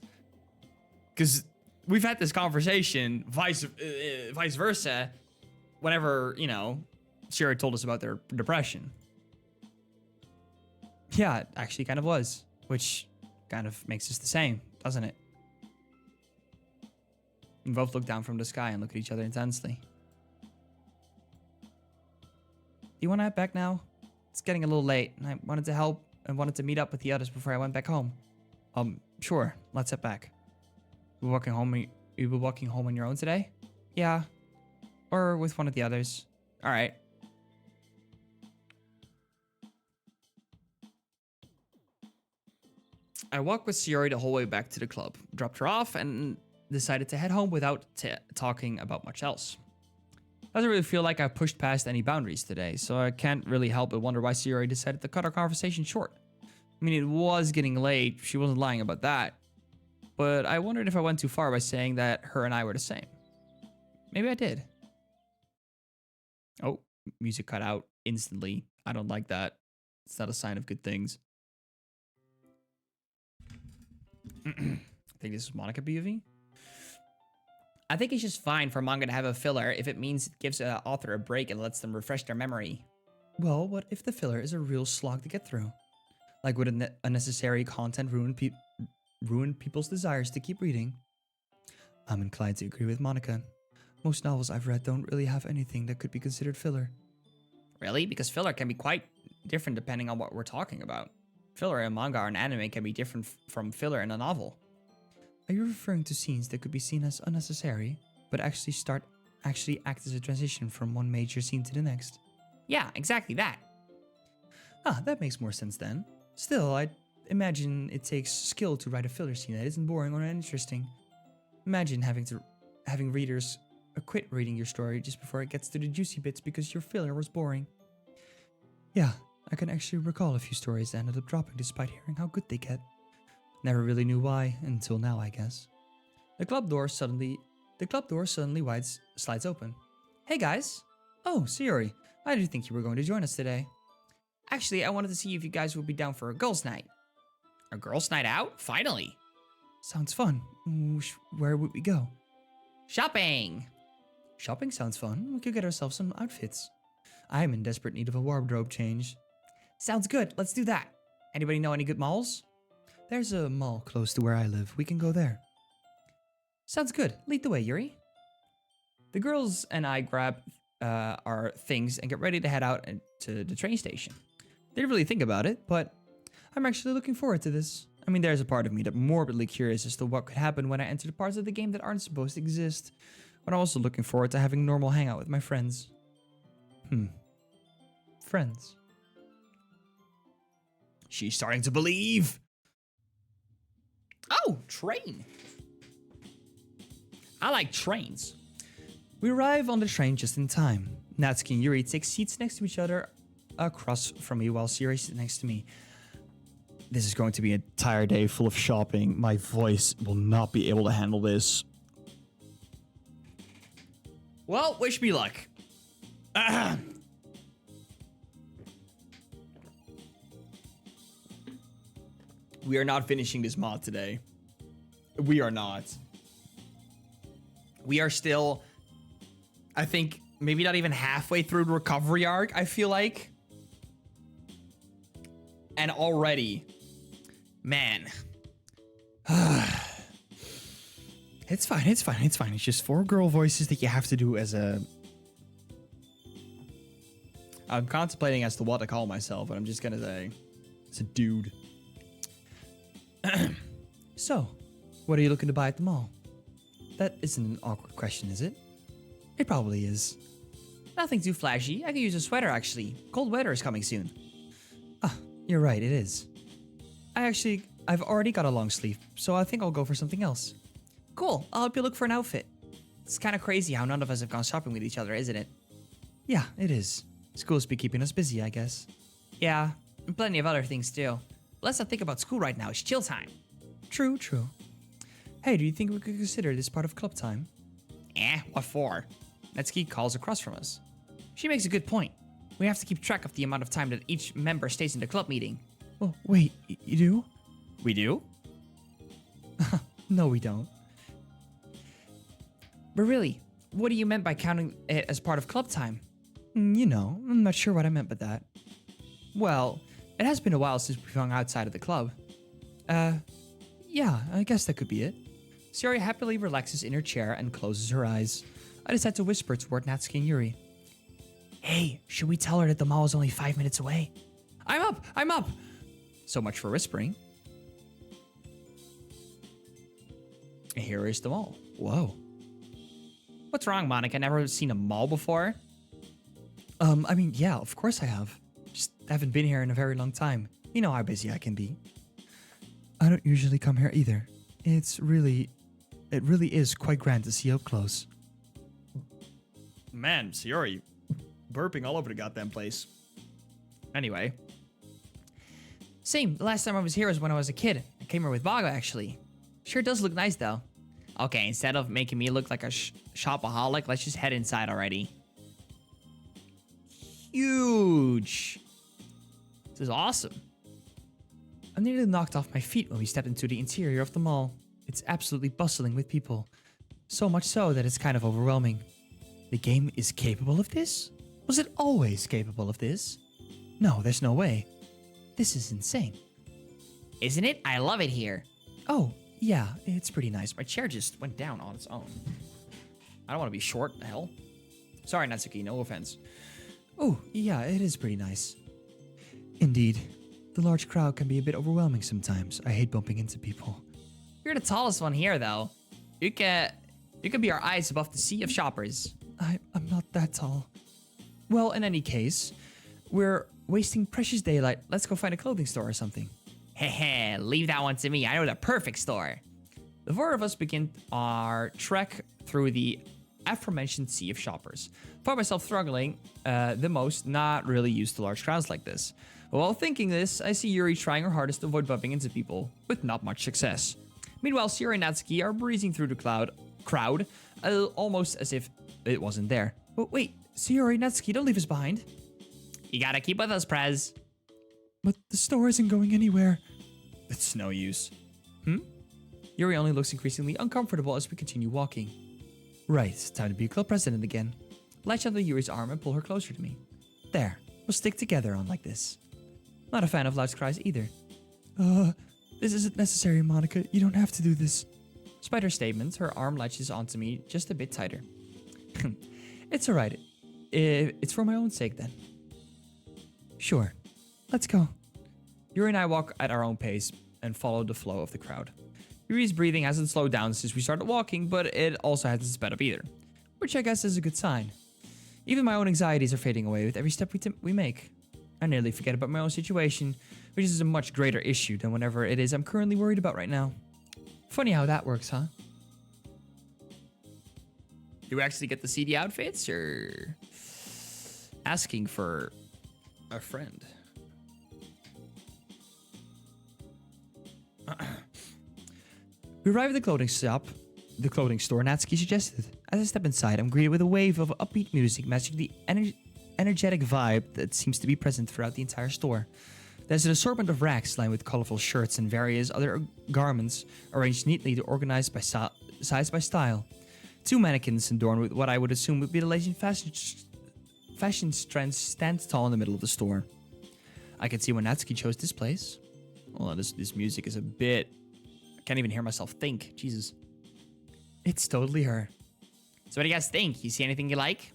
Because we've had this conversation, vice versa, whenever, you know, Shiori told us about their depression. Yeah, it actually kind of was, which kind of makes us the same, doesn't it? We both look down from the sky and look at each other intensely. Do you want to head back now? It's getting a little late, and I wanted to help and wanted to meet up with the others before I went back home. Sure, let's head back. You were walking home on your own today? Yeah. Or with one of the others. Alright. I walked with Shiori the whole way back to the club, dropped her off, and decided to head home without talking about much else. Doesn't really feel like I pushed past any boundaries today, so I can't really help but wonder why Shiori decided to cut our conversation short. I mean, it was getting late, she wasn't lying about that. But I wondered if I went too far by saying that her and I were the same. Maybe I did. Oh, music cut out instantly. I don't like that. It's not a sign of good things. I think this is Monica POV. I think it's just fine for manga to have a filler if it means it gives the author a break and lets them refresh their memory. Well, what if the filler is a real slog to get through? Like, would unnecessary content ruin people's desires to keep reading? I'm inclined to agree with Monica. Most novels I've read don't really have anything that could be considered filler. Really? Because filler can be quite different depending on what we're talking about. Filler in manga or an anime can be different from filler in a novel. Are you referring to scenes that could be seen as unnecessary, but actually act as a transition from one major scene to the next? Yeah, exactly that. Ah, that makes more sense then. Still, I'd imagine it takes skill to write a filler scene that isn't boring or uninteresting. Imagine having readers quit reading your story just before it gets to the juicy bits because your filler was boring. Yeah, I can actually recall a few stories that ended up dropping despite hearing how good they get. Never really knew why, until now, I guess. The club door suddenly The club door suddenly slides open. Hey guys! Oh, Sayori, I didn't think you were going to join us today. Actually, I wanted to see if you guys would be down for a girls' night. A girls' night out? Finally. Sounds fun. Where would we go? Shopping. Shopping sounds fun. We could get ourselves some outfits. I'm in desperate need of a wardrobe change. Sounds good. Let's do that. Anybody know any good malls? There's a mall close to where I live. We can go there. Sounds good. Lead the way, Yuri. The girls and I grab our things and get ready to head out to the train station. Didn't really think about it, but I'm actually looking forward to this. I mean, there's a part of me that's morbidly curious as to what could happen when I enter the parts of the game that aren't supposed to exist. But I'm also looking forward to having a normal hangout with my friends. Friends. She's starting to believe. Oh, train. I like trains. We arrive on the train just in time. Natsuki and Yuri take seats next to each other across from me while Sayori sits next to me. This is going to be an entire day full of shopping. My voice will not be able to handle this. Well, wish me luck. We are not finishing this mod today. We are not. We are still, I think, maybe not even halfway through the recovery arc, I feel like. And already, man. It's fine, it's fine, it's fine. It's just 4 girl voices that you have to do as a... I'm contemplating as to what to call myself, but I'm just gonna say, it's a dude. So, what are you looking to buy at the mall? That isn't an awkward question, is it? It probably is. Nothing too flashy. I could use a sweater, actually. Cold weather is coming soon. Ah, you're right, it is. I've already got a long sleeve, so I think I'll go for something else. Cool. I'll help you look for an outfit. It's kind of crazy how none of us have gone shopping with each other, isn't it? Yeah, it is. School's been keeping us busy, I guess. Yeah, and plenty of other things too. Let's not think about school right now. It's chill time. True, true. Hey, do you think we could consider this part of club time? What for? Natsuki calls across from us. She makes a good point. We have to keep track of the amount of time that each member stays in the club meeting. Oh, wait, you do? We do? No, we don't. But really, what do you meant by counting it as part of club time? You know, I'm not sure what I meant by that. Well, it has been a while since we've hung outside of the club. Yeah, I guess that could be it. Sayori happily relaxes in her chair and closes her eyes. I decide to whisper toward Natsuki and Yuri. Hey, should we tell her that the mall is only 5 minutes away? I'm up! I'm up! So much for whispering. Here is the mall. Whoa. What's wrong, Monica? Never seen a mall before? I mean, yeah, of course I have. Just haven't been here in a very long time. You know how busy I can be. I don't usually come here either. It really is quite grand to see up close. Man, Sayori, burping all over the goddamn place. Anyway. Same, the last time I was here was when I was a kid. I came here with Bago, actually. Sure does look nice, though. Okay, instead of making me look like a shopaholic, let's just head inside already. Huge. This is awesome. I nearly knocked off my feet when we stepped into the interior of the mall. It's absolutely bustling with people. So much so that it's kind of overwhelming. The game is capable of this? Was it always capable of this? No, there's no way. This is insane. Isn't it? I love it here. Oh, yeah, it's pretty nice. My chair just went down on its own. I don't want to be short, the hell. Sorry, Natsuki, no offense. Oh, yeah, it is pretty nice. Indeed. The large crowd can be a bit overwhelming sometimes. I hate bumping into people. You're the tallest one here, though. You can be our eyes above the sea of shoppers. I'm not that tall. Well, in any case, we're wasting precious daylight. Let's go find a clothing store or something. Heh, leave that one to me. I know the perfect store. The 4 of us begin our trek through the aforementioned sea of shoppers. Find myself struggling the most, not really used to large crowds like this. While thinking this, I see Yuri trying her hardest to avoid bumping into people, with not much success. Meanwhile, Sayori and Natsuki are breezing through the crowd crowd, almost as if it wasn't there. But wait, Sayori, Natsuki, don't leave us behind. You gotta keep with us, Prez. But the store isn't going anywhere. It's no use. Yuri only looks increasingly uncomfortable as we continue walking. Right, time to be club president again. Latch onto Yuri's arm and pull her closer to me. There, we'll stick together on like this. Not a fan of loud cries either. This isn't necessary, Monica. You don't have to do this. Despite her statements, her arm latches onto me just a bit tighter. It's alright. It's for my own sake then. Sure. Let's go. Yuri and I walk at our own pace and follow the flow of the crowd. Yuri's breathing hasn't slowed down since we started walking, but it also hasn't sped up either, Which I guess is a good sign. Even my own anxieties are fading away with every step we make. I nearly forget about my own situation, which is a much greater issue than whatever it is I'm currently worried about right now. Funny how that works, huh? Do we actually get to see the outfits, or asking for a friend? We arrive at the clothing store Natsuki suggested. As I step inside, I'm greeted with a wave of upbeat music matching the energetic vibe that seems to be present throughout the entire store. There's an assortment of racks lined with colorful shirts and various other garments arranged neatly to organize by size by style. 2 mannequins adorned with what I would assume would be the latest fashion trends stand tall in the middle of the store. I can see when Natsuki chose this place. Well, this music is a bit... I can't even hear myself think. Jesus. It's totally her. So what do you guys think? You see anything you like?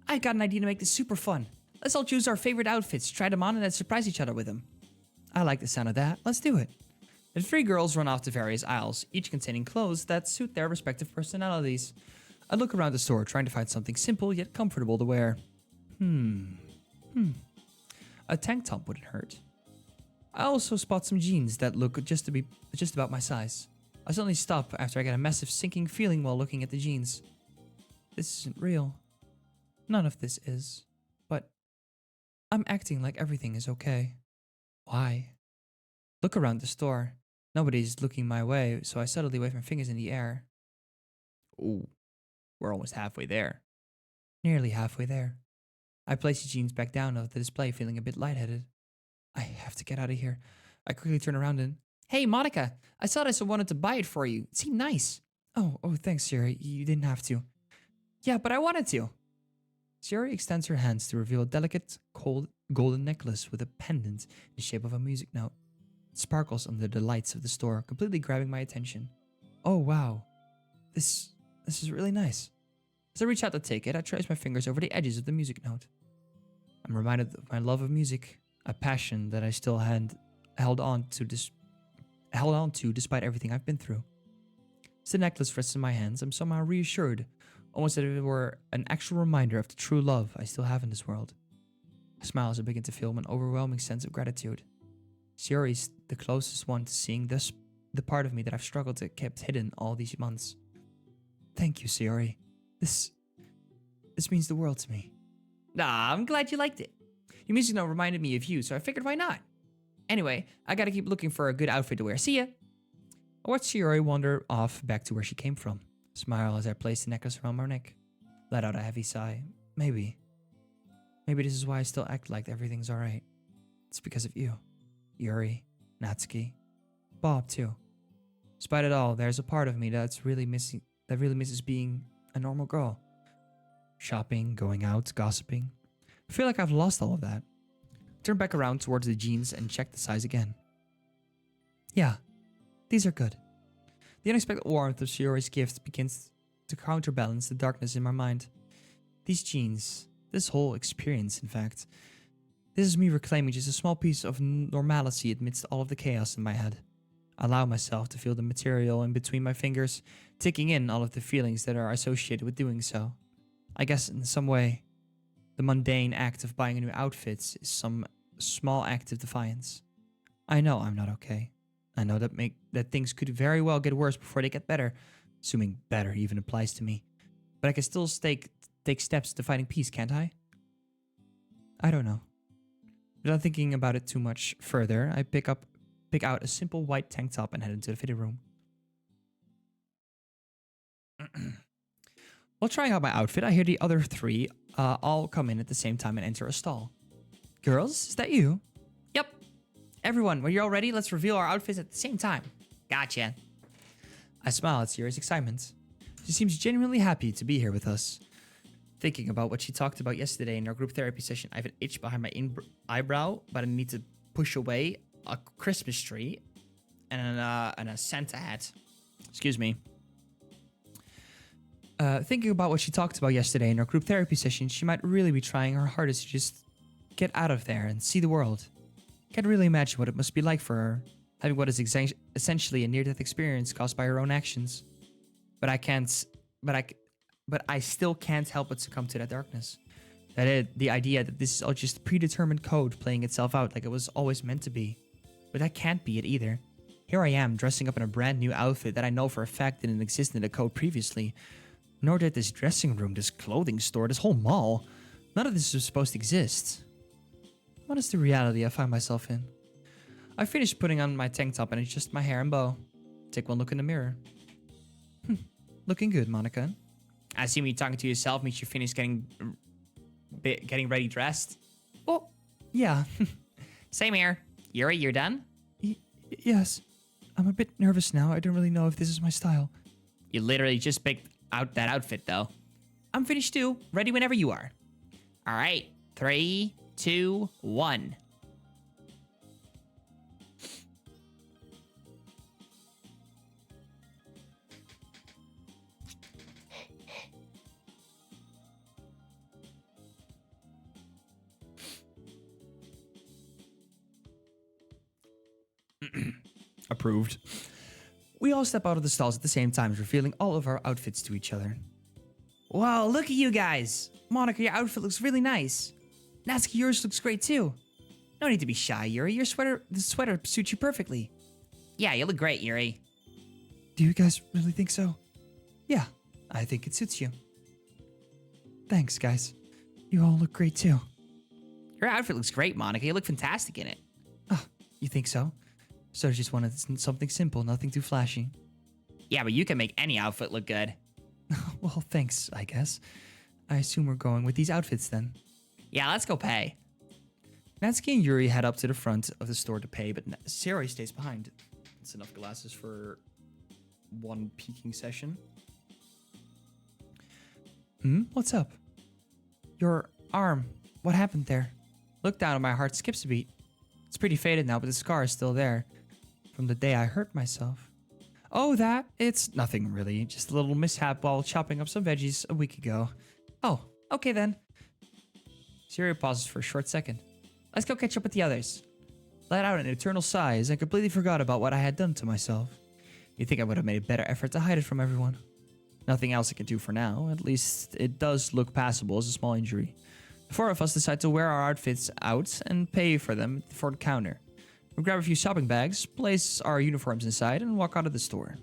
I got an idea to make this super fun. Let's all choose our favorite outfits, try them on, and then surprise each other with them. I like the sound of that. Let's do it. The 3 girls run off to various aisles, each containing clothes that suit their respective personalities. I look around the store, trying to find something simple yet comfortable to wear. A tank top wouldn't hurt. I also spot some jeans that look just about my size. I suddenly stop after I get a massive sinking feeling while looking at the jeans. This isn't real. None of this is. But I'm acting like everything is okay. Why? Look around the store. Nobody's looking my way, so I subtly wave my fingers in the air. Ooh, we're almost halfway there. Nearly halfway there. I place the jeans back down on the display, feeling a bit lightheaded. I have to get out of here. I quickly turn around and... Hey, Monica! I saw this and wanted to buy it for you. It seemed nice. Oh, thanks, Siri. You didn't have to. Yeah, but I wanted to. Siri extends her hands to reveal a delicate, cold, golden necklace with a pendant in the shape of a music note. It sparkles under the lights of the store, completely grabbing my attention. Oh, wow. This is really nice. As I reach out to take it, I trace my fingers over the edges of the music note. I'm reminded of my love of music, a passion that I still had held on to despite everything I've been through. As the necklace rests in my hands, I'm somehow reassured, almost as if it were an actual reminder of the true love I still have in this world. I smile as I begin to feel an overwhelming sense of gratitude. Sayori's the closest one to seeing the part of me that I've struggled to keep hidden all these months. Thank you, Sayori. This means the world to me. Nah, I'm glad you liked it. Your music note reminded me of you, so I figured why not? Anyway, I gotta keep looking for a good outfit to wear. See ya! I watch Sayori wander off back to where she came from. Smile as I place the necklace around my neck. Let out a heavy sigh. Maybe this is why I still act like everything's alright. It's because of you. Yuri, Natsuki, Bob too. Despite it all, there's a part of me that really misses being a normal girl. Shopping, going out, gossiping. I feel like I've lost all of that. Turn back around towards the jeans and check the size again. Yeah, these are good. The unexpected warmth of Shiori's gift begins to counterbalance the darkness in my mind. These jeans, this whole experience, in fact, this is me reclaiming just a small piece of normalcy amidst all of the chaos in my head. I allow myself to feel the material in between my fingers, taking in all of the feelings that are associated with doing so. I guess in some way, the mundane act of buying a new outfit is some small act of defiance. I know I'm not okay. I know that things could very well get worse before they get better, assuming better even applies to me. But I can still take steps to finding peace, can't I? I don't know. Without thinking about it too much further, I pick out a simple white tank top and head into the fitting room. While trying out my outfit, I hear the other three all come in at the same time and enter a stall. Girls, is that you? Yep. Everyone, when you're all ready, let's reveal our outfits at the same time. Gotcha. I smile at Sierra's excitement. She seems genuinely happy to be here with us. Thinking about what she talked about yesterday in our group therapy session, I have an itch behind my eyebrow, but I need to push away a Christmas tree and a Santa hat. Excuse me. Thinking about what she talked about yesterday in our group therapy session, she might really be trying her hardest to just get out of there and see the world. Can't really imagine what it must be like for her, having what is essentially a near-death experience caused by her own actions. But I still can't help but succumb to that darkness. The idea that this is all just predetermined code playing itself out like it was always meant to be. But that can't be it either. Here I am, dressing up in a brand new outfit that I know for a fact didn't exist in the code previously. Nor did this dressing room, this clothing store, this whole mall. None of this was supposed to exist. What is the reality I find myself in? I finished putting on my tank top and adjust my hair and bow. Take one look in the mirror. Looking good, Monica. I assume you talking to yourself means you finished getting ready dressed. Oh, yeah. Same here. Yuri, you're done? Yes. I'm a bit nervous now. I don't really know if this is my style. You literally just picked out that outfit, though. I'm finished too. Ready whenever you are. All right. 3, 2, 1. Approved. We all step out of the stalls at the same time, revealing all of our outfits to each other. Wow, look at you guys. Monica, your outfit looks really nice. Natsuki, yours looks great too. No need to be shy, Yuri. The sweater suits you perfectly. Yeah, you look great, Yuri. Do you guys really think so? Yeah, I think it suits you. Thanks, guys. You all look great too. Your outfit looks great, Monica. You look fantastic in it. Oh, you think so? So I just wanted something simple, nothing too flashy. Yeah, but you can make any outfit look good. Well, thanks, I guess. I assume we're going with these outfits then. Yeah, let's go pay. Natsuki and Yuri head up to the front of the store to pay, but Sayori stays behind. It's enough glasses for one peeking session. What's up? Your arm. What happened there? Look down and my heart skips a beat. It's pretty faded now, but the scar is still there. From the day I hurt myself. Oh, that? It's nothing really. Just a little mishap while chopping up some veggies a week ago. Oh, okay then. Sayori pauses for a short second. Let's go catch up with the others. Let out an eternal sigh as I completely forgot about what I had done to myself. You'd think I would have made a better effort to hide it from everyone. Nothing else I can do for now. At least it does look passable as a small injury. The four of us decide to wear our outfits out and pay for them for the counter. We grab a few shopping bags, place our uniforms inside, and walk out of the store.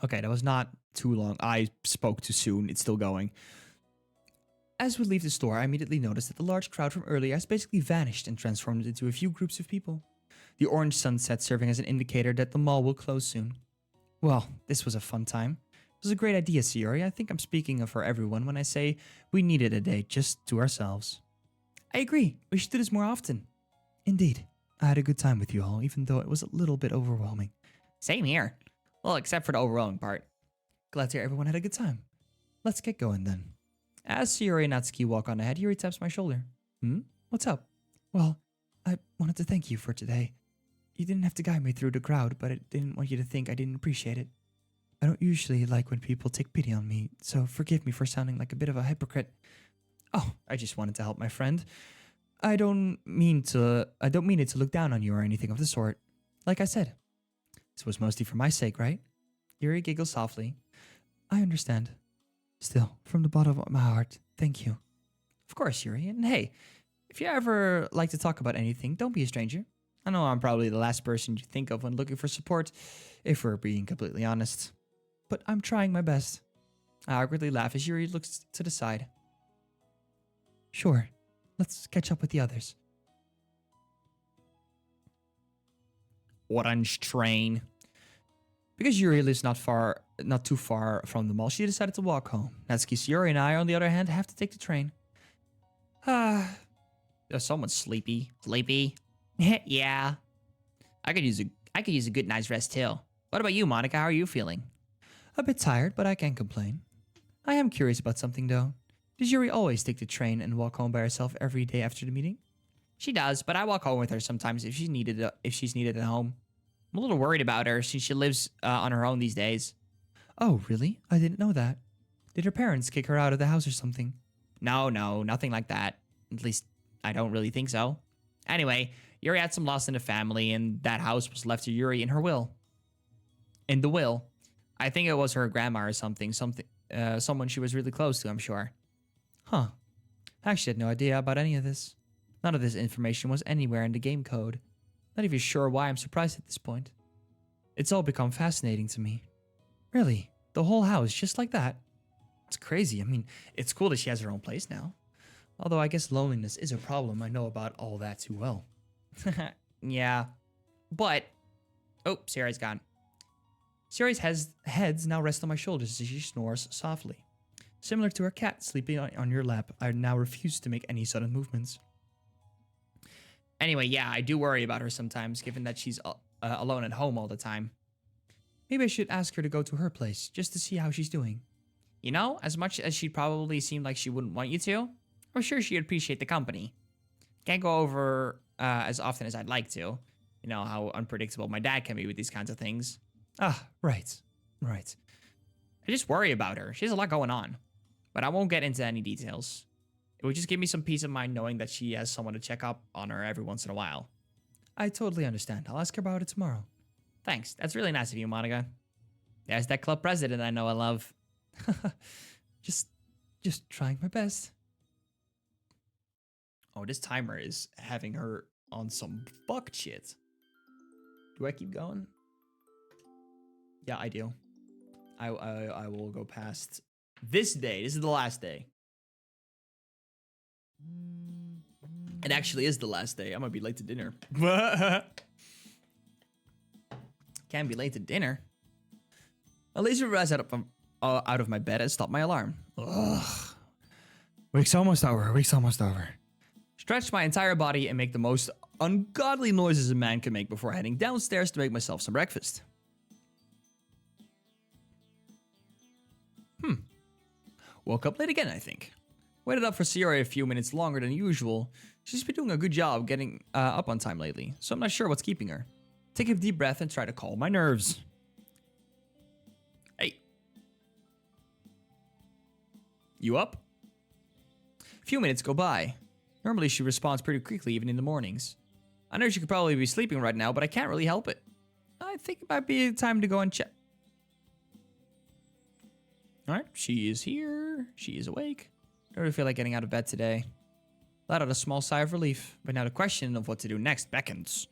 Okay, that was not too long. I spoke too soon. It's still going. As we leave the store, I immediately notice that the large crowd from earlier has basically vanished and transformed into a few groups of people. The orange sunset serving as an indicator that the mall will close soon. Well, this was a fun time. It was a great idea, Sayori. I think I'm speaking for everyone when I say we needed a day just to ourselves. I agree. We should do this more often. Indeed. I had a good time with you all, even though it was a little bit overwhelming. Same here. Well, except for the overwhelming part. Glad to hear everyone had a good time. Let's get going then. As Sayori and Natsuki walk on ahead, Yuri taps my shoulder. What's up? Well, I wanted to thank you for today. You didn't have to guide me through the crowd, but I didn't want you to think I didn't appreciate it. I don't usually like when people take pity on me, so forgive me for sounding like a bit of a hypocrite. Oh, I just wanted to help my friend. I don't mean it to look down on you or anything of the sort. Like I said, this was mostly for my sake, right? Yuri giggles softly. I understand. Still, from the bottom of my heart, thank you. Of course, Yuri. And hey, if you ever like to talk about anything, don't be a stranger. I know I'm probably the last person you think of when looking for support, if we're being completely honest. But I'm trying my best. I awkwardly laugh as Yuri looks to the side. Sure, let's catch up with the others. Orange train. Because Yuri lives not too far from the mall, she decided to walk home. Natsuki, Yuri, and I, on the other hand, have to take the train. Someone's sleepy. Sleepy? Yeah. I could use a good night's rest too. What about you, Monica? How are you feeling? A bit tired, but I can't complain. I am curious about something though. Does Yuri always take the train and walk home by herself every day after the meeting? She does, but I walk home with her sometimes if she's needed at home. I'm a little worried about her since she lives on her own these days. Oh, really? I didn't know that. Did her parents kick her out of the house or something? No, nothing like that. At least, I don't really think so. Anyway, Yuri had some loss in the family, and that house was left to Yuri in her will. In the will. I think it was her grandma or something. Someone she was really close to, I'm sure. Huh. I actually had no idea about any of this. None of this information was anywhere in the game code. Not even sure why I'm surprised at this point. It's all become fascinating to me. Really? The whole house, just like that? It's crazy. I mean, it's cool that she has her own place now. Although I guess loneliness is a problem. I know about all that too well. Yeah. But... Oh, Sierra's gone. Siri's heads now rest on my shoulders as she snores softly. Similar to her cat sleeping on your lap, I now refuse to make any sudden movements. Anyway, yeah, I do worry about her sometimes, given that she's alone at home all the time. Maybe I should ask her to go to her place, just to see how she's doing. You know, as much as she'd probably seem like she wouldn't want you to, I'm sure she'd appreciate the company. Can't go over as often as I'd like to. You know how unpredictable my dad can be with these kinds of things. Ah, right. I just worry about her. She has a lot going on. But I won't get into any details. It would just give me some peace of mind knowing that she has someone to check up on her every once in a while. I totally understand. I'll ask her about it tomorrow. Thanks. That's really nice of you, Monica. There's that club president I know I love. just trying my best. Oh, this timer is having her on some fuck shit. Do I keep going? Yeah, I do. I will go past this day. This is the last day. It actually is the last day. I'm gonna be late to dinner. Can't be late to dinner. I laser rise out of my bed and stop my alarm. Ugh. Week's almost over. Stretch my entire body and make the most ungodly noises a man can make before heading downstairs to make myself some breakfast. Woke up late again, I think. Waited up for Sierra a few minutes longer than usual. She's been doing a good job getting up on time lately, so I'm not sure what's keeping her. Take a deep breath and try to calm my nerves. Hey. You up? A few minutes go by. Normally she responds pretty quickly even in the mornings. I know she could probably be sleeping right now, but I can't really help it. I think it might be time to go and check. Alright, she is here. She is awake. Don't really feel like getting out of bed today. Let out a small sigh of relief, but now the question of what to do next beckons.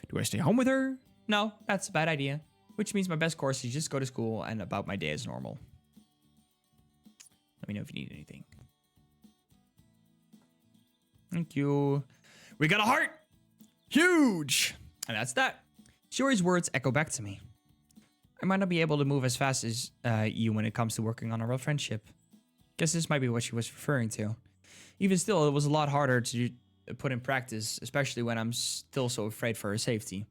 Do I stay home with her? No, that's a bad idea. Which means my best course is just go to school and about my day as normal. Let me know if you need anything. Thank you. We got a heart! Huge! And that's that. Shiori's words echo back to me. I might not be able to move as fast as you when it comes to working on a real friendship. Guess this might be what she was referring to. Even still, it was a lot harder to put in practice, especially when I'm still so afraid for her safety.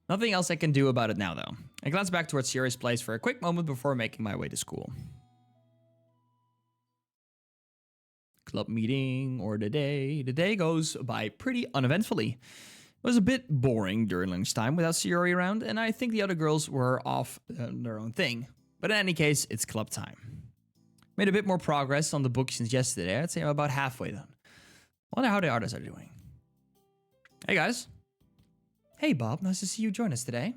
Nothing else I can do about it now, though. I glance back towards Sierra's place for a quick moment before making my way to school. Club meeting or the day. The day goes by pretty uneventfully. It was a bit boring during lunchtime without Sierra around, and I think the other girls were off their own thing. But in any case, it's club time. Made a bit more progress on the book since yesterday. I'd say I'm about halfway done. Wonder how the others are doing. Hey guys. Hey Bob, nice to see you join us today.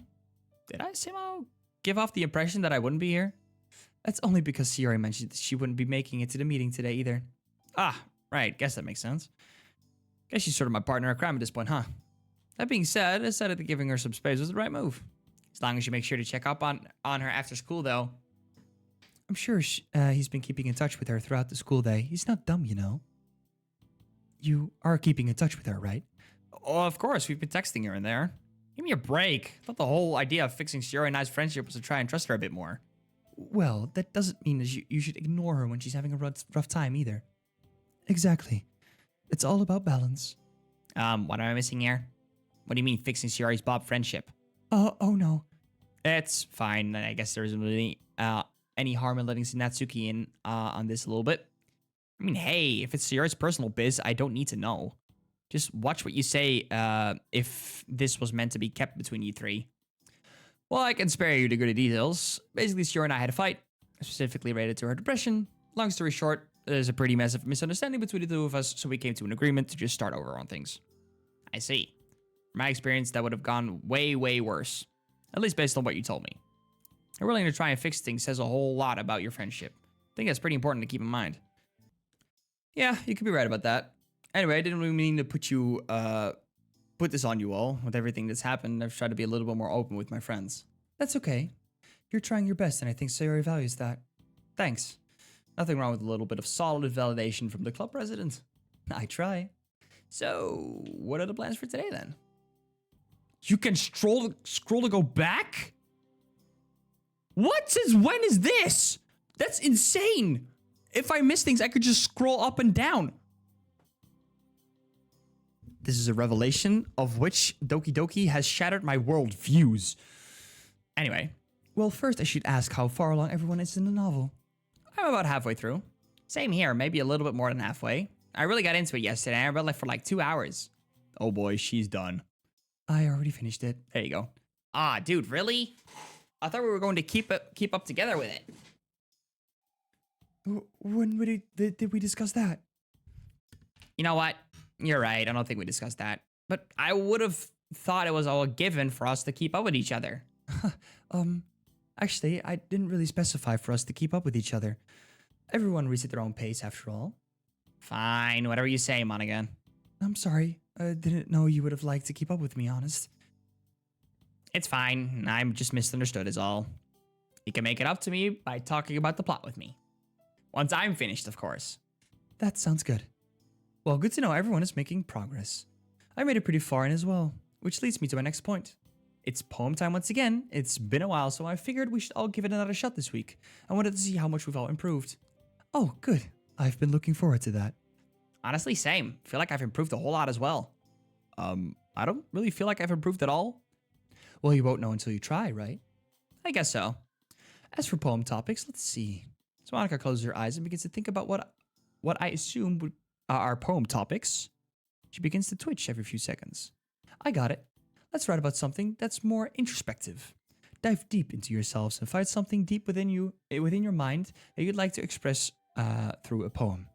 Did I somehow give off the impression that I wouldn't be here? That's only because Sierra mentioned that she wouldn't be making it to the meeting today either. Ah, right. Guess that makes sense. Guess she's sort of my partner in crime at this point, huh? That being said, I decided that giving her some space was the right move. As long as you make sure to check up on her after school, though. I'm sure he's been keeping in touch with her throughout the school day. He's not dumb, you know. You are keeping in touch with her, right? Oh, of course. We've been texting here and there. Give me a break. I thought the whole idea of fixing Shiori and I's friendship was to try and trust her a bit more. Well, that doesn't mean that you should ignore her when she's having a rough time either. Exactly. It's all about balance. What am I missing here? What do you mean fixing Shiori's Bob friendship? Oh no. It's fine. I guess there isn't really any harm in letting Natsuki in on this a little bit. I mean, hey, if it's Shiori's personal biz, I don't need to know. Just watch what you say if this was meant to be kept between you three. Well, I can spare you the good details. Basically, Shiori and I had a fight, specifically related to her depression. Long story short, there's a pretty massive misunderstanding between the two of us, so we came to an agreement to just start over on things. I see. From my experience, that would have gone way, way worse. At least based on what you told me. You're willing to try and fix things says a whole lot about your friendship. I think that's pretty important to keep in mind. Yeah, you could be right about that. Anyway, I didn't really mean to put this on you all. With everything that's happened, I've tried to be a little bit more open with my friends. That's okay. You're trying your best, and I think Sayori values that. Thanks. Nothing wrong with a little bit of solid validation from the club president. I try. So, what are the plans for today then? You can scroll to go back? What? Since when is this? That's insane. If I miss things, I could just scroll up and down. This is a revelation of which Doki Doki has shattered my world views. Anyway. Well, first I should ask how far along everyone is in the novel. I'm about halfway through. Same here, maybe a little bit more than halfway. I really got into it yesterday. I read like for like 2 hours. Oh boy, she's done. I already finished it. There you go. Ah, dude, really? I thought we were going to keep up together with it. When did we discuss that? You know what? You're right. I don't think we discussed that. But I would have thought it was all a given for us to keep up with each other. Actually, I didn't really specify for us to keep up with each other. Everyone reads at their own pace, after all. Fine, whatever you say, Monica. I'm sorry. I didn't know you would have liked to keep up with me, honest. It's fine. I'm just misunderstood is all. You can make it up to me by talking about the plot with me. Once I'm finished, of course. That sounds good. Well, good to know everyone is making progress. I made it pretty far in as well, which leads me to my next point. It's poem time once again. It's been a while, so I figured we should all give it another shot this week. I wanted to see how much we've all improved. Oh, good. I've been looking forward to that. Honestly, same. I feel like I've improved a whole lot as well. I don't really feel like I've improved at all. Well, you won't know until you try, right? I guess so. As for poem topics, let's see. So Monica closes her eyes and begins to think about what I assume are our poem topics. She begins to twitch every few seconds. I got it. Let's write about something that's more introspective. Dive deep into yourselves and find something deep within your mind that you'd like to express through a poem.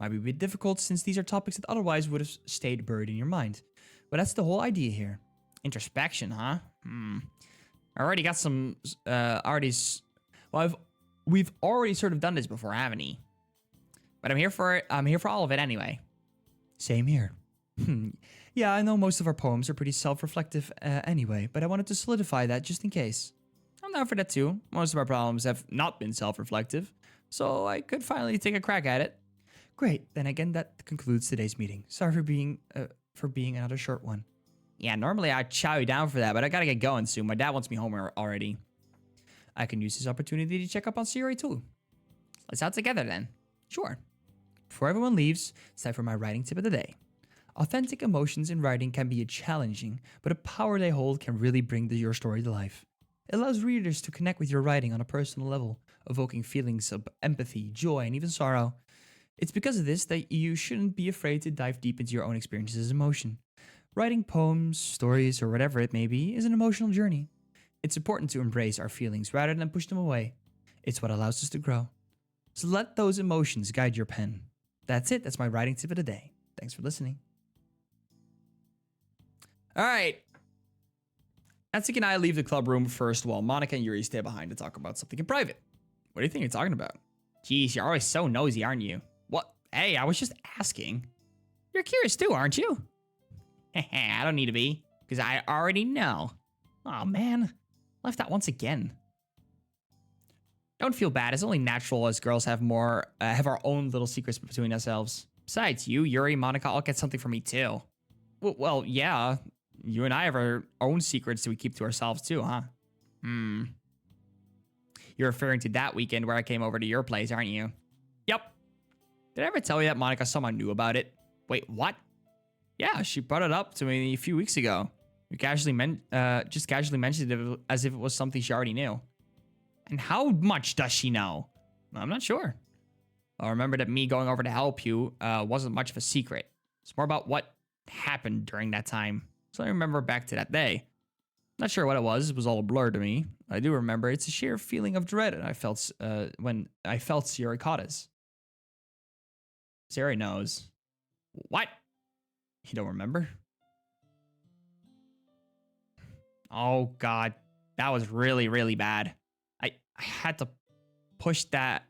Might be a bit difficult since these are topics that otherwise would have stayed buried in your mind. But that's the whole idea here. Introspection, huh? I already got some artists. Well, we've already sort of done this before, haven't we? But I'm here for it. I'm here for all of it anyway. Same here. Yeah, I know most of our poems are pretty self-reflective anyway, but I wanted to solidify that just in case. I'm down for that too. Most of our problems have not been self-reflective, so I could finally take a crack at it. Great. Then again, that concludes today's meeting. Sorry for being another short one. Yeah, normally I'd chow you down for that, but I gotta get going soon. My dad wants me home already. I can use this opportunity to check up on Sayori too. Let's out together then. Sure. Before everyone leaves, it's time for my writing tip of the day. Authentic emotions in writing can be challenging, but a power they hold can really bring your story to life. It allows readers to connect with your writing on a personal level, evoking feelings of empathy, joy, and even sorrow. It's because of this that you shouldn't be afraid to dive deep into your own experiences as emotion. Writing poems, stories, or whatever it may be is an emotional journey. It's important to embrace our feelings rather than push them away. It's what allows us to grow. So let those emotions guide your pen. That's it. That's my writing tip of the day. Thanks for listening. All right. Natsuki and I leave the club room first while Monica and Yuri stay behind to talk about something in private. What do you think you're talking about? Jeez, you're always so nosy, aren't you? What? Hey, I was just asking. You're curious too, aren't you? I don't need to be, because I already know. Oh man, left out once again. Don't feel bad. It's only natural as girls have our own little secrets between ourselves. Besides, you, Yuri, Monica all get something from me too. Well, yeah. You and I have our own secrets that we keep to ourselves too, huh? Hmm. You're referring to that weekend where I came over to your place, aren't you? Yep. Did I ever tell you that Monica someone knew about it? Wait, what? Yeah, she brought it up to me a few weeks ago. We just casually mentioned it as if it was something she already knew. And how much does she know? I'm not sure. I remember that me going over to help you wasn't much of a secret. It's more about what happened during that time. So I remember back to that day. Not sure what it was. It was all a blur to me. I do remember it's a sheer feeling of dread I felt when I felt Siri caught us. Siri knows. What? You don't remember? Oh, God. That was really, really bad. I had to push that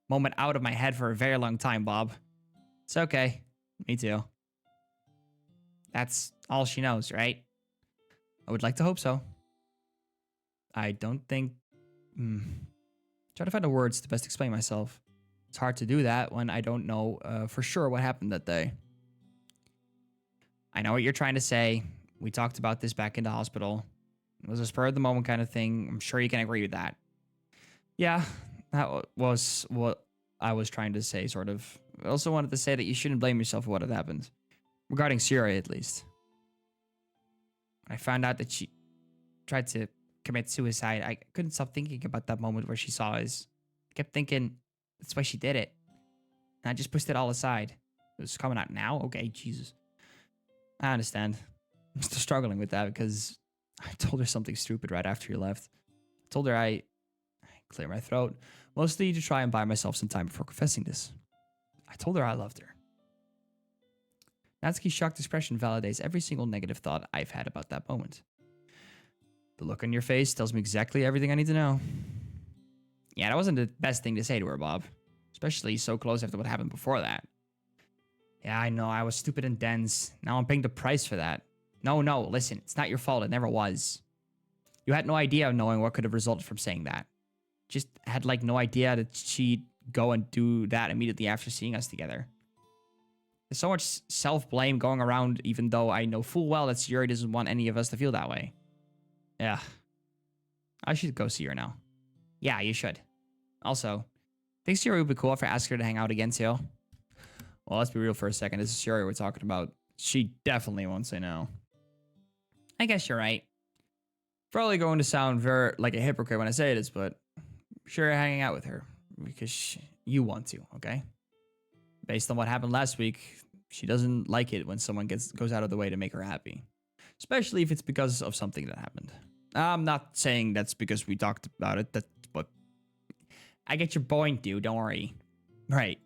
moment out of my head for a very long time, Bob. It's okay. Me too. That's all she knows, right? I would like to hope so. I don't think... Try to find the words to best explain myself. It's hard to do that when I don't know for sure what happened that day. I know what you're trying to say. We talked about this back in the hospital. It was a spur of the moment kind of thing. I'm sure you can agree with that. Yeah, that was what I was trying to say, sort of. I also wanted to say that you shouldn't blame yourself for what had happened. Regarding Siri, at least. I found out that she tried to commit suicide. I couldn't stop thinking about that moment where she saw us. I kept thinking, that's why she did it. And I just pushed it all aside. It was coming out now? Okay, Jesus. I understand. I'm still struggling with that because I told her something stupid right after you left. I told her I clear my throat, mostly to try and buy myself some time before confessing this. I told her I loved her. Natsuki's shocked expression validates every single negative thought I've had about that moment. The look on your face tells me exactly everything I need to know. Yeah, that wasn't the best thing to say to her, Bob. Especially so close after what happened before that. Yeah, I know, I was stupid and dense. Now I'm paying the price for that. No, listen, it's not your fault, it never was. You had no idea of knowing what could have resulted from saying that. Just had like no idea that she'd go and do that immediately after seeing us together. There's so much self-blame going around, even though I know full well that Siri doesn't want any of us to feel that way. Yeah. I should go see her now. Yeah, you should. Also, think Siri would be cool if I asked her to hang out again too? Well, let's be real for a second. This is Siri we're talking about. She definitely won't say no. I guess you're right. Probably going to sound very like a hypocrite when I say this, but sure, hanging out with her because you want to, okay? Based on what happened last week, she doesn't like it when someone goes out of the way to make her happy, especially if it's because of something that happened. I'm not saying that's because we talked about it, but I get your point, dude. Don't worry. Right.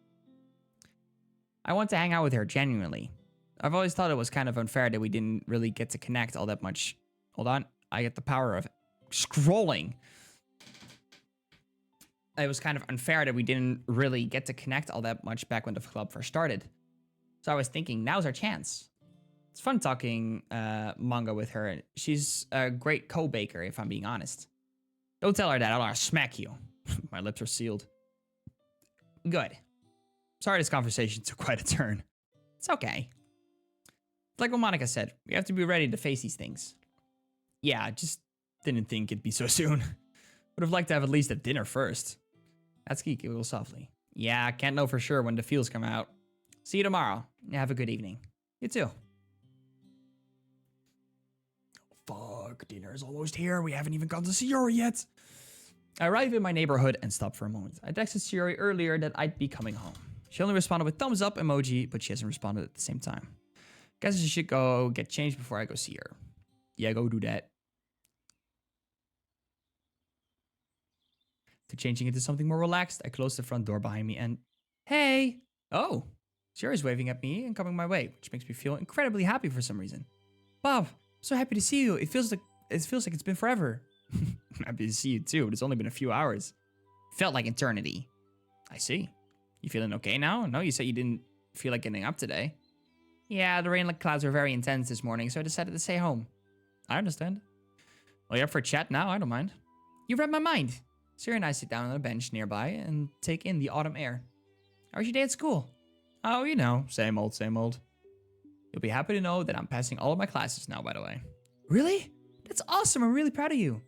I want to hang out with her genuinely. I've always thought it was kind of unfair that we didn't really get to connect all that much. Hold on. I get the power of scrolling. It was kind of unfair that we didn't really get to connect all that much back when the club first started. So I was thinking, now's our chance. It's fun talking manga with her. She's a great co-baker, if I'm being honest. Don't tell her that, I'll smack you. My lips are sealed. Good. Sorry this conversation took quite a turn. It's okay. Like what Monica said, we have to be ready to face these things. Yeah, I just didn't think it'd be so soon. Would have liked to have at least a dinner first. Natsuki giggled softly. Yeah, I can't know for sure when the feels come out. See you tomorrow. Have a good evening. You too. Fuck, dinner's almost here. We haven't even gone to see her yet. I arrive in my neighborhood and stop for a moment. I texted Siri earlier that I'd be coming home. She only responded with thumbs up emoji, but she hasn't responded at the same time. Guess I should go get changed before I go see her. Yeah, go do that. To changing into something more relaxed, I closed the front door behind me and... Hey! Oh! Siri's waving at me and coming my way, which makes me feel incredibly happy for some reason. Bob, so happy to see you. It feels like it's been forever. Happy to see you too, but it's only been a few hours. Felt like eternity. I see. You feeling okay now? No, you said you didn't feel like getting up today. Yeah, the rain clouds were very intense this morning, so I decided to stay home. I understand. Well, you're up for a chat now? I don't mind. You read my mind. Siri and I sit down on a bench nearby and take in the autumn air. How was your day at school? Oh, you know, same old, same old. You'll be happy to know that I'm passing all of my classes now, by the way. Really? That's awesome. I'm really proud of you.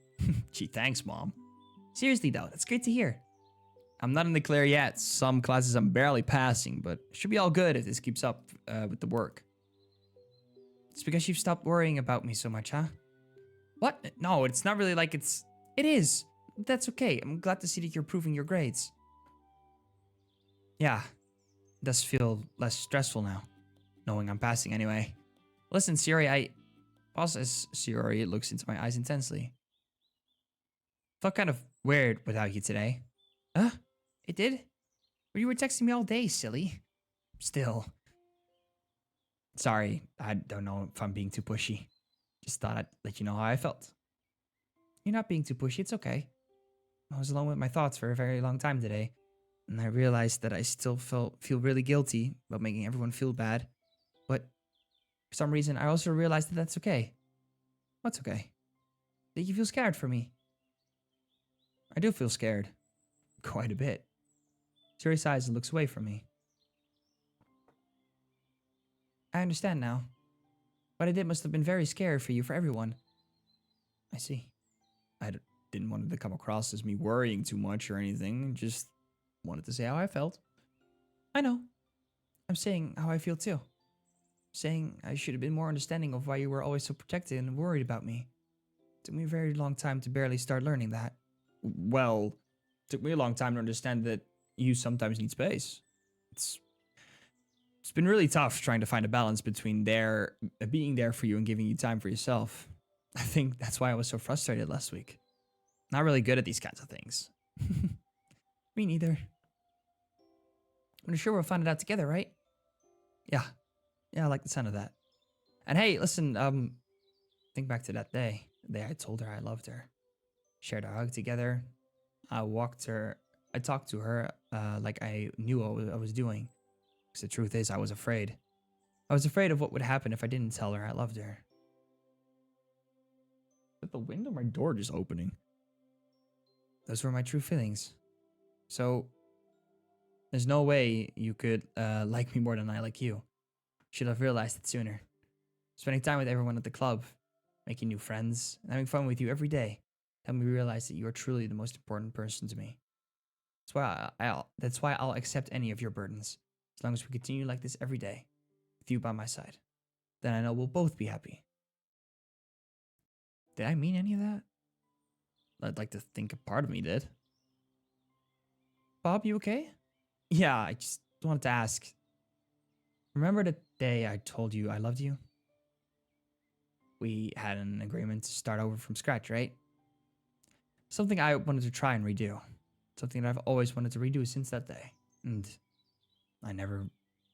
Gee, thanks, Mom. Seriously, though, that's great to hear. I'm not in the clear yet. Some classes I'm barely passing, but it should be all good if this keeps up with the work. It's because you've stopped worrying about me so much, huh? What? No, it's not really like it's... It is. That's okay. I'm glad to see that you're improving your grades. Yeah, it does feel less stressful now, knowing I'm passing anyway. Listen, Siri, I... Pause as Siri looks into my eyes intensely. Felt kind of weird without you today. Huh? It did? Well, you were texting me all day, silly. Still. Sorry, I don't know if I'm being too pushy. Just thought I'd let you know how I felt. You're not being too pushy. It's okay. I was alone with my thoughts for a very long time today, and I realized that I still feel really guilty about making everyone feel bad. But for some reason, I also realized that that's okay. What's okay? That you feel scared for me. I do feel scared. Quite a bit. Siri sighs and looks away from me. I understand now. What I did must have been very scary for you, for everyone. I see. Didn't want it to come across as me worrying too much or anything. Just wanted to say how I felt. I know. I'm saying how I feel too. Saying I should have been more understanding of why you were always so protected and worried about me. It took me a very long time to barely start learning that. Well, it took me a long time to understand that you sometimes need space. It's been really tough trying to find a balance between being there for you and giving you time for yourself. I think that's why I was so frustrated last week. Not really good at these kinds of things. Me neither. I'm sure we'll find it out together, right? Yeah. Yeah, I like the sound of that. And hey, listen, think back to that day. The day I told her I loved her. Shared a hug together. I talked to her like I knew what I was doing. Because the truth is, I was afraid. I was afraid of what would happen if I didn't tell her I loved her. Is the window or my door just opening? Those were my true feelings. So, there's no way you could like me more than I like you. Should have realized it sooner. Spending time with everyone at the club, making new friends, and having fun with you every day helped me realize that you are truly the most important person to me. That's why I'll accept any of your burdens, as long as we continue like this every day, with you by my side. Then I know we'll both be happy. Did I mean any of that? I'd like to think a part of me did. Bob, you okay? Yeah, I just wanted to ask. Remember the day I told you I loved you? We had an agreement to start over from scratch, right? Something I wanted to try and redo. Something that I've always wanted to redo since that day. And I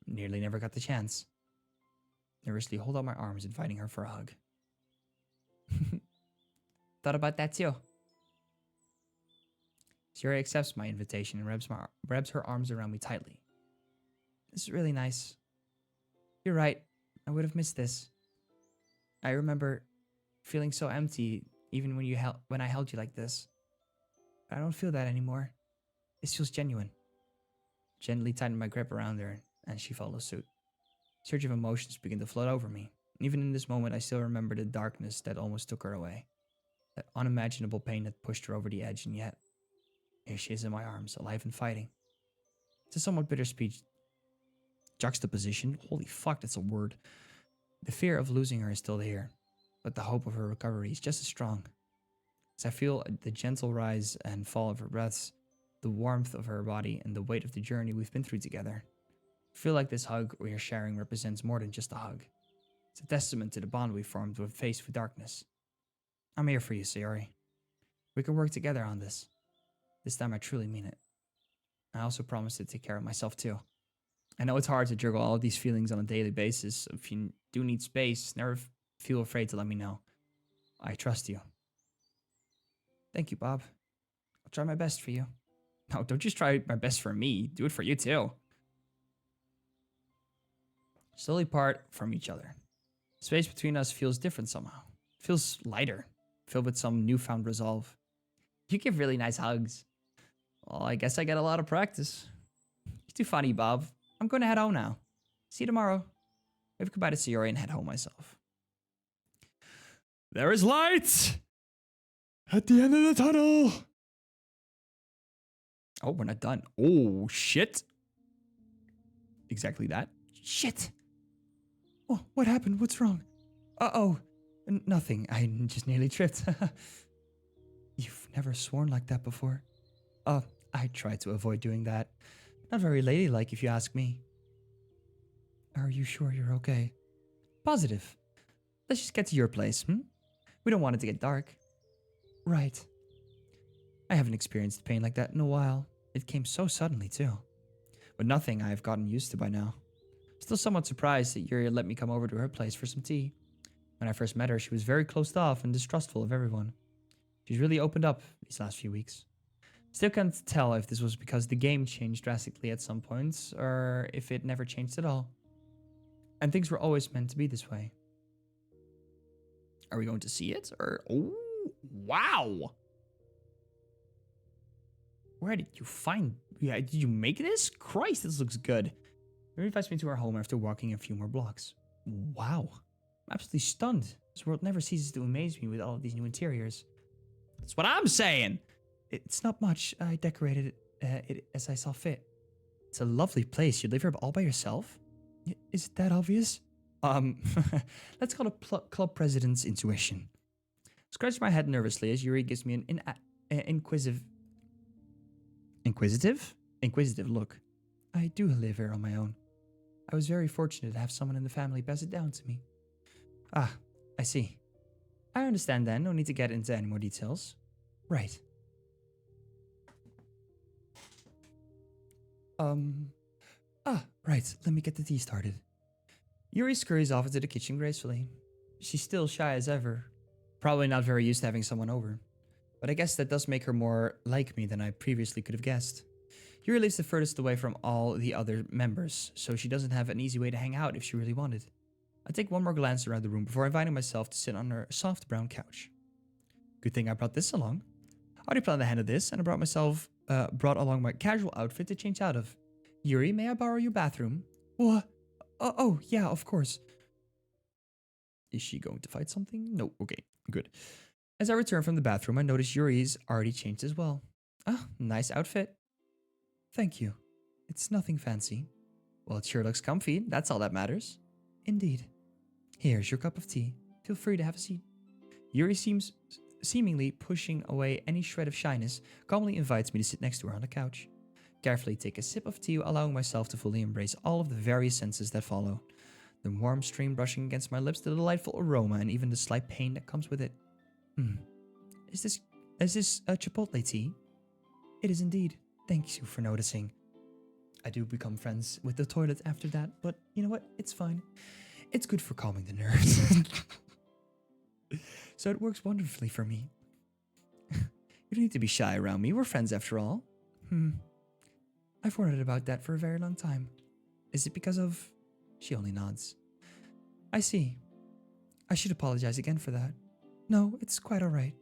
nearly never got the chance. Nervously hold out my arms, inviting her for a hug. Thought about that too. Siri accepts my invitation and wraps her arms around me tightly. This is really nice. You're right. I would have missed this. I remember feeling so empty even when I held you like this. But I don't feel that anymore. This feels genuine. Gently tightened my grip around her, and she followed suit. A surge of emotions began to flood over me. And even in this moment, I still remember the darkness that almost took her away. That unimaginable pain that pushed her over the edge, and yet, here she is in my arms, alive and fighting. It's a somewhat bittersweet juxtaposition. Holy fuck, that's a word. The fear of losing her is still here, but the hope of her recovery is just as strong. As I feel the gentle rise and fall of her breaths, the warmth of her body, and the weight of the journey we've been through together, I feel like this hug we are sharing represents more than just a hug. It's a testament to the bond we formed when faced with darkness. I'm here for you, Sayori. We can work together on this. This time I truly mean it. I also promise to take care of myself too. I know it's hard to juggle all of these feelings on a daily basis. If you do need space, never feel afraid to let me know. I trust you. Thank you, Bob. I'll try my best for you. No, don't just try my best for me. Do it for you too. Slowly part from each other. Space between us feels different somehow. It feels lighter, filled with some newfound resolve. You give really nice hugs. Well, I guess I get a lot of practice. You're too funny, Bob. I'm going to head home now. See you tomorrow. Wave goodbye to Sayori and head home myself. There is light at the end of the tunnel. Oh, we're not done. Oh, shit. Exactly that. Shit. Oh, what happened? What's wrong? Uh-oh. Nothing. I just nearly tripped. You've never sworn like that before. I try to avoid doing that. Not very ladylike, if you ask me. Are you sure you're okay? Positive. Let's just get to your place, We don't want it to get dark. Right. I haven't experienced pain like that in a while. It came so suddenly, too. But nothing I've gotten used to by now. Still somewhat surprised that Yuri let me come over to her place for some tea. When I first met her, she was very closed off and distrustful of everyone. She's really opened up these last few weeks. Still can't tell if this was because the game changed drastically at some points, or if it never changed at all. And things were always meant to be this way. Are we going to see it? Or oh, wow. Where did you find? Yeah, did you make this? Christ, this looks good. Mary invites me to her home after walking a few more blocks. Wow. I'm absolutely stunned. This world never ceases to amaze me with all of these new interiors. That's what I'm saying. It's not much. I decorated it as I saw fit. It's a lovely place. You live here all by yourself? Is it that obvious? Let's call it club president's intuition. Scratch my head nervously as Yuri gives me an inquisitive look. I do live here on my own. I was very fortunate to have someone in the family pass it down to me. Ah, I see. I understand then. No need to get into any more details. Right. Right. Let me get the tea started. Yuri scurries off into the kitchen gracefully. She's still shy as ever. Probably not very used to having someone over. But I guess that does make her more like me than I previously could have guessed. Yuri lives the furthest away from all the other members, so she doesn't have an easy way to hang out if she really wanted. I take one more glance around the room before inviting myself to sit on her soft brown couch. Good thing I brought this along. I already planned ahead of this, and I brought along my casual outfit to change out of. Yuri, may I borrow your bathroom? What? Oh, yeah, of course. Is she going to fight something? No, okay, good. As I return from the bathroom, I notice Yuri's already changed as well. Ah, nice outfit. Thank you. It's nothing fancy. Well, it sure looks comfy. That's all that matters. Indeed. Here's your cup of tea. Feel free to have a seat. Yuri seemingly pushing away any shred of shyness, calmly invites me to sit next to her on the couch. Carefully take a sip of tea, allowing myself to fully embrace all of the various senses that follow. The warm stream brushing against my lips, the delightful aroma, and even the slight pain that comes with it. Is this a Chipotle tea? It is indeed. Thank you for noticing. I do become friends with the toilet after that, but you know what? It's fine. It's good for calming the nerves. So it works wonderfully for me. You don't need to be shy around me. We're friends after all. I've wondered about that for a very long time. Is it because of... She only nods. I see. I should apologize again for that. No, it's quite alright.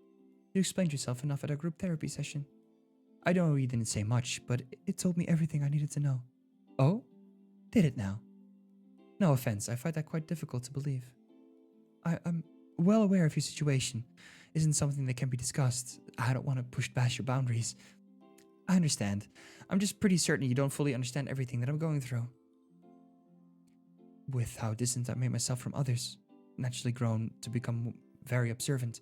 You explained yourself enough at our group therapy session. I know you didn't say much, but it told me everything I needed to know. Oh? Did it now? No offense, I find that quite difficult to believe. I'm well aware of your situation. Isn't something that can be discussed. I don't want to push past your boundaries. I understand. I'm just pretty certain you don't fully understand everything that I'm going through. With how distant I made myself from others, naturally grown to become very observant.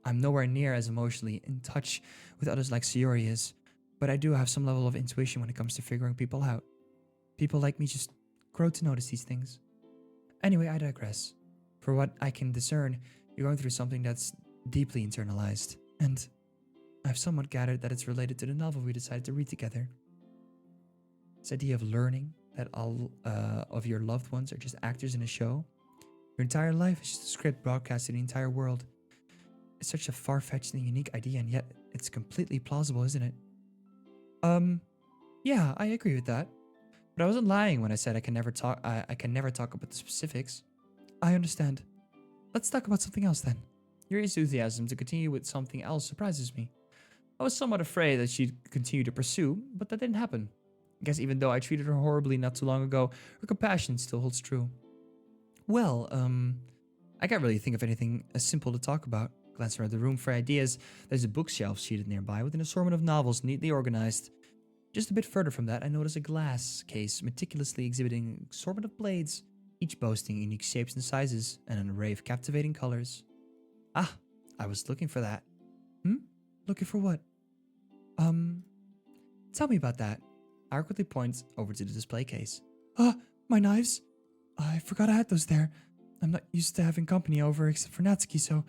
I'm nowhere near as emotionally in touch with others like Sayori is, but I do have some level of intuition when it comes to figuring people out. People like me just grow to notice these things. Anyway, I digress. For what I can discern, you're going through something that's deeply internalized, and I've somewhat gathered that it's related to the novel we decided to read together. This idea of learning that all of your loved ones are just actors in a show. Your entire life is just a script broadcast to the entire world. It's such a far-fetched and unique idea, and yet it's completely plausible, isn't it? Yeah, I agree with that. But I wasn't lying when I said I can never talk about the specifics. I understand. Let's talk about something else then. Your enthusiasm to continue with something else surprises me. I was somewhat afraid that she'd continue to pursue, but that didn't happen. I guess even though I treated her horribly not too long ago, her compassion still holds true. Well, I can't really think of anything simple to talk about. Glancing around the room for ideas, there's a bookshelf seated nearby with an assortment of novels neatly organized. Just a bit further from that, I notice a glass case meticulously exhibiting an assortment of blades, each boasting unique shapes and sizes, and an array of captivating colors. Ah, I was looking for that. Looking for what? Tell me about that. I awkwardly points over to the display case. My knives? I forgot I had those there. I'm not used to having company over except for Natsuki, so...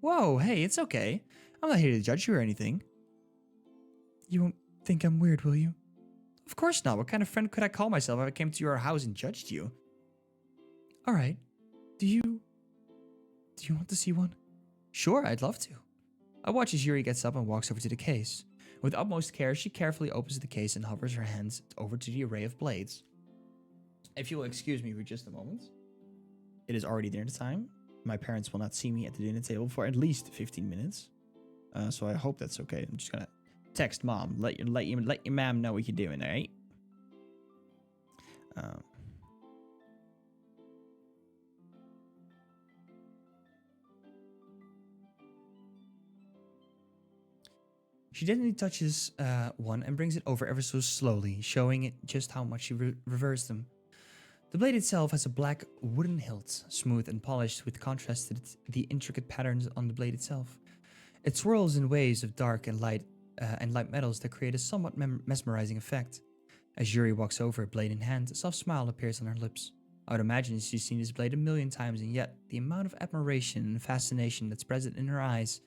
Whoa, hey, it's okay. I'm not here to judge you or anything. You won't think I'm weird, will you? Of course not. What kind of friend could I call myself if I came to your house and judged you? Alright. Do you want to see one? Sure, I'd love to. I watch as Yuri gets up and walks over to the case. With utmost care, she carefully opens the case and hovers her hands over to the array of blades. If you will excuse me for just a moment. It is already dinner time. My parents will not see me at the dinner table for at least 15 minutes. So I hope that's okay. I'm just gonna text mom. Let your mom know what you're doing, alright? She gently touches one and brings it over ever so slowly, showing it just how much she reversed them. The blade itself has a black wooden hilt, smooth and polished with contrast to the intricate patterns on the blade itself. It swirls in waves of dark and light metals that create a somewhat mesmerizing effect. As Yuri walks over, blade in hand, a soft smile appears on her lips. I would imagine she's seen this blade a million times, and yet the amount of admiration and fascination that's present in her eyes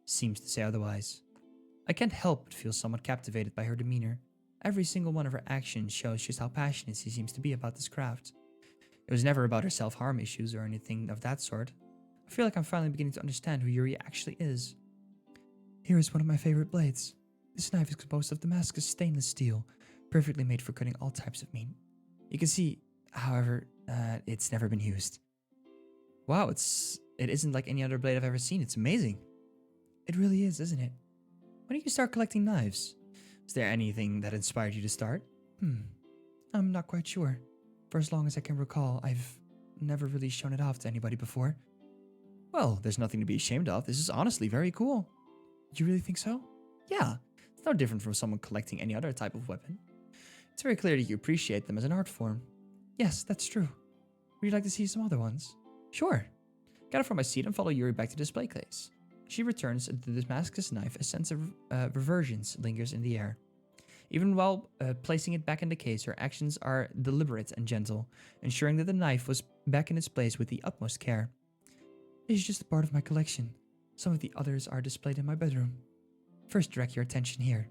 seems to say otherwise. I can't help but feel somewhat captivated by her demeanor. Every single one of her actions shows just how passionate she seems to be about this craft. It was never about her self-harm issues or anything of that sort. I feel like I'm finally beginning to understand who Yuri actually is. Here is one of my favorite blades. This knife is composed of Damascus stainless steel, perfectly made for cutting all types of meat. You can see, however, it's never been used. Wow, it isn't like any other blade I've ever seen. It's amazing. It really is, isn't it? When did you start collecting knives? Is there anything that inspired you to start? I'm not quite sure. For as long as I can recall, I've never really shown it off to anybody before. Well, there's nothing to be ashamed of. This is honestly very cool. You really think so? Yeah, it's no different from someone collecting any other type of weapon. It's very clear that you appreciate them as an art form. Yes, that's true. Would you like to see some other ones? Sure. Get up from my seat and follow Yuri back to the display case. She returns the Damascus knife. A sense of reverence lingers in the air. Even while placing it back in the case, her actions are deliberate and gentle, ensuring that the knife was back in its place with the utmost care. It is just a part of my collection. Some of the others are displayed in my bedroom. First, direct your attention here.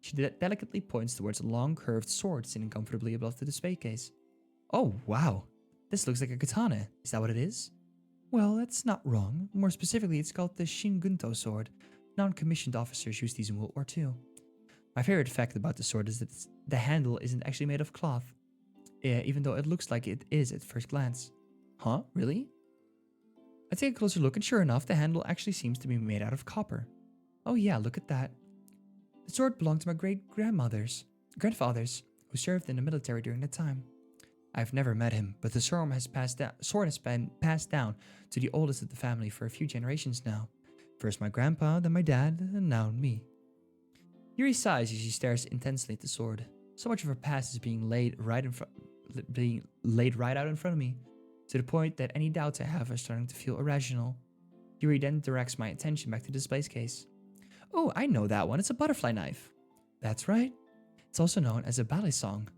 She delicately points towards a long, curved sword sitting comfortably above the display case. Oh, wow. This looks like a katana. Is that what it is? Well, that's not wrong. More specifically, it's called the Shingunto sword. Non-commissioned officers use these in World War II. My favorite fact about the sword is that the handle isn't actually made of cloth, even though it looks like it is at first glance. Huh? Really? I take a closer look, and sure enough, the handle actually seems to be made out of copper. Oh yeah, look at that. The sword belonged to my grandfathers, who served in the military during that time. I've never met him, but the sword has been passed down to the oldest of the family for a few generations now. First my grandpa, then my dad, and now me. Yuri sighs as she stares intensely at the sword. So much of her past is being laid right out in front of me, to the point that any doubts I have are starting to feel irrational. Yuri then directs my attention back to the display case. Oh, I know that one. It's a butterfly knife. That's right. It's also known as a ballet song.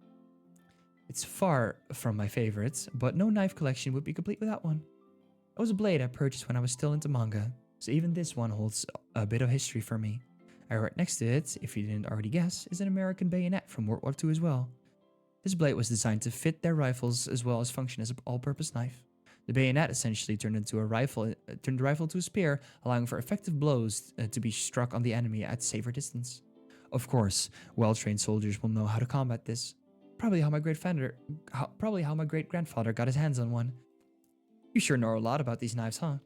It's far from my favorites, but no knife collection would be complete without one. It was a blade I purchased when I was still into manga, so even this one holds a bit of history for me. Right next to it, if you didn't already guess, is an American bayonet from World War II as well. This blade was designed to fit their rifles as well as function as an all-purpose knife. The bayonet essentially turned the rifle into a spear, allowing for effective blows to be struck on the enemy at safer distance. Of course, well-trained soldiers will know how to combat this. Probably how my great-grandfather got his hands on one. You sure know a lot about these knives, huh?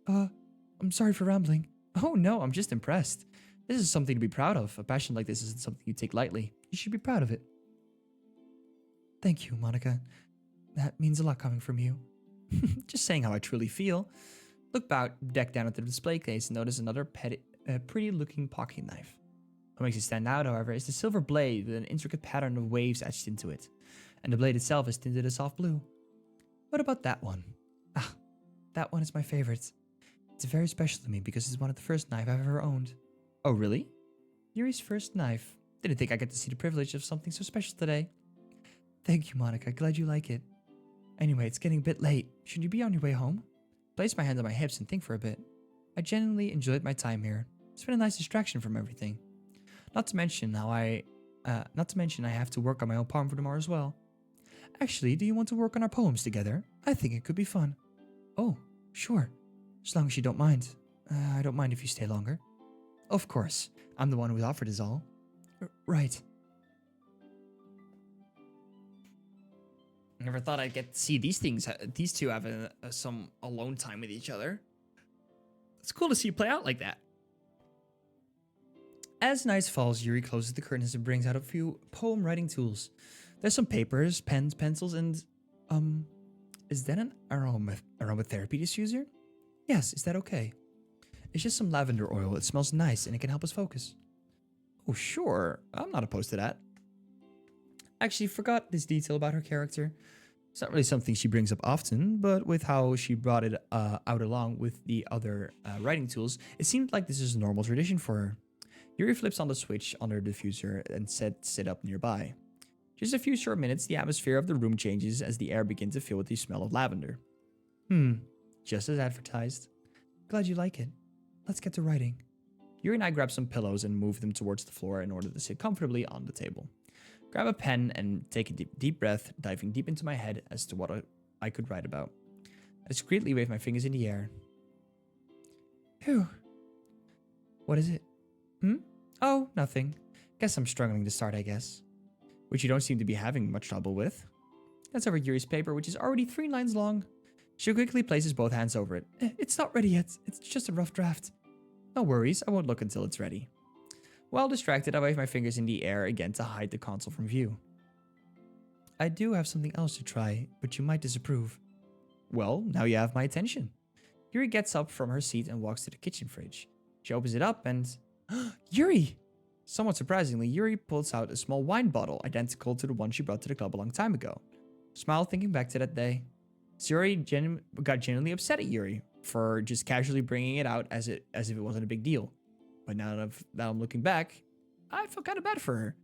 I'm sorry for rambling. Oh no, I'm just impressed. This is something to be proud of. A passion like this isn't something you take lightly. You should be proud of it. Thank you, Monica. That means a lot coming from you. Just saying how I truly feel. Look back down at the display case and notice another pretty-looking pocket knife. What makes it stand out, however, is the silver blade with an intricate pattern of waves etched into it, and the blade itself is tinted a soft blue. What about that one? Ah, that one is my favorite. It's very special to me because it's one of the first knives I've ever owned. Oh, really? Yuri's first knife. Didn't think I get to see the privilege of something so special today. Thank you, Monica. Glad you like it. Anyway, it's getting a bit late. Should you be on your way home? Place my hands on my hips and think for a bit. I genuinely enjoyed my time here. It's been a nice distraction from everything. Not to mention I have to work on my own poem for tomorrow as well. Actually, do you want to work on our poems together? I think it could be fun. Oh, sure. As long as you don't mind. I don't mind if you stay longer. Of course. I'm the one who offered is all. Right. Never thought I'd get to see these two having some alone time with each other. It's cool to see you play out like that. As night falls, Yuri closes the curtains and brings out a few poem writing tools. There's some papers, pens, pencils, and is that an aromatherapy diffuser? Yes, is that okay? It's just some lavender oil. It smells nice and it can help us focus. Oh, sure. I'm not opposed to that. Actually, forgot this detail about her character. It's not really something she brings up often, but with how she brought it out along with the other writing tools, it seemed like this is a normal tradition for her. Yuri flips on the switch on her diffuser and sets it up nearby. Just a few short minutes, the atmosphere of the room changes as the air begins to fill with the smell of lavender. Just as advertised. Glad you like it. Let's get to writing. Yuri and I grab some pillows and move them towards the floor in order to sit comfortably on the table. Grab a pen and take a deep breath, diving deep into my head as to what I could write about. I discreetly wave my fingers in the air. Phew. What is it? Oh, nothing. Guess I'm struggling to start, I guess. Which you don't seem to be having much trouble with. That's over Yuri's paper, which is already 3 lines long. She quickly places both hands over it. It's not ready yet. It's just a rough draft. No worries, I won't look until it's ready. While distracted, I wave my fingers in the air again to hide the console from view. I do have something else to try, but you might disapprove. Well, now you have my attention. Yuri gets up from her seat and walks to the kitchen fridge. She opens it up and... Yuri! Somewhat surprisingly, Yuri pulls out a small wine bottle identical to the one she brought to the club a long time ago. Smile thinking back to that day. Yuri got genuinely upset at Yuri for just casually bringing it out as if it wasn't a big deal. But now that I'm looking back, I feel kind of bad for her.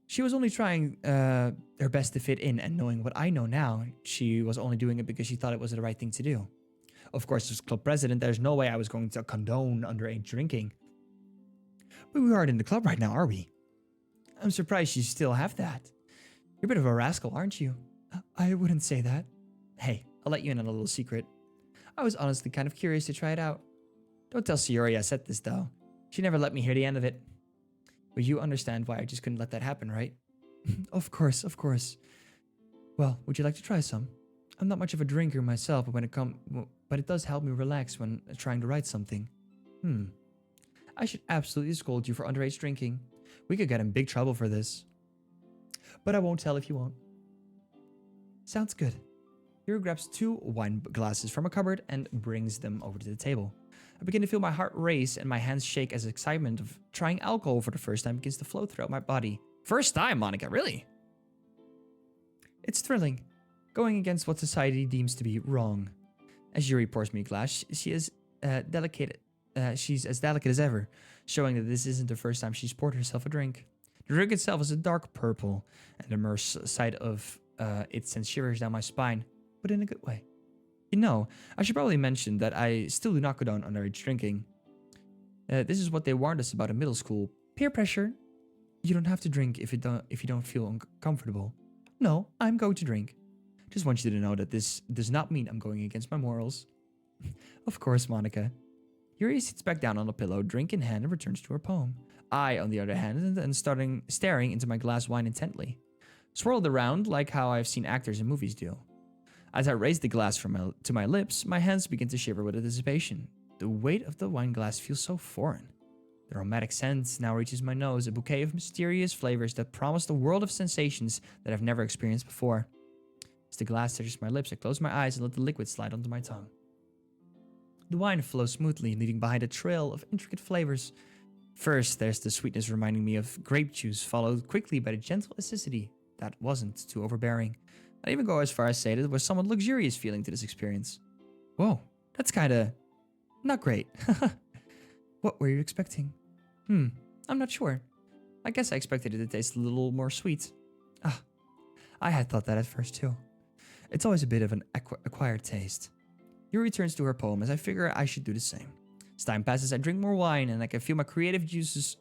She was only trying her best to fit in, and knowing what I know now, she was only doing it because she thought it was the right thing to do. Of course, as club president, there's no way I was going to condone underage drinking. But we aren't in the club right now, are we? I'm surprised you still have that. You're a bit of a rascal, aren't you? I wouldn't say that. Hey, I'll let you in on a little secret. I was honestly kind of curious to try it out. Don't tell Sayori I said this, though. She never let me hear the end of it. But you understand why I just couldn't let that happen, right? Of course, of course. Well, would you like to try some? I'm not much of a drinker myself, but it does help me relax when trying to write something. I should absolutely scold you for underage drinking. We could get in big trouble for this. But I won't tell if you won't. Sounds good. Yuri grabs 2 wine glasses from a cupboard and brings them over to the table. I begin to feel my heart race and my hands shake as excitement of trying alcohol for the first time begins to flow throughout my body. First time, Monica, really? It's thrilling, going against what society deems to be wrong. As Yuri pours me a glass, she's as delicate as ever, showing that this isn't the first time she's poured herself a drink. The drink itself is a dark purple, and the immense sight of it sends shivers down my spine, but in a good way. You know, I should probably mention that I still do not condone underage drinking. This is what they warned us about in middle school. Peer pressure. You don't have to drink if you don't feel uncomfortable. No, I'm going to drink. Just want you to know that this does not mean I'm going against my morals. Of course, Monica. Yuri sits back down on the pillow, drink in hand, and returns to her poem. I, on the other hand, and staring into my glass wine intently. Swirled around like how I've seen actors in movies do. As I raise the glass to my lips, my hands begin to shiver with anticipation. The weight of the wine glass feels so foreign. The aromatic scent now reaches my nose, a bouquet of mysterious flavors that promise a world of sensations that I've never experienced before. As the glass touches my lips, I close my eyes and let the liquid slide onto my tongue. The wine flows smoothly, leaving behind a trail of intricate flavors. First, there's the sweetness reminding me of grape juice, followed quickly by the gentle acidity that wasn't too overbearing. I'd even go as far as say that there was somewhat luxurious feeling to this experience. Whoa, that's kinda not great. What were you expecting? I'm not sure. I guess I expected it to taste a little more sweet. I had thought that at first too. It's always a bit of an acquired taste. Yuri returns to her poem as I figure I should do the same. As time passes, I drink more wine and I can feel my creative juices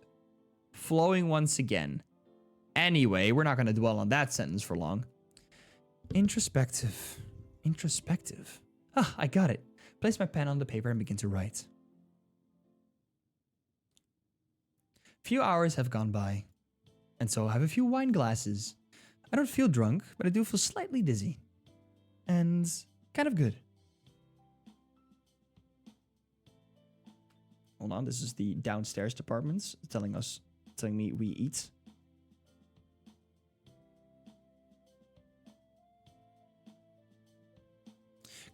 flowing once again. Anyway, we're not going to dwell on that sentence for long. Introspective. Introspective. I got it. Place my pen on the paper and begin to write. Few hours have gone by, and so I have a few wine glasses. I don't feel drunk, but I do feel slightly dizzy. And kind of good. Hold on, this is the downstairs departments telling me we eat.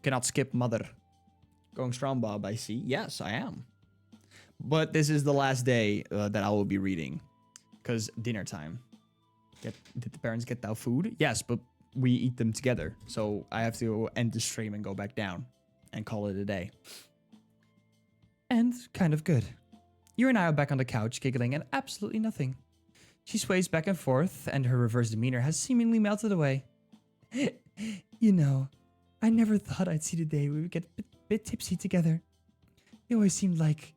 Cannot skip mother. Going strong, Bob, I see. Yes, I am. But this is the last day that I will be reading. Because dinner time. Did the parents get our food? Yes, but we eat them together. So I have to end the stream and go back down. And call it a day. And kind of good. You and I are back on the couch, giggling at absolutely nothing. She sways back and forth, and her reverse demeanor has seemingly melted away. You know, I never thought I'd see the day we would get a bit tipsy together. It always seemed like...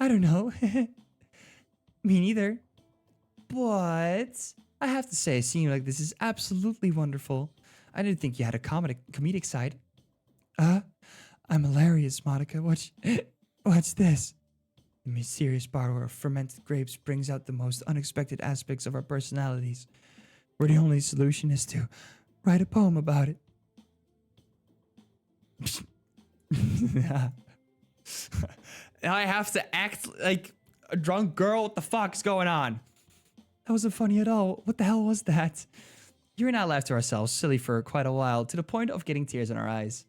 I don't know. Me neither. But I have to say, seeing like this is absolutely wonderful. I didn't think you had a comedic side. I'm hilarious, Monica. Watch this. The mysterious borrower of fermented grapes brings out the most unexpected aspects of our personalities, where the only solution is to write a poem about it. I have to act like a drunk girl? What the fuck's going on? That wasn't funny at all. What the hell was that? You and I laughed to ourselves, silly for quite a while, to the point of getting tears in our eyes.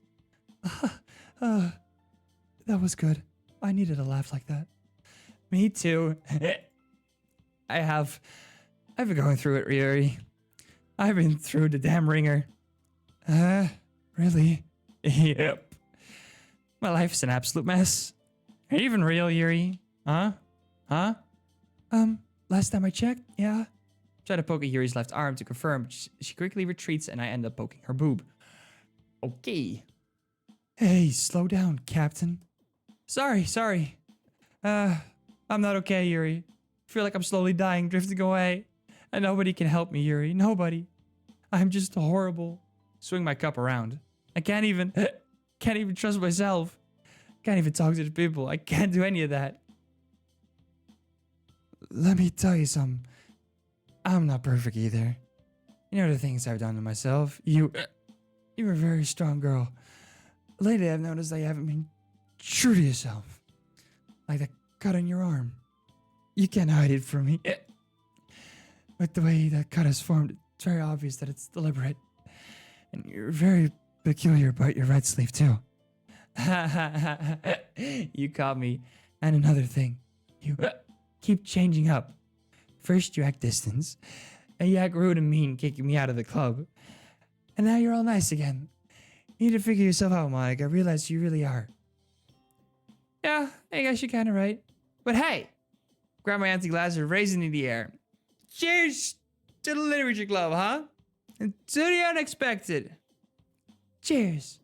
That was good. I needed a laugh like that. Me too. I've been going through it, Ryuri. I've been through the damn ringer. Really? Yep. My life is an absolute mess. Are you even real, Yuri? Huh? Last time I checked, yeah. Try to poke at Yuri's left arm to confirm, but she quickly retreats and I end up poking her boob. Okay. Hey, slow down, Captain. Sorry. I'm not okay, Yuri. I feel like I'm slowly dying, drifting away. And nobody can help me, Yuri. Nobody. I'm just horrible. Swing my cup around. I can't even trust myself. Can't even talk to the people. I can't do any of that. Let me tell you something. I'm not perfect either. You know the things I've done to myself. You're a very strong girl. Lately, I've noticed that you haven't been true to yourself. Like that cut on your arm. You can't hide it from me. With the way that cut has formed, it's very obvious that it's deliberate. And you're very peculiar about your red sleeve, too. You caught me. And another thing. You keep changing up. First, you act distant. And you act rude and mean, kicking me out of the club. And now you're all nice again. You need to figure yourself out, Mike. I realize you really are. Yeah, I guess you're kind of right. But hey, grab my empty glass and raise it in the air. Cheers to the literature club, huh? And to the unexpected. Cheers.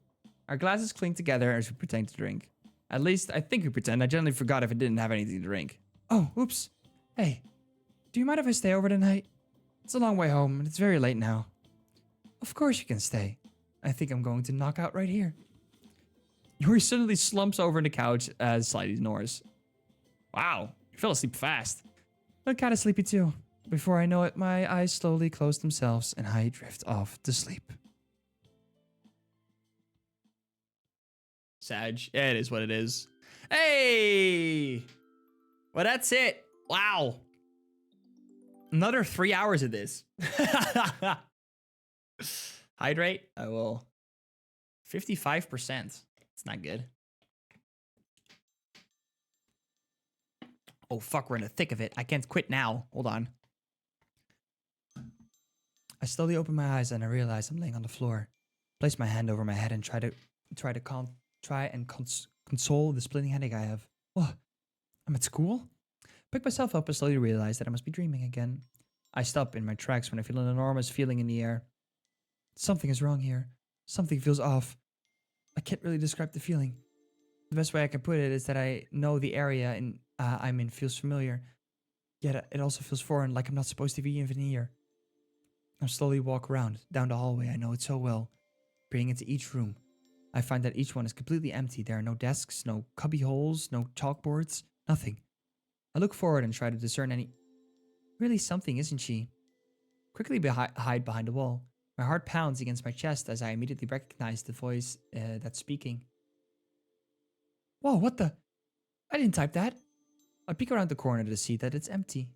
Our glasses clink together as we pretend to drink. At least, I think we pretend. I generally forgot if I didn't have anything to drink. Oh, oops. Hey, do you mind if I stay over tonight? It's a long way home, and it's very late now. Of course you can stay. I think I'm going to knock out right here. Yuri suddenly slumps over on the couch as slightly snores. Wow, you fell asleep fast. I'm kind of sleepy too. Before I know it, my eyes slowly close themselves and I drift off to sleep. Sag. Yeah, it is what it is. Hey! Well, that's it. Wow. Another 3 hours of this. Hydrate? I will. 55%. It's not good. Oh, fuck, we're in the thick of it. I can't quit now. Hold on. I slowly open my eyes and I realize I'm laying on the floor. Place my hand over my head and try and console the splitting headache I have. What? I'm at school? Pick myself up and slowly realize that I must be dreaming again. I stop in my tracks when I feel an enormous feeling in the air. Something is wrong here. Something feels off. I can't really describe the feeling. The best way I can put it is that I know the area I'm in feels familiar, yet it also feels foreign, like I'm not supposed to be even here. I slowly walk around, down the hallway. I know it so well. Peering into each room, I find that each one is completely empty. There are no desks, no cubby holes, no chalkboards, nothing. I look forward and try to discern any... Really something, isn't she? Quickly hide behind a wall. My heart pounds against my chest as I immediately recognize the voice that's speaking. Whoa, what the? I didn't type that. I peek around the corner to see that it's empty,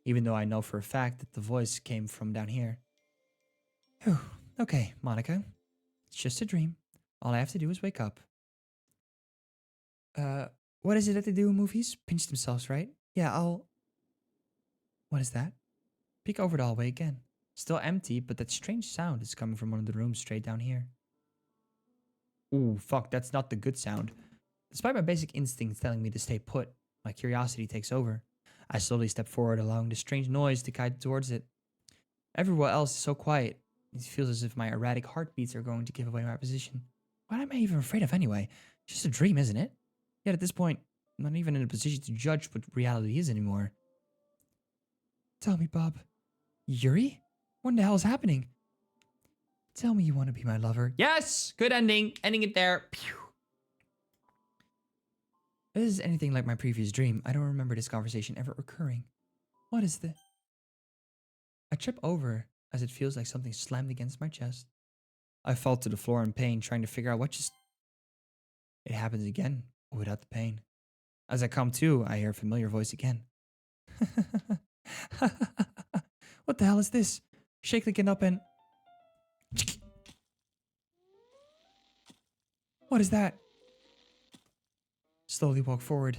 even though I know for a fact that the voice came from down here. Whew. Okay, Monica. It's just a dream. All I have to do is wake up. What is it that they do in movies? Pinch themselves, right? Yeah, I'll... What is that? Peek over the hallway again. Still empty, but that strange sound is coming from one of the rooms straight down here. Ooh, fuck, that's not the good sound. Despite my basic instincts telling me to stay put, my curiosity takes over. I slowly step forward, allowing the strange noise to guide towards it. Everywhere else is so quiet. It feels as if my erratic heartbeats are going to give away my position. What am I even afraid of anyway? It's just a dream, isn't it? Yet at this point, I'm not even in a position to judge what reality is anymore. Tell me, Bob. Yuri? What in the hell is happening? Tell me you want to be my lover. Yes! Good ending. Ending it there. Pew. If this is anything like my previous dream, I don't remember this conversation ever occurring. What is the... I trip over as it feels like something slammed against my chest. I fall to the floor in pain, trying to figure out what just... It happens again, without the pain. As I come to, I hear a familiar voice again. What the hell is this? Shakily get up and... What is that? Slowly walk forward.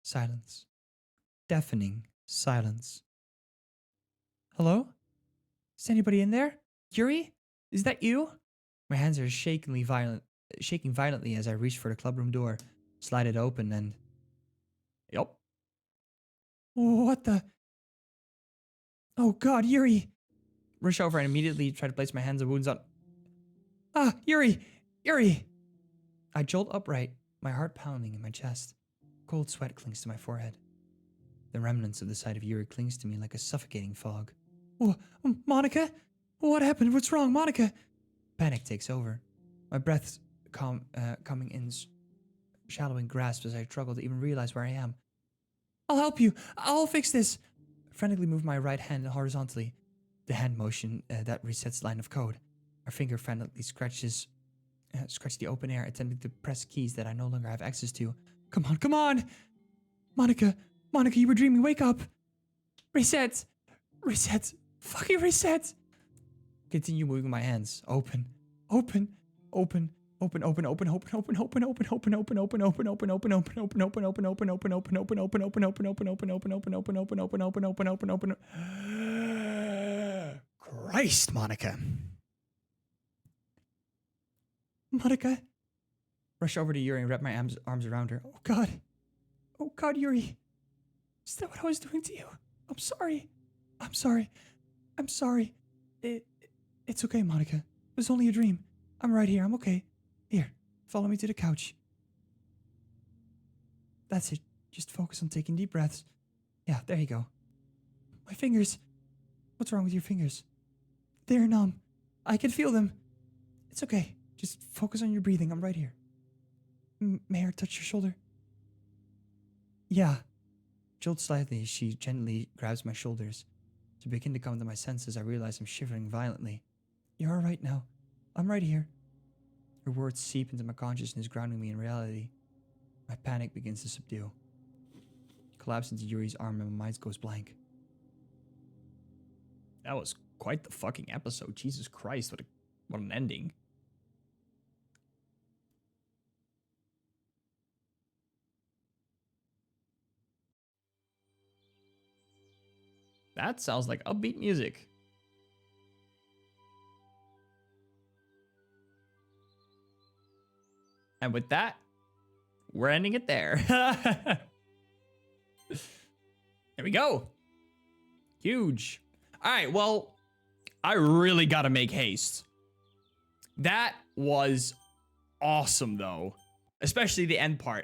Silence. Deafening silence. Hello? Is anybody in there? Yuri? Is that you? My hands are shaking violently as I reach for the clubroom door, slide it open, and... Yup. What the... Oh god, Yuri! Rush over and immediately try to place my hands and wounds on... Ah, Yuri! Yuri! I jolt upright, my heart pounding in my chest. Cold sweat clings to my forehead. The remnants of the sight of Yuri clings to me like a suffocating fog. Oh, Monica? What happened? What's wrong, Monica? Panic takes over. My breath's coming in shallowing grasps as I struggle to even realize where I am. I'll help you. I'll fix this. I frantically move my right hand horizontally. The hand motion that resets line of code. My finger frantically scratch the open air, attempting to press keys that I no longer have access to. Come on, come on! Monica, you were dreaming. Wake up. Reset. Fucking reset. Continue moving my hands. Open. Christ, Monica. Monica. Rush over to Yuri and wrap my arms around her. Oh God, Yuri. Is that what I was doing to you? I'm sorry. It's okay, Monica. It was only a dream. I'm right here. I'm okay. Here, follow me to the couch. That's it. Just focus on taking deep breaths. Yeah, there you go. My fingers. What's wrong with your fingers? They're numb. I can feel them. It's okay. Just focus on your breathing. I'm right here. May I touch your shoulder? Yeah. Jolt slightly, she gently grabs my shoulders. To begin to come to my senses, I realize I'm shivering violently. You're all right now. I'm right here. Her words seep into my consciousness, grounding me in reality. My panic begins to subdue. I collapse into Yuri's arm and my mind goes blank. That was quite the fucking episode. Jesus Christ, what an ending. That sounds like upbeat music. And with that, we're ending it there. There we go. Huge. All right, well, I really got to make haste. That was awesome, though. Especially the end part.